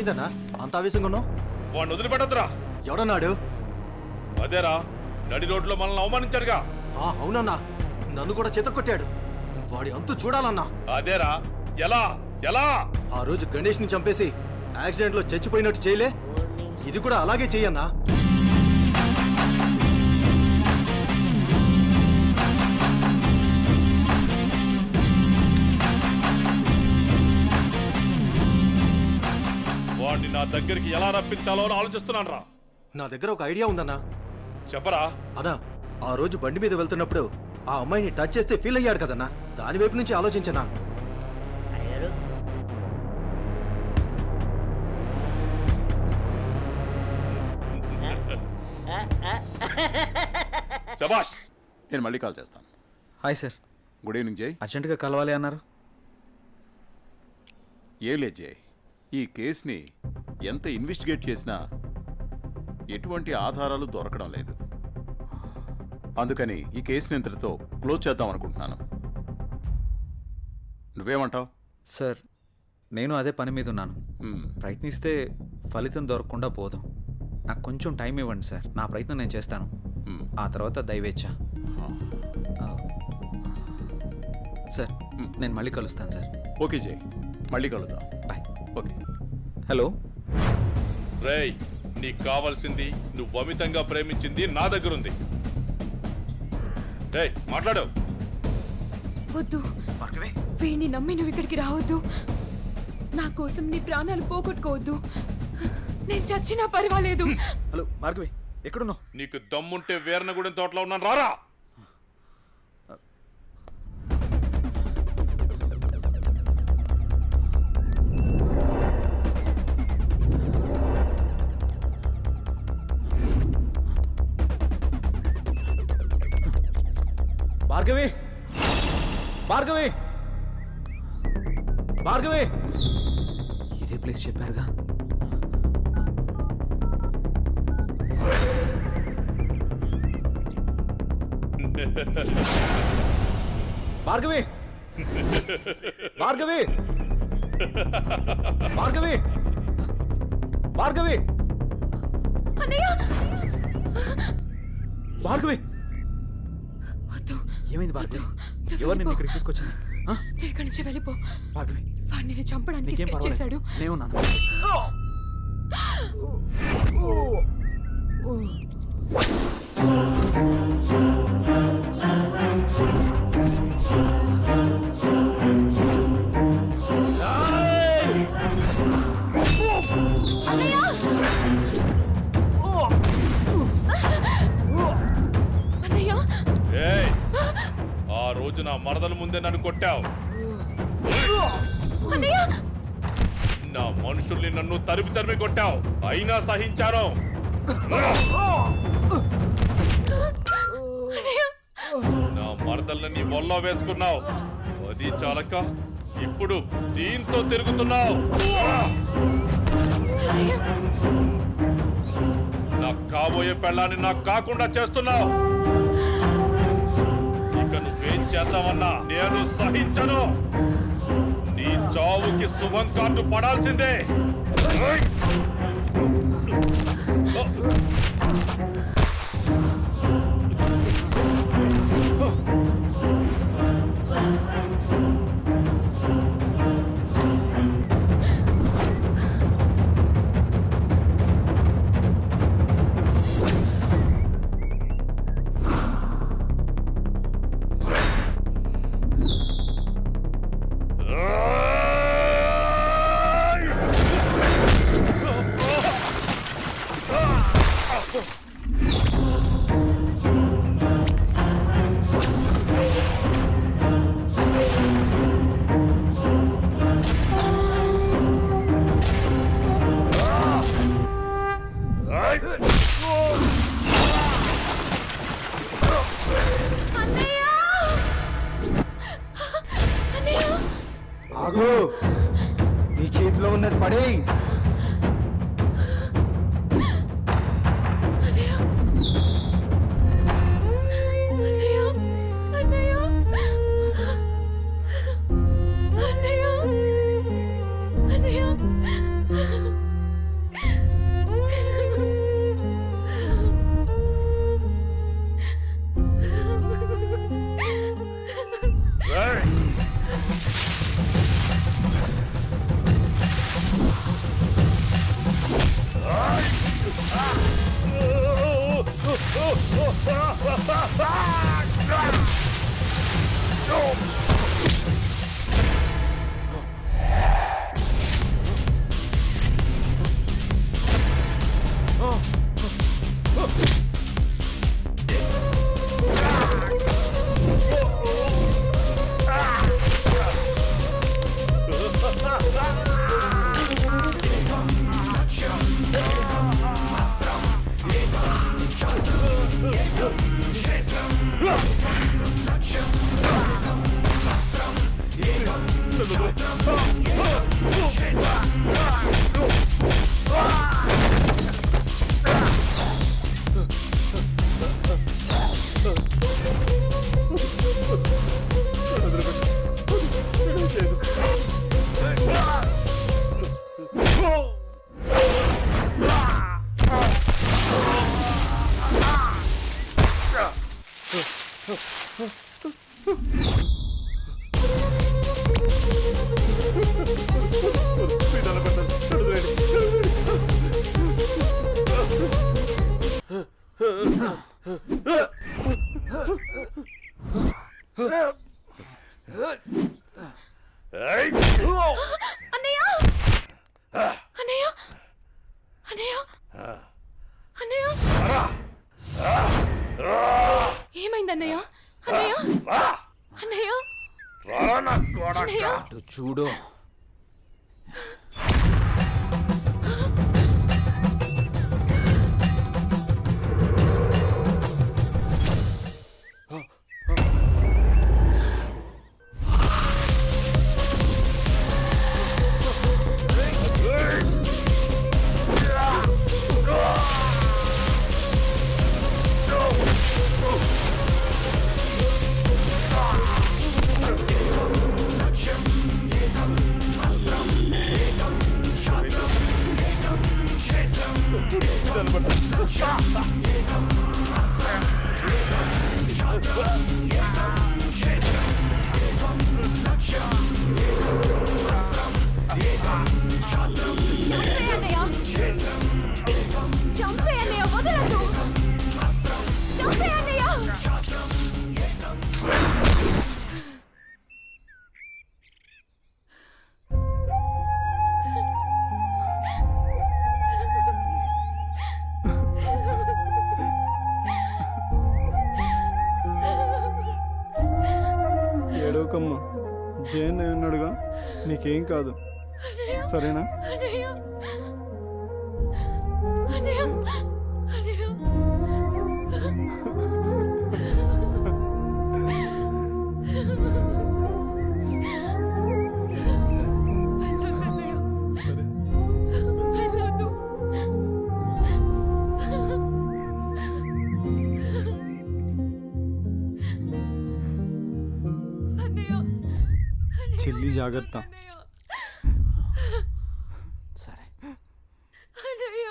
ఏమైందన్నా అంత ఆవేశంగా ఉన్నావు? వాడిని వదిలిపెట్టద్దురా. ఎవడన్నాడు? అదేరా నడి రోడ్లో మనల్ని అవమానించాడుగా. అవునన్నా, నన్ను కూడా చేతకొట్టాడు. వాడి అంతు చూడాలన్నా. అదేరా ఎలా ఎలా ఆ రోజు గణేష్ ని చంపేసి యాక్సిడెంట్ లో చచ్చిపోయినట్టు చేయలే, ఇది కూడా అలాగే చెయ్యన్నా. వాడిని నా దగ్గరికి ఎలా రప్పించాలో అని ఆలోచిస్తున్నాను రా. నా దగ్గర ఒక ఐడియా ఉందన్నా. చెప్పరా. అన్నా, ఆ రోజు బండి మీద వెళ్తున్నప్పుడు ఆ అమ్మాయిని టచ్ చేస్తే ఫీల్ అయ్యాడు కదన్నా, దాని వైపు నుంచి ఆలోచించనా. శభాష్. నేను మళ్ళీ కాల్ చేస్తాను. Hi sir. గుడ్ ఈవినింగ్ జై. అర్జెంటుగా కలవాలి అన్నారు. ఏం లేదు జై, ఈ కేసుని ఎంత ఇన్వెస్టిగేట్ చేసినా ఎటువంటి ఆధారాలు దొరకడం లేదు. అందుకని ఈ కేసుని ఇంతటితో క్లోజ్ చేద్దాం అనుకుంటున్నాను. నువ్వేమంటావు? సార్, నేను అదే పని మీద ఉన్నాను. ప్రయత్నిస్తే ఫలితం దొరకకుండా పోదాం. నాకు కొంచెం టైం ఇవ్వండి సార్, నా ప్రయత్నం నేను చేస్తాను. ఆ తర్వాత దయవేచ్ఛ. సార్, నేను మళ్ళీ కలుస్తాను సార్. ఓకే జై, మళ్ళీ కలుద్దాం. బాయ్. ఓకే. హలో రేయ్, నీకు కావాల్సింది నువ్వు అమితంగా ప్రేమించింది నా దగ్గరుంది. రేయ్ మాట్లాడు. వద్దు, వీణ్ణి నమ్మి నువ్వు ఇక్కడికి రావద్దు. నా కోసం నీ ప్రాణాలు పోగొట్టుకోవద్దు. నేను చచ్చినా పర్వాలేదు. హలో భార్గవి, ఎక్కడున్నావు? నీకు దమ్ముంటే వీరనగూడెం తోటలో ఉన్నాను, రారా. భార్గవి, భార్గవి, భార్గవి. ఇదే ప్లేస్ చెప్పారుగా. భార్గవి, భార్గవి, భార్గవి, భార్గవి, భార్గవి. ఏమైంది భార్గవి? ఎవరు నిన్ను ఇక్కడికి తీసుకొచ్చింది? ఇక్కడి నుంచి వెళ్ళిపో భార్గవి. వాడిని నేను చంపడానికి నీకేం స్కెచ్ పర్వాలేదు, చేశాడు. నేనున్నాను. ఏయ్, ఆ రోజు నా మరదల ముందే నన్ను కొట్టావు. నా మనుషుల్ని నన్ను తరిమి తరిమి కొట్టావు, అయినా సహించాను. నా మరదల్ని నీ వల్ల వేసుకున్నావు, అది చాలక ఇప్పుడు దీంతో తిరుగుతున్నావు. నాకు కాబోయే పెళ్ళాన్ని నాకు కాకుండా చేస్తున్నావు. ఇక నువ్వేం చేద్దామన్నా నేను సహించను. నీ చావుకి శుభం కార్డు పడాల్సిందే. ఆగు, నీ చేతిలో ఉన్నది పడేయ్. అన్నయ్య అన్నయ్య అన్నయ్య అన్నయ్య ఏమైంది అన్నయ్య అన్నయ్య అన్నయ్య అన్నయ్య చూడు చంపే అన్నయ్య వదలదు చంపే అన్నయ్య ఏడవకమ్మా జయన్ ఉన్నాడుగా, నీకేం కాదు, సరేనా? అన్నయ్య అన్నయ్య అన్నయ్య చెల్లి జాగ్రత్త. సరే అన్నయ్య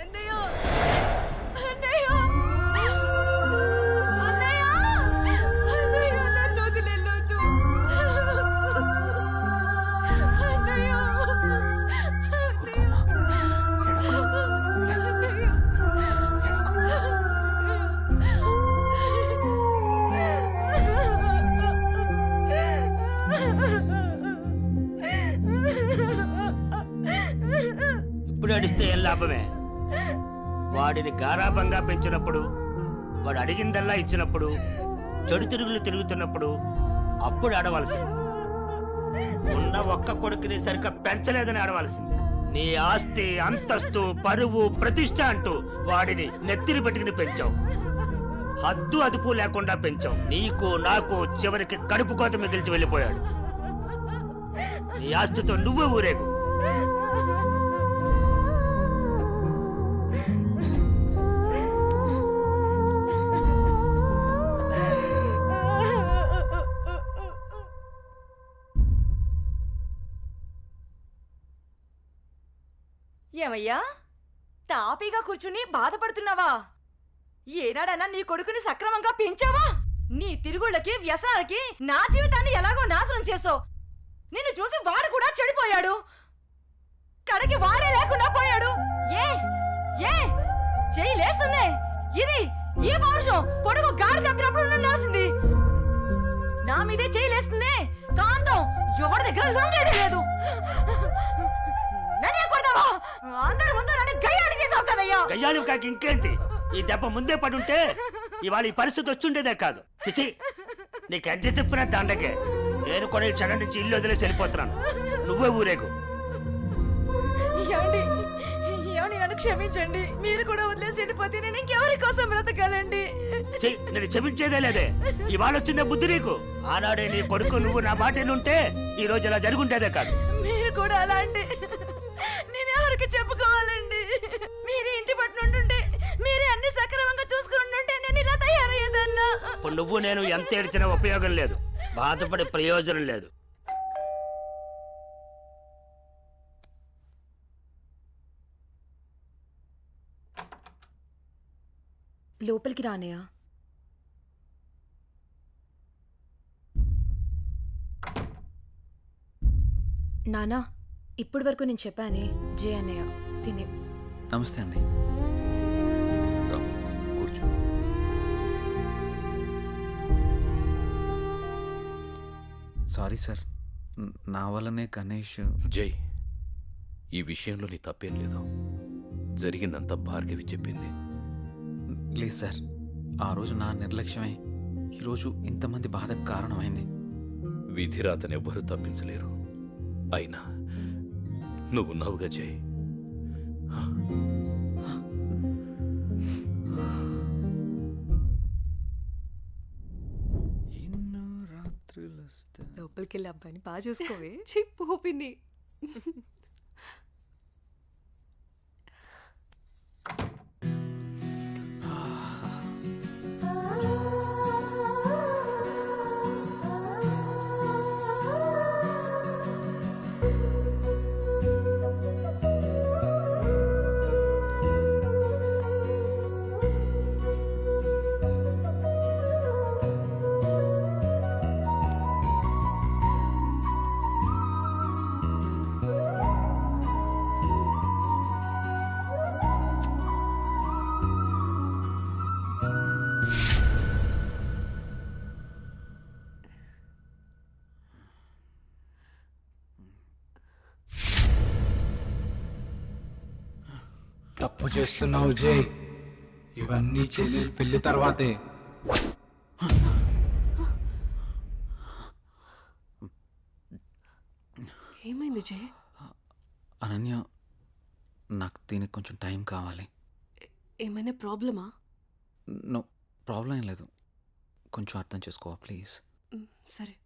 అన్నయ్య అన్నయ్య అన్నయ్య అన్నయ్య నన్ను వదిలేయొద్దు అన్నయ్య ఇప్పుడు అడిస్తే ఏం లాభమే? వాడిని గారాబంగా పెంచినప్పుడు, వాడు అడిగిందల్లా ఇచ్చినప్పుడు, చెడు తిరుగులు తిరుగుతున్నప్పుడు అప్పుడు ఆడవలసింది. ఉన్న ఒక్క కొడుకుని సరిగ్గా పెంచలేదని ఆడవలసింది. నీ ఆస్తి, అంతస్తు, పరువు, ప్రతిష్ట అంటూ వాడిని నెత్తిని పెట్టుకుని పెంచావు. హద్దు అదుపు లేకుండా పెంచావు. నీకు నాకు చివరికి కడుపు కోత మిగిల్చి వెళ్ళిపోయాడు. నీ ఆస్తితో నువ్వే ఊరేగు. ఏమయ్యా, తాపీగా కూర్చుని బాధపడుతున్నావా? ఏనాడన్నా నీ కొడుకుని సక్రమంగా పెంచావా? నీ తిరుగుళ్ళకి, వ్యసనాలకి నా జీవితాన్ని ఎలాగో నాశనం చేసావు. నిన్ను చూసి వాడు కూడా చెడిపోయాడు. కడకి వాడే లేకుండా పోయాడు. ఏ ఏ చెయ్యి లేస్తుంది. ఇది ఈ పౌరుషం కొడుకు గాడి చెప్పినప్పుడు నన్నాల్సింది. నా మీదే చెయ్యి లేస్తుంది. కాంతం ఎవరి దగ్గర లొంగేది లేదు. నన్నే కొడతావా? అందరి ముందు నన్ను గయ్యాడి చేసావు కదయ్యా. గయ్యాలు కాక ఇంకేంటి? ఈ దెబ్బ ముందే పడుంటే ఇవాళ ఈ పరిస్థితి వచ్చుండేదే కాదు. చిచి, నీకు ఎంత చెప్పినా దండకే. నేను కూడా ఈ క్షణం నుంచి ఇల్లు వదిలేసి వెళ్ళిపోతున్నాను. నువ్వే ఊరేగు. ఏమండి ఏమండి, నన్ను క్షమించండి. మీరు కూడా వదిలేసి వెళ్ళిపోతే నేను ఇంకెవరి కోసం బ్రతకాలండి? నేను క్షమించేదే లేదే. ఇవాళ వచ్చిందే బుద్ధి నీకు. ఆనాడే నీ కొడుకు నువ్వు నా మాట ఉంటే ఈ రోజు ఇలా జరుగుంటేదే కాదు. మీరు కూడా అలా అండి. నేను ఎవరికి చెప్పుకోవాలండి? మీరే ఇంటి పట్టు ఉంటుంటే, మీరే అన్ని సక్రమంగా చూసుకుంటుంటే నేను ఇలా తయారయ్యేదన్నా. ఇప్పుడు నువ్వు నేను ఎంత ఏడ్చినా ఉపయోగం లేదు, బాధపడే ప్రయోజనం లేదు. లోపలికి రానయ్యా. నానా, ఇప్పటి వరకు నేను చెప్పానే జే అన్నయ్య తినే. నమస్తే అండి. కూర్చో. సారీ సార్, నా వల్లనే గణేష్. జై, ఈ విషయంలో నీ తప్పేం లేదు. జరిగిందంతా భార్గవి చెప్పింది. లేదు సార్, ఆ రోజు నా నిర్లక్ష్యమే ఈరోజు ఇంతమంది బాధకు కారణమైంది. విధిరాతను ఎవ్వరూ తప్పించలేరు. అయినా నువ్వున్నావుగా జై. లోపలికి వెళ్ళి అబ్బాయిని బాగా చూసుకోవే. చిప్పోపింది. తప్పు చేస్తున్నావు జై. ఇవన్నీ చెల్లెలు పెళ్లి తర్వాతే. ఏమైంది జే? అనన్య, నాకు దీనికి కొంచెం టైం కావాలి. ఏమైనా ప్రాబ్లమా? నో ప్రాబ్లం ఏం లేదు, కొంచెం అర్థం చేసుకోవా ప్లీజ్. సరే.